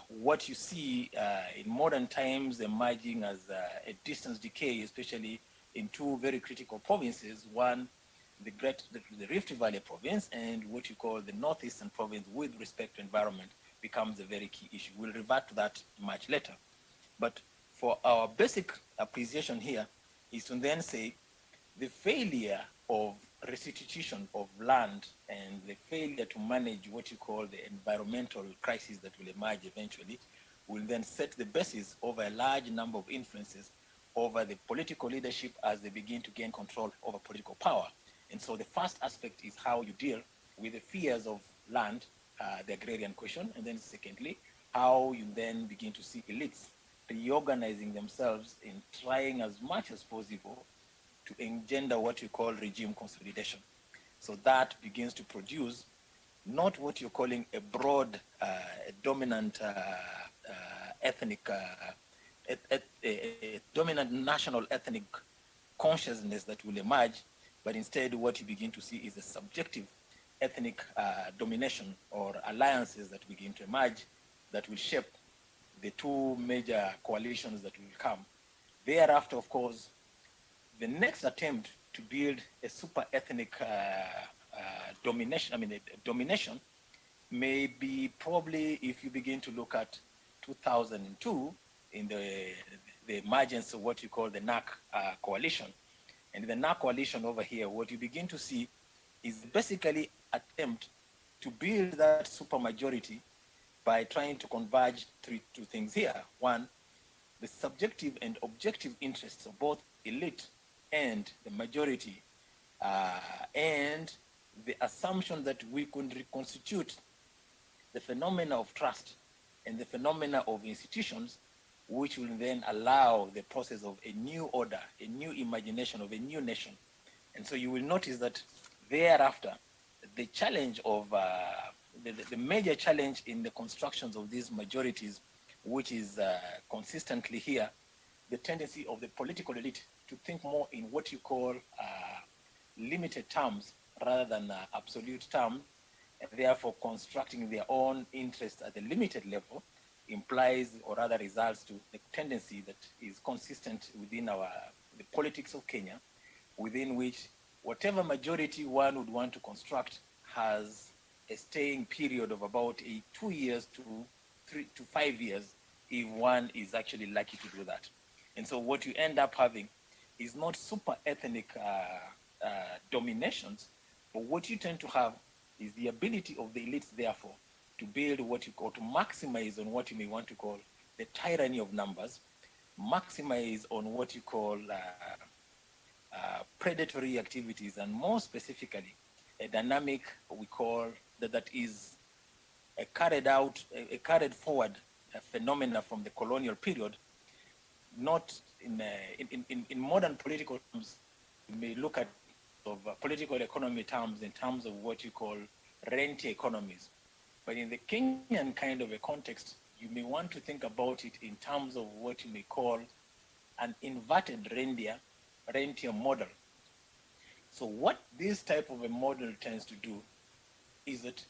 R: what you see in modern times emerging as a distance decay, especially in two very critical provinces, one, the Rift Valley province, and what you call the Northeastern province with respect to environment becomes a very key issue. We'll revert to that much later. But for our basic appreciation here is to then say the failure of restitution of land and the failure to manage what you call the environmental crisis that will emerge eventually will then set the basis over a large number of influences over the political leadership as they begin to gain control over political power. And so the first aspect is how you deal with the fears of land, the agrarian question, and then secondly, how you then begin to see elites reorganizing themselves in trying as much as possible to engender what you call regime consolidation. So that begins to produce not what you're calling a broad, dominant dominant national ethnic consciousness that will emerge, but instead what you begin to see is a subjective ethnic domination or alliances that begin to emerge that will shape the two major coalitions that will come. Thereafter, of course, the next attempt to build a super ethnic domination may be probably, if you begin to look at 2002 in the emergence of what you call the NAC coalition. And the NAC coalition over here, what you begin to see is basically attempt to build that supermajority by trying to converge two things here. One, the subjective and objective interests of both elite and the majority, and the assumption that we could reconstitute the phenomena of trust and the phenomena of institutions, which will then allow the process of a new order, a new imagination of a new nation. And so you will notice that thereafter, the challenge of, the major challenge in the constructions of these majorities, which is consistently here, the tendency of the political elite to think more in what you call limited terms rather than absolute terms, and therefore constructing their own interests at the limited level implies, or rather results to the tendency that is consistent within the politics of Kenya, within which whatever majority one would want to construct has a staying period of about 2 years to 3 to 5 years if one is actually lucky to do that. And so what you end up having is not super ethnic dominations, but what you tend to have is the ability of the elites, therefore, to build what you call, to maximize on what you may want to call the tyranny of numbers, maximize on what you call predatory activities, and more specifically, a dynamic we call that is a carried forward phenomena from the colonial period, not in modern political terms. You may look at political economy terms in terms of what you call rentier economies. But in the Kenyan kind of a context, you may want to think about it in terms of what you may call an inverted rentier model. So what this type of a model tends to do is that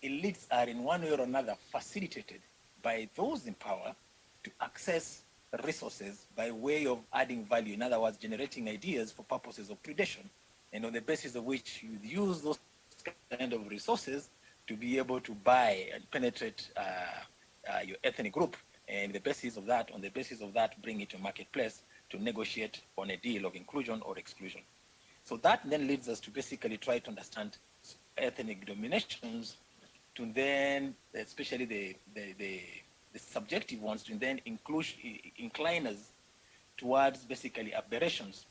R: elites are in one way or another facilitated by those in power to access resources by way of adding value, in other words, generating ideas for purposes of predation, and on the basis of which you use those kind of resources to be able to buy and penetrate your ethnic group, and on the basis of that, bring it to marketplace to negotiate on a deal of inclusion or exclusion. So that then leads us to basically try to understand ethnic dominations, to then, especially the subjective ones, to then incline us towards basically aberrations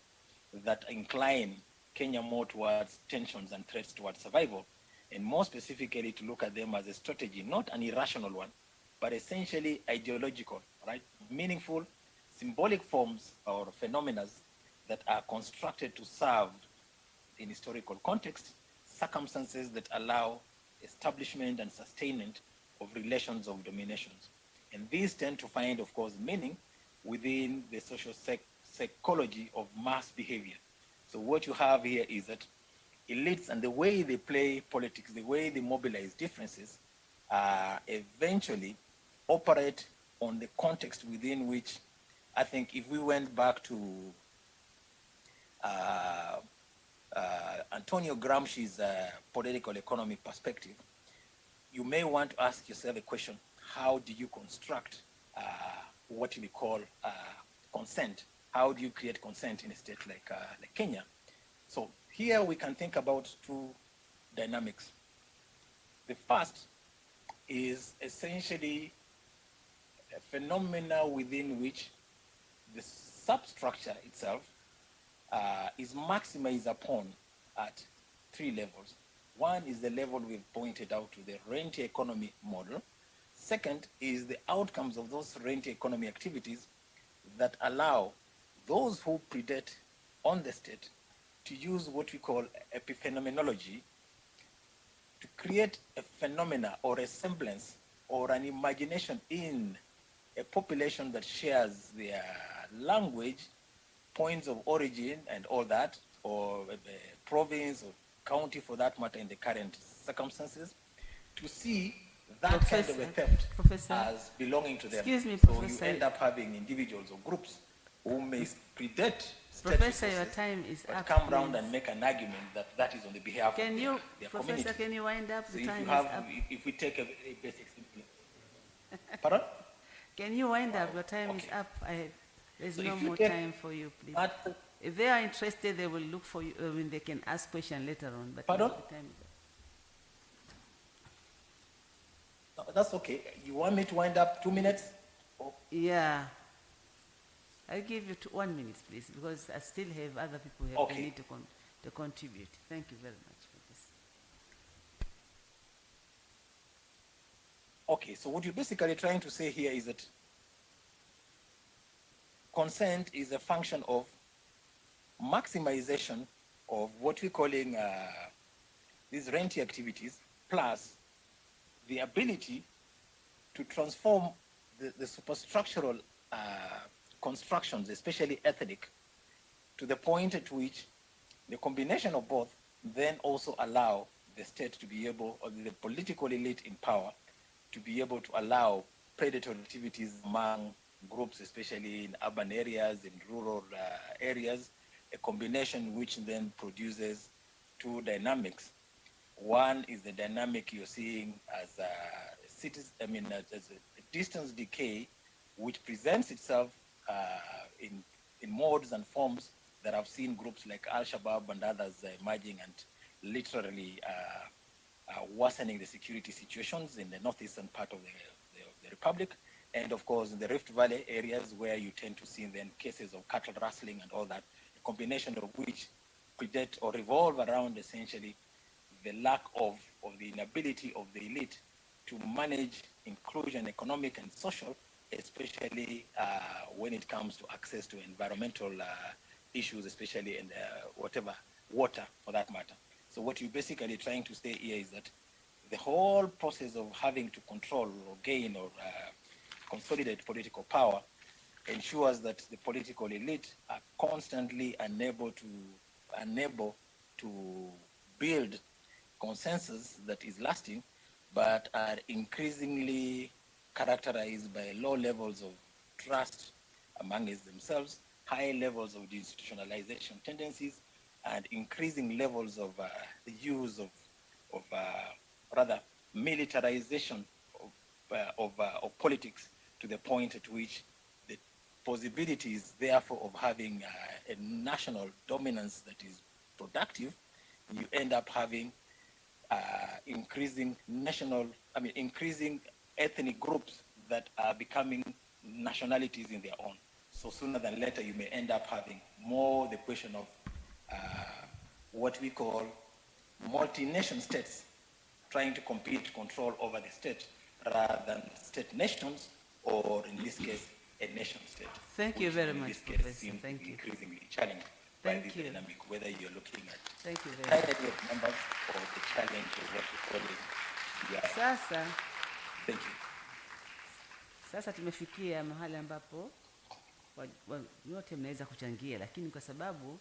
R: that incline Kenya more towards tensions and threats towards survival, and more specifically to look at them as a strategy, not an irrational one, but essentially ideological, right? Meaningful, symbolic forms or phenomena that are constructed to serve in historical context, circumstances that allow establishment and sustainment of relations of dominations. And these tend to find, of course, meaning within the social psychology of mass behavior. So what you have here is that elites and the way they play politics, the way they mobilize differences, eventually operate on the context within which, I think if we went back to Antonio Gramsci's political economy perspective, you may want to ask yourself a question: how do you construct what we call consent? How do you create consent in a state like Kenya? So here we can think about two dynamics. The first is essentially a phenomena within which the substructure itself is maximized upon at three levels. One is the level we've pointed out to the rentier economy model. Second is the outcomes of those rentier economy activities that allow those who predate on the state to use what we call epiphenomenology to create a phenomena or a semblance or an imagination in a population that shares their language, points of origin and all that, or a province or county for that matter in the current circumstances, to see that kind of a theft as belonging to them.
O: Excuse me,
R: so
O: Professor.
R: you end up having individuals or groups who may predate state
O: Professor,
R: resources,
O: your time is
R: but
O: up,
R: come round
O: please.
R: and make an argument that that is on the behalf
O: Can
R: of
O: you,
R: their
O: Professor,
R: community.
O: can you wind up?
R: So
O: The
R: if
O: time
R: you have,
O: is up.
R: if we take a basic simple. Pardon?
O: Can you wind up? Your time is up. There's
R: So
O: no
R: if you
O: more
R: take
O: time for you, please.
R: that-
O: If they are interested, they will look for you. I mean, they can ask questions later on. But
R: Pardon?
O: now the time is up.
R: No, that's okay. You want me to wind up 2 minutes?
O: Yeah. I'll give you 1 minute, please, because I still have other people here
R: Okay.
O: who need to contribute. Thank you very much for this.
R: Okay, so what you're basically trying to say here is that consent is a function of maximization of what we're calling these rentier activities, plus the ability to transform the superstructural constructions, especially ethnic, to the point at which the combination of both then also allow the state to be able, or the political elite in power, to be able to allow predatory activities among groups, especially in urban areas, in rural areas, a combination which then produces two dynamics. One is the dynamic you're seeing as as a distance decay, which presents itself in modes and forms that have seen groups like Al-Shabaab and others emerging and literally worsening the security situations in the northeastern part of the Republic, and of course in the Rift Valley areas where you tend to see then cases of cattle rustling and all that, a combination of which predate or revolve around essentially the lack of the inability of the elite to manage inclusion, economic and social, especially when it comes to access to environmental issues, especially in water for that matter. So what you're basically trying to say here is that the whole process of having to control or gain or consolidate political power ensures that the political elite are constantly unable to build consensus that is lasting, but are increasingly characterized by low levels of trust amongst themselves, high levels of deinstitutionalization tendencies, and increasing levels of the use of rather militarization of politics, to the point at which the possibilities, therefore, of having a national dominance that is productive, you end up having increasing ethnic groups that are becoming nationalities in their own. So sooner than later, you may end up having more the question of what we call multi-nation states trying to compete to control over the state rather than state nations, or in this case, a nation state.
O: Thank you very much, Professor. Thank you.
R: Increasingly challenged by this
O: you.
R: dynamic, whether you're looking at
O: Thank you very much.
R: of numbers or the challenge of what we call it.
O: Sasa,
R: Thank you.
O: sasa tumefikia mahali ambapo nyote mnaweza kuchangia, lakini kwa sababu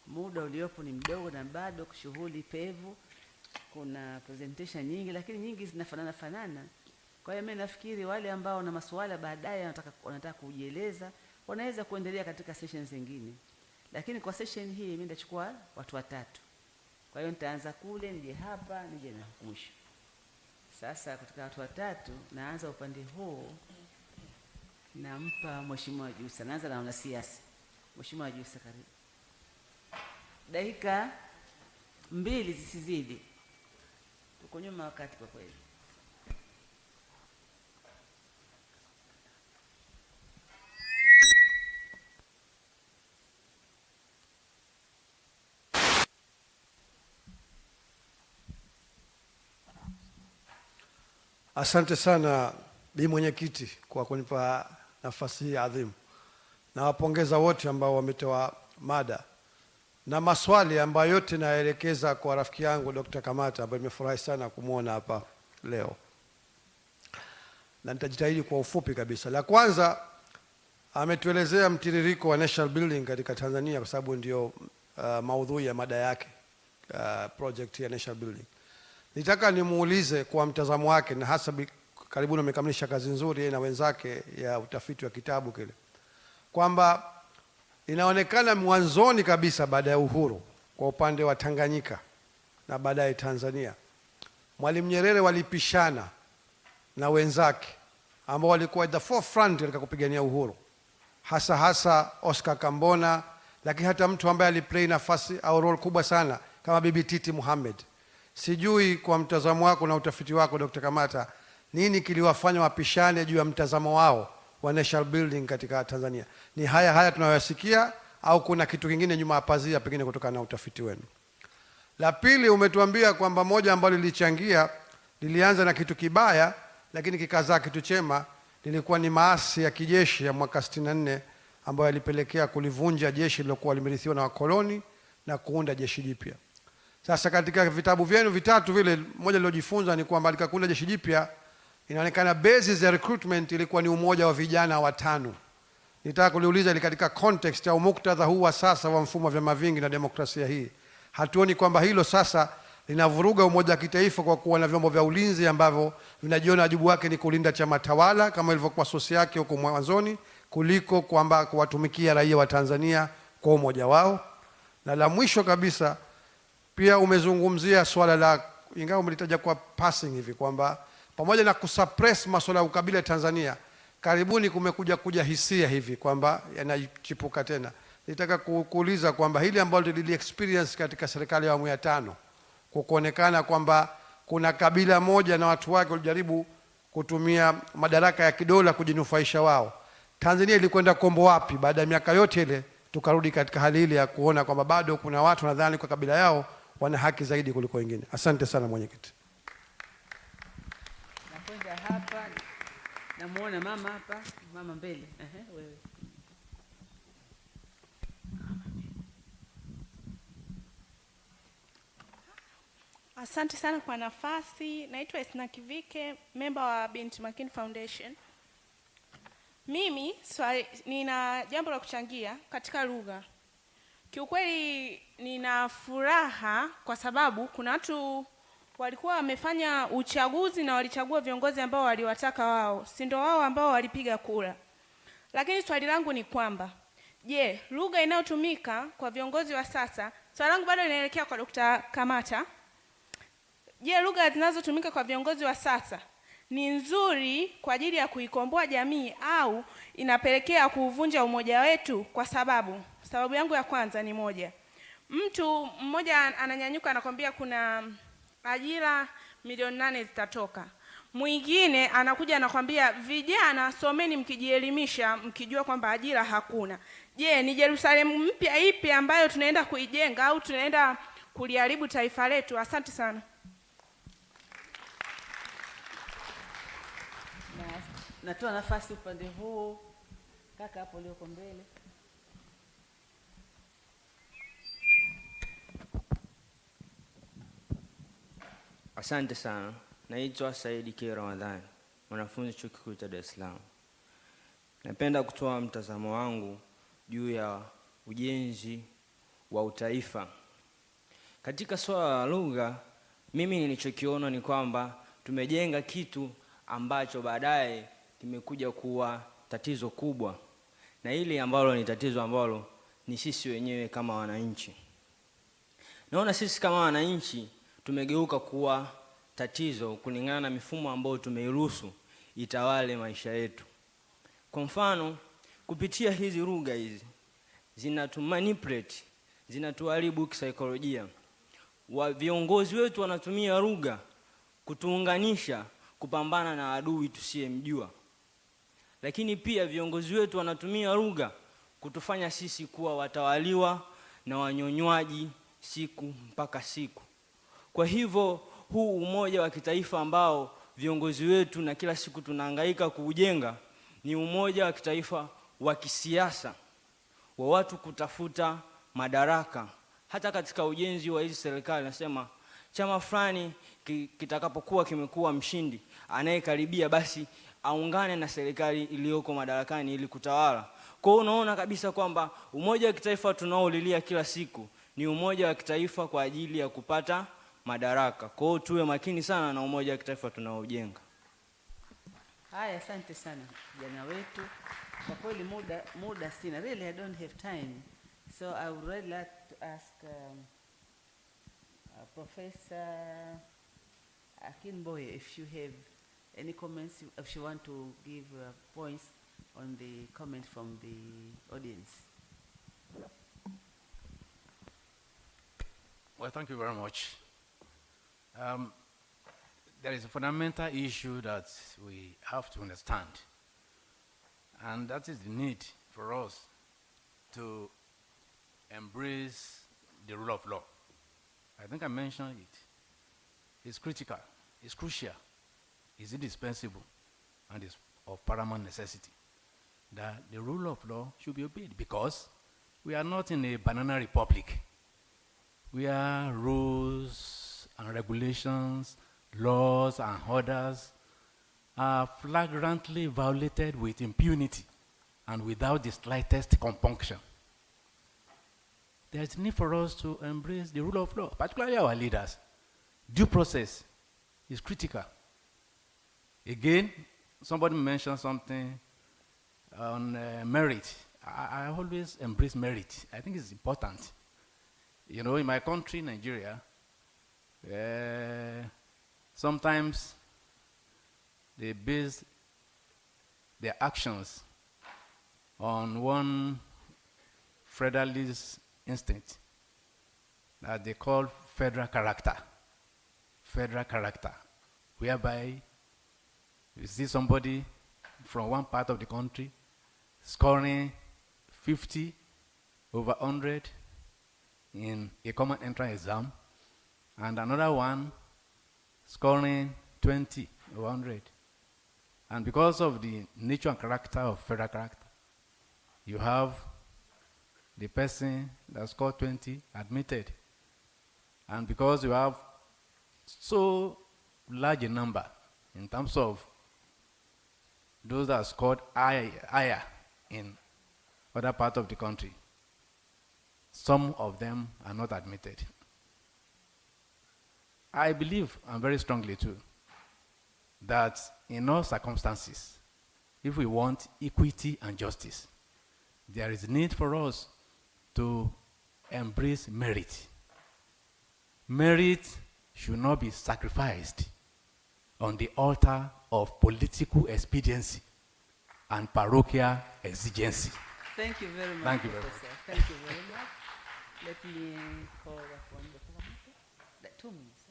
O: muda uliopo ni mdogo na bado shughuli pevu, kuna presentation nyingi, lakini nyingi zinafanana fanana. Kwa hiyo mimi nafikiri wale ambao wana maswala baadaye wanataka kujieleza wanaweza kuendelea katika sessions zingine, lakini kwa session hii mimi nitachukua watu watatu. Kwa hiyo nitaanza kule, nije hapa, nije na mwisho. Sasa katika watu watatu naanza upande huu, nampa Mheshimiwa Jussa. Naanza na wanasiasa. Mheshimiwa Jussa, karibu. Dakika 2 zisizidi. Tuko nyuma wakati kwa kweli.
S: Asante sana Bi Mwenyekiti kwa kunipa nafasi hii adhimu. Nawapongeza wote ambao wametoa mada na maswali ambayo yote naelekeza kwa rafiki yangu Dr. Kamata, ambaye nimefurahi sana kumuona hapa leo. Na nitajitahidi kwa ufupi kabisa. La kwanza, ametuelezea mtiririko wa national building katika Tanzania, kwa sababu ndio maudhui ya mada yake, project ya national building. Nitaka nimuulize kwa mtazamo wake, na hasa karibuni amekamilisha kazi nzuri yeye na wenzake ya utafiti wa kitabu kile, kwamba inaonekana mwanzoni kabisa baada ya uhuru kwa upande wa Tanganyika na baadaye Tanzania, Mwalimu Nyerere walipishana na wenzake ambao walikuwa at the forefront katika kupigania uhuru, hasa Oscar Kambona, lakini hata mtu ambaye aliplay nafasi au role kubwa sana kama Bibi Titi Mohamed. Sijui kwa mtazamo wako na utafiti wako Dr. Kamata, nini kiliwafanya wapishane juu ya mtazamo wao wa national building katika Tanzania? Ni haya tunayosikia au kuna kitu kingine nyuma ya pazia pengine kutokana na utafiti wenu? La pili, umetuambia kwamba moja ambalo lilichangia lilianza na kitu kibaya lakini kikazaa kitu chema, lilikuwa ni maasi ya kijeshi ya mwaka 64 ambayo yalipelekea kulivunja jeshi lilokuwa limerithiwa na wakoloni na kuunda jeshi jipya. Sasa katika vitabu vyenu vitatu vile, moja lilojifunza ni kwamba katika kuunda jeshi jipya inaonekana basis ya recruitment ilikuwa ni umoja wa vijana 5. Nitaka kuliuliza, ili katika context au muktadha huu wa sasa wa mfumo wa vyama vingi na demokrasia hii, hatuoni kwamba hilo sasa linavuruga umoja wa kitaifa kwa kuwa na vyombo vya ulinzi ambavyo vinajiona wajibu wake ni kulinda chama tawala kama ilivyokuwa sosi yake huko mwanzoni, kuliko kwamba kuwatumikia raia wa Tanzania kwa umoja wao? Na la mwisho kabisa, pia umezungumzia swala la, ingawa umelitaja kwa passing hivi, kwamba pamoja na kusuppress masuala ya ukabila Tanzania, karibuni kumekuja hisia hivi kwamba yanachipuka tena. Nitaka kuuliza kwamba hili ambalo lili experience katika serikali ya awamu ya 5, kwa kuonekana kwamba kuna kabila moja na watu wake walijaribu kutumia madaraka ya kidola kujinufaisha wao, Tanzania ilikwenda kombo wapi baada ya miaka yote ile tukarudi katika hali ile ya kuona kwamba bado kuna watu nadhani kwa kabila yao wana haki zaidi kuliko wengine? Asante sana Mwenyekiti.
O: Nakwenda hapa, namuona mama hapa, mama mbele. Wewe.
N: Asante sana kwa nafasi. Naitwa Esna Kivike, member wa Binti Makini Foundation. Mimi nina jambo la kuchangia katika lugha. Kiukweli nina furaha kwa sababu kuna watu walikuwa wamefanya uchaguzi na walichagua viongozi ambao waliwataka wao, si ndio wao ambao walipiga kura. Lakini swali langu ni kwamba, je, lugha inayotumika kwa viongozi wa sasa, swali langu bado linaelekea kwa Dr. Kamata. Je, lugha zinazotumika kwa viongozi wa sasa ni nzuri kwa ajili ya kuikomboa jamii au inapelekea kuvunja umoja wetu? Kwa sababu yangu ya kwanza ni moja. Mtu mmoja ananyanyuka anakwambia kuna ajira milioni 8 zitatoka. Mwingine anakuja anakwambia vijana someni mkijielimisha mkijua kwamba ajira hakuna. Je, ni Yerusalemu mpya ipi ambayo tunaenda kuijenga au tunaenda kuliharibu taifa letu? Asante sana.
O: Natoa nafasi upande huu, kaka hapo ulioko mbele.
F: Asante sana. Naitwa Saidi K. Ramadhani, mwanafunzi chuo kikuu cha Dar es Salaam. Napenda kutoa mtazamo wangu juu ya ujenzi wa utaifa. Katika swala la lugha, mimi nilichokiona ni kwamba tumejenga kitu ambacho baadaye kimekuja kuwa tatizo kubwa, na hili ambalo ni tatizo ambalo ni sisi wenyewe kama wananchi. Naona sisi kama wananchi tumegeuka kuwa tatizo kulingana na mifumo ambayo tumeiruhusu itawale maisha yetu. Kwa mfano, kupitia hizi lugha hizi zinatumanipulate, zinatuharibu kisaikolojia. Viongozi wetu wanatumia lugha kutuunganisha kupambana na adui tusiyemjua. Lakini pia viongozi wetu wanatumia lugha kutufanya sisi kuwa watawaliwa na wanyonywaji siku mpaka siku. Kwa hivyo huu umoja wa kitaifa ambao viongozi wetu na kila siku tunahangaika kuujenga ni umoja wa kitaifa wa kisiasa, wa watu kutafuta madaraka. Hata katika ujenzi wa hizi serikali nasema chama fulani kitakapokuwa kimekuwa mshindi, anayekaribia basi aungane na serikali iliyoko madarakani ili kutawala. Kwa hiyo unaona kabisa kwamba umoja wa kitaifa tunaolilia kila siku ni umoja wa kitaifa kwa ajili ya kupata madaraka. Kwa hiyo tuwe makini sana na umoja wa kitaifa tunaojenga.
O: Haya, asante sana jana wetu. Kwa kweli muda sina. Really I don't have time. So I would really like to ask Professor Akinboye if you have any comments, if you want to give points on the comment from the audience.
P: Well, thank you very much. There is a fundamental issue that we have to understand, and that is the need for us to embrace the rule of law. I think I mentioned it. It's critical, it's crucial, it's indispensable, and it's of paramount necessity that the rule of law should be obeyed, because we are not in a banana republic. We are rules and regulations, laws and orders are flagrantly violated with impunity and without the slightest compunction. There's a need for us to embrace the rule of law, particularly our leaders. Due process is critical. Again, somebody mentioned something on merit. I always embrace merit. I think it's important. You know, in my country, Nigeria, sometimes they base their actions on one federalist instinct that they call federal character. Federal character, whereby you see somebody from one part of the country scoring 50 over 100 in a common entrance exam, and another one scoring 20 over 100. And because of the nature and character of federal character, you have the person that scored 20 admitted. And because you have so large a number in terms of those that scored higher in other parts of the country. Some of them are not admitted. I believe, and very strongly too, that in all circumstances, if we want equity and justice, there is need for us to embrace merit. Merit should not be sacrificed on the altar of political expediency and parochial exigency.
O: Thank you very much.
P: Thank you very much.
O: Professor. Thank you very much. Let me call upon the Parliament. 2 minutes.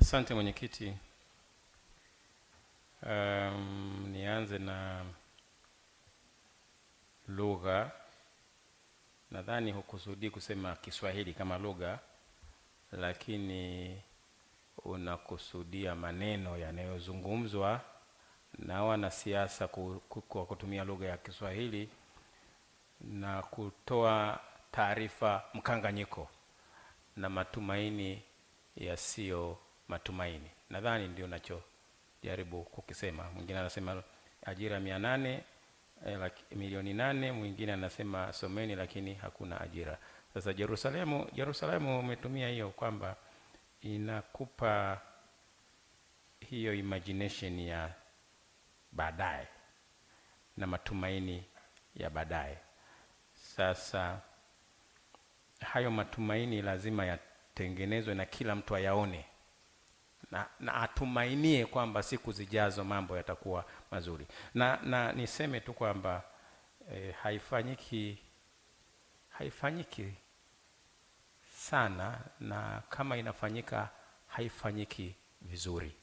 Q: Asante mwenyekiti. Nianze na lugha. Nadhani hukusudi kusema Kiswahili kama lugha, lakini unakusudia maneno yanayozungumzwa na wanasiasa kwa kutumia lugha ya Kiswahili na kutoa taarifa mkanganyiko na matumaini yasiyo matumaini. Nadhani ndio nachojaribu kukisema. Mwingine anasema ajira 800 milioni 8, mwingine anasema someni lakini hakuna ajira. Sasa Yerusalemu umetumia hiyo kwamba inakupa hiyo imagination ya baadaye na matumaini ya baadaye. Sasa hayo matumaini lazima yatengenezwe na kila mtu ayaone na atumainie kwamba siku zijazo mambo yatakuwa mazuri. Na niseme tu kwamba haifanyiki sana, na kama inafanyika haifanyiki vizuri.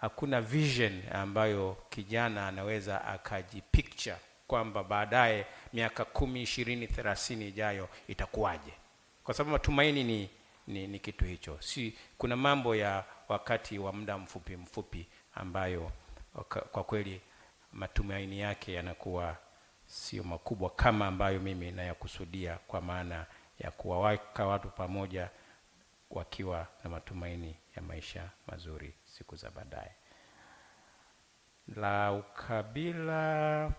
Q: Hakuna vision ambayo kijana anaweza akajipicture kwamba baadaye miaka 10, 20, 30 ijayo itakuwaje. Kwa sababu matumaini ni kitu hicho. Kuna mambo ya wakati wa muda mfupi ambayo kwa kweli matumaini yake yanakuwa sio makubwa kama ambayo mimi nayakusudia, kwa maana ya kuwaweka watu pamoja wakiwa na matumaini ya maisha mazuri siku za baadaye. La ukabila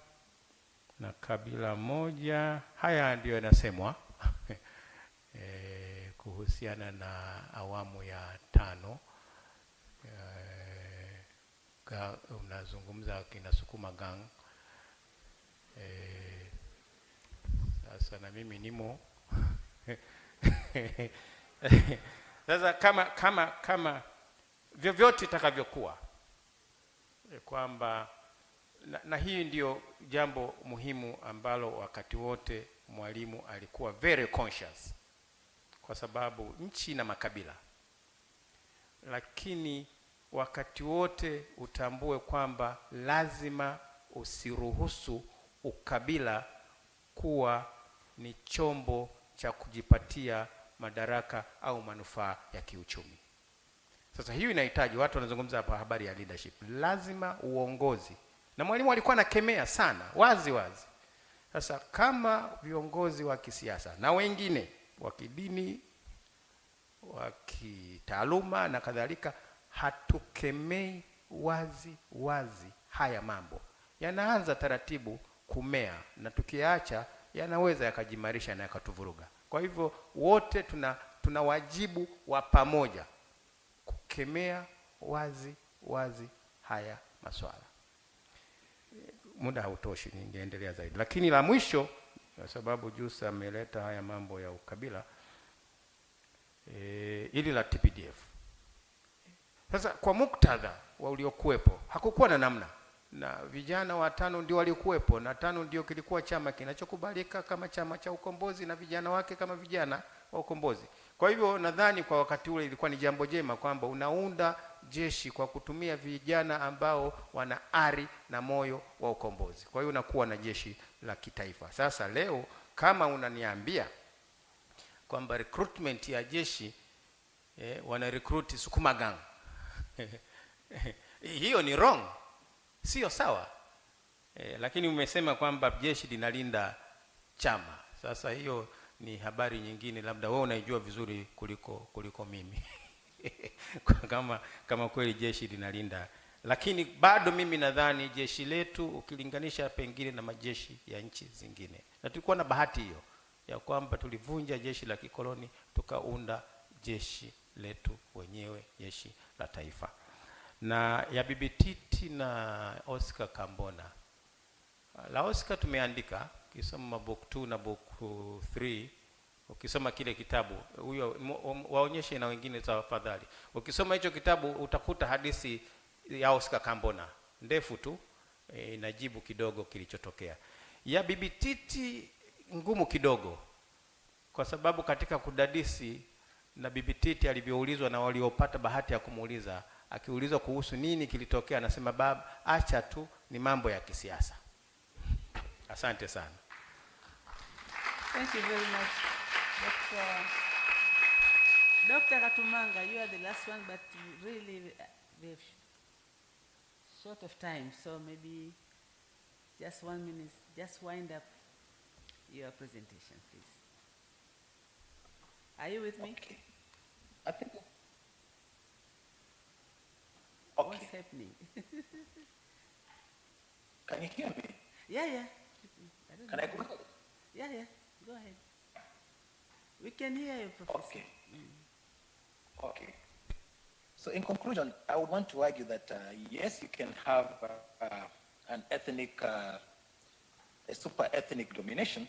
Q: na kabila moja, haya ndio yanasemwa kuhusiana na awamu ya 5. Unazungumza kinasukuma gang. Sasa na mimi nimo sasa kama vyovyote itakavyokuwa, kwamba na hii ndio jambo muhimu ambalo wakati wote mwalimu alikuwa very conscious, kwa sababu nchi na makabila, lakini wakati wote utambue kwamba lazima usiruhusu ukabila kuwa ni chombo cha kujipatia madaraka au manufaa ya kiuchumi. Sasa hiyo inahitaji, watu wanazungumza hapa habari ya leadership, lazima uongozi, na mwalimu alikuwa anakemea sana wazi. Sasa kama viongozi wa kisiasa na wengine wa kidini, wa kitaaluma na kadhalika, hatukemei wazi haya mambo, yanaanza taratibu kumea, na tukiacha yanaweza yakajimarisha na yakatuvuruga. Kwa hivyo wote tuna wajibu wa pamoja kukemea wazi haya masuala. Muda hautoshi, ningeendelea zaidi, lakini la mwisho, kwa sababu Jusa ameleta haya mambo ya ukabila, ili la TPDF. Sasa kwa muktadha wa uliokuwepo, hakukuwa na namna, na vijana wa 5 ndio waliokuwepo, na 5 ndio kilikuwa chama kinachokubalika kama chama cha ukombozi, na vijana wake kama vijana wa ukombozi. Kwa hivyo nadhani kwa wakati ule ilikuwa ni jambo jema kwamba unaunda jeshi kwa kutumia vijana ambao wana ari na moyo wa ukombozi. Kwa hiyo unakuwa na jeshi la kitaifa. Sasa leo kama unaniambia kwamba recruitment ya jeshi wana recruit sukuma gang hiyo ni wrong, sio sawa. Lakini umesema kwamba jeshi linalinda chama. Sasa hiyo ni habari nyingine, labda wewe unaijua vizuri kuliko mimi. kama kweli jeshi linalinda, lakini bado mimi nadhani jeshi letu ukilinganisha pengine na majeshi ya nchi zingine, na tulikuwa na bahati hiyo ya kwamba tulivunja jeshi la kikoloni tukaunda jeshi letu wenyewe, jeshi la taifa. Na ya Bibi Titi na Oscar Kambona, la Oscar tumeandika, ukisoma book 2 na book 3, ukisoma kile kitabu, huyo waonyeshe na wengine tafadhali. Ukisoma hicho kitabu utakuta hadithi ya Oscar Kambona ndefu tu, inajibu kidogo kilichotokea. Ya Bibi Titi ngumu kidogo, kwa sababu katika kudadisi na Bibi Titi alivyoulizwa na waliopata bahati ya kumuuliza, akiulizwa kuhusu nini kilitokea, anasema baba, acha tu, ni mambo ya kisiasa. Asante sana.
O: Thank you very much, Dr. Katumanga. You are the last one, but really we're short of time, so maybe just 1 minute, just wind up your presentation, please. Are you with me?
R: Okay. I think.
O: Okay. What's happening?
R: Can you hear me?
O: Yeah.
R: Can I go ahead?
O: Yeah. Go ahead. We can hear you, Professor.
R: Okay. Okay. So in conclusion, I would want to argue that yes, you can have an ethnic, a super ethnic domination,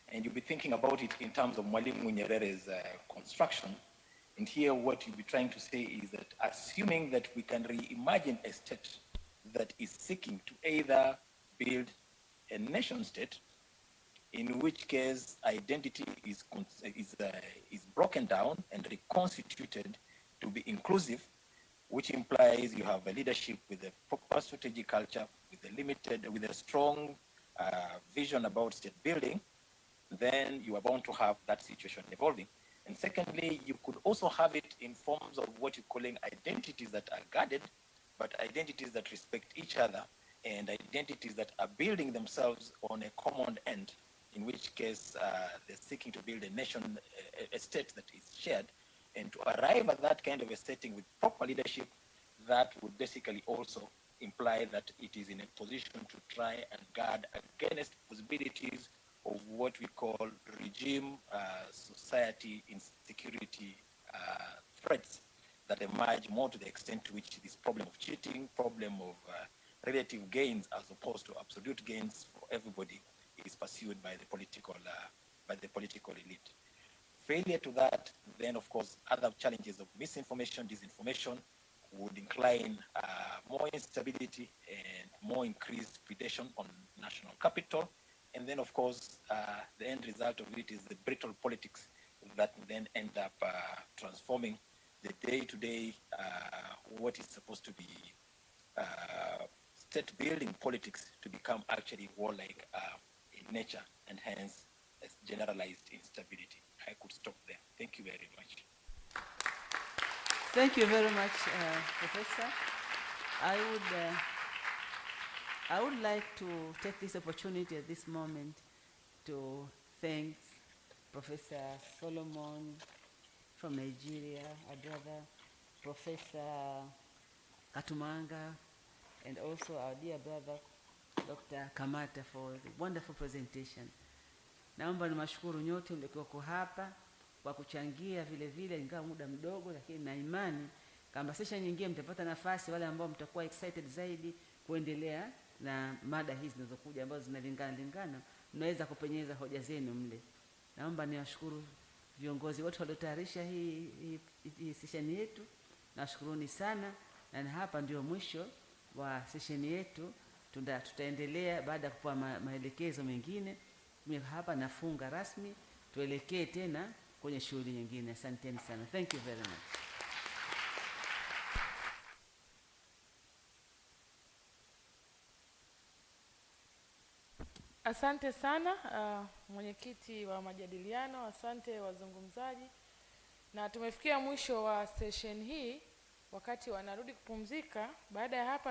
R: and you'll be thinking about it in terms of Mwalimu Nyerere's construction. And here what you'll be trying to say is that assuming that we can reimagine a state that is seeking to either build a nation state, in which case identity is broken down and reconstituted to be inclusive, which implies you have a leadership with a proper strategic culture, with a strong vision about state building, then you are bound to have that situation evolving. And secondly, you could also have it in forms of what you're calling identities that are guarded, but identities that respect each other, and identities that are building themselves on a common end, in which case they're seeking to build a nation, a state that is shared. And to arrive at that kind of a setting with proper leadership, that would basically also imply that it is in a position to try and guard against possibilities of what we call regime, society, insecurity threats that emerge more to the extent to which this problem of cheating, problem of relative gains as opposed to absolute gains for everybody is pursued by the political elite. Failure to that, then of course, other challenges of misinformation, disinformation would incline more instability and more increased predation on national capital. And then of course, the end result of it is the brittle politics that then end up transforming the day-to-day, what is supposed to be state-building politics to become actually warlike in nature, and hence generalized instability. I could stop there. Thank you very much.
O: Thank you very much, Professor. I would like to take this opportunity at this moment to thank Professor Solomon from Nigeria, our brother, Professor Katumanga, and also our dear brother, Dr. Kamata, for the wonderful presentation. Naomba niwashukuru nyote mliokuwa hapa kwa kuchangia vile vile, ingawa muda mdogo, lakini na imani kama session nyingine mtapata nafasi, wale ambao mtakuwa excited zaidi kuendelea na mada hizi zinazokuja ambazo zinalingana, mnaweza kupenyeza hoja zenu mle. Naomba niwashukuru viongozi wote waliotayarisha hii session yetu. Nawashukuruni sana, na hapa ndio mwisho wa session yetu. Tutaendelea baada ya kupewa maelekezo mengine. Mimi hapa nafunga rasmi, tuelekee tena kwenye shughuli nyingine. Asanteni sana. Thank you very much.
N: Asante sana mwenyekiti wa majadiliano, asante wazungumzaji, na tumefikia mwisho wa session hii. Wakati wanarudi kupumzika, baada ya hapa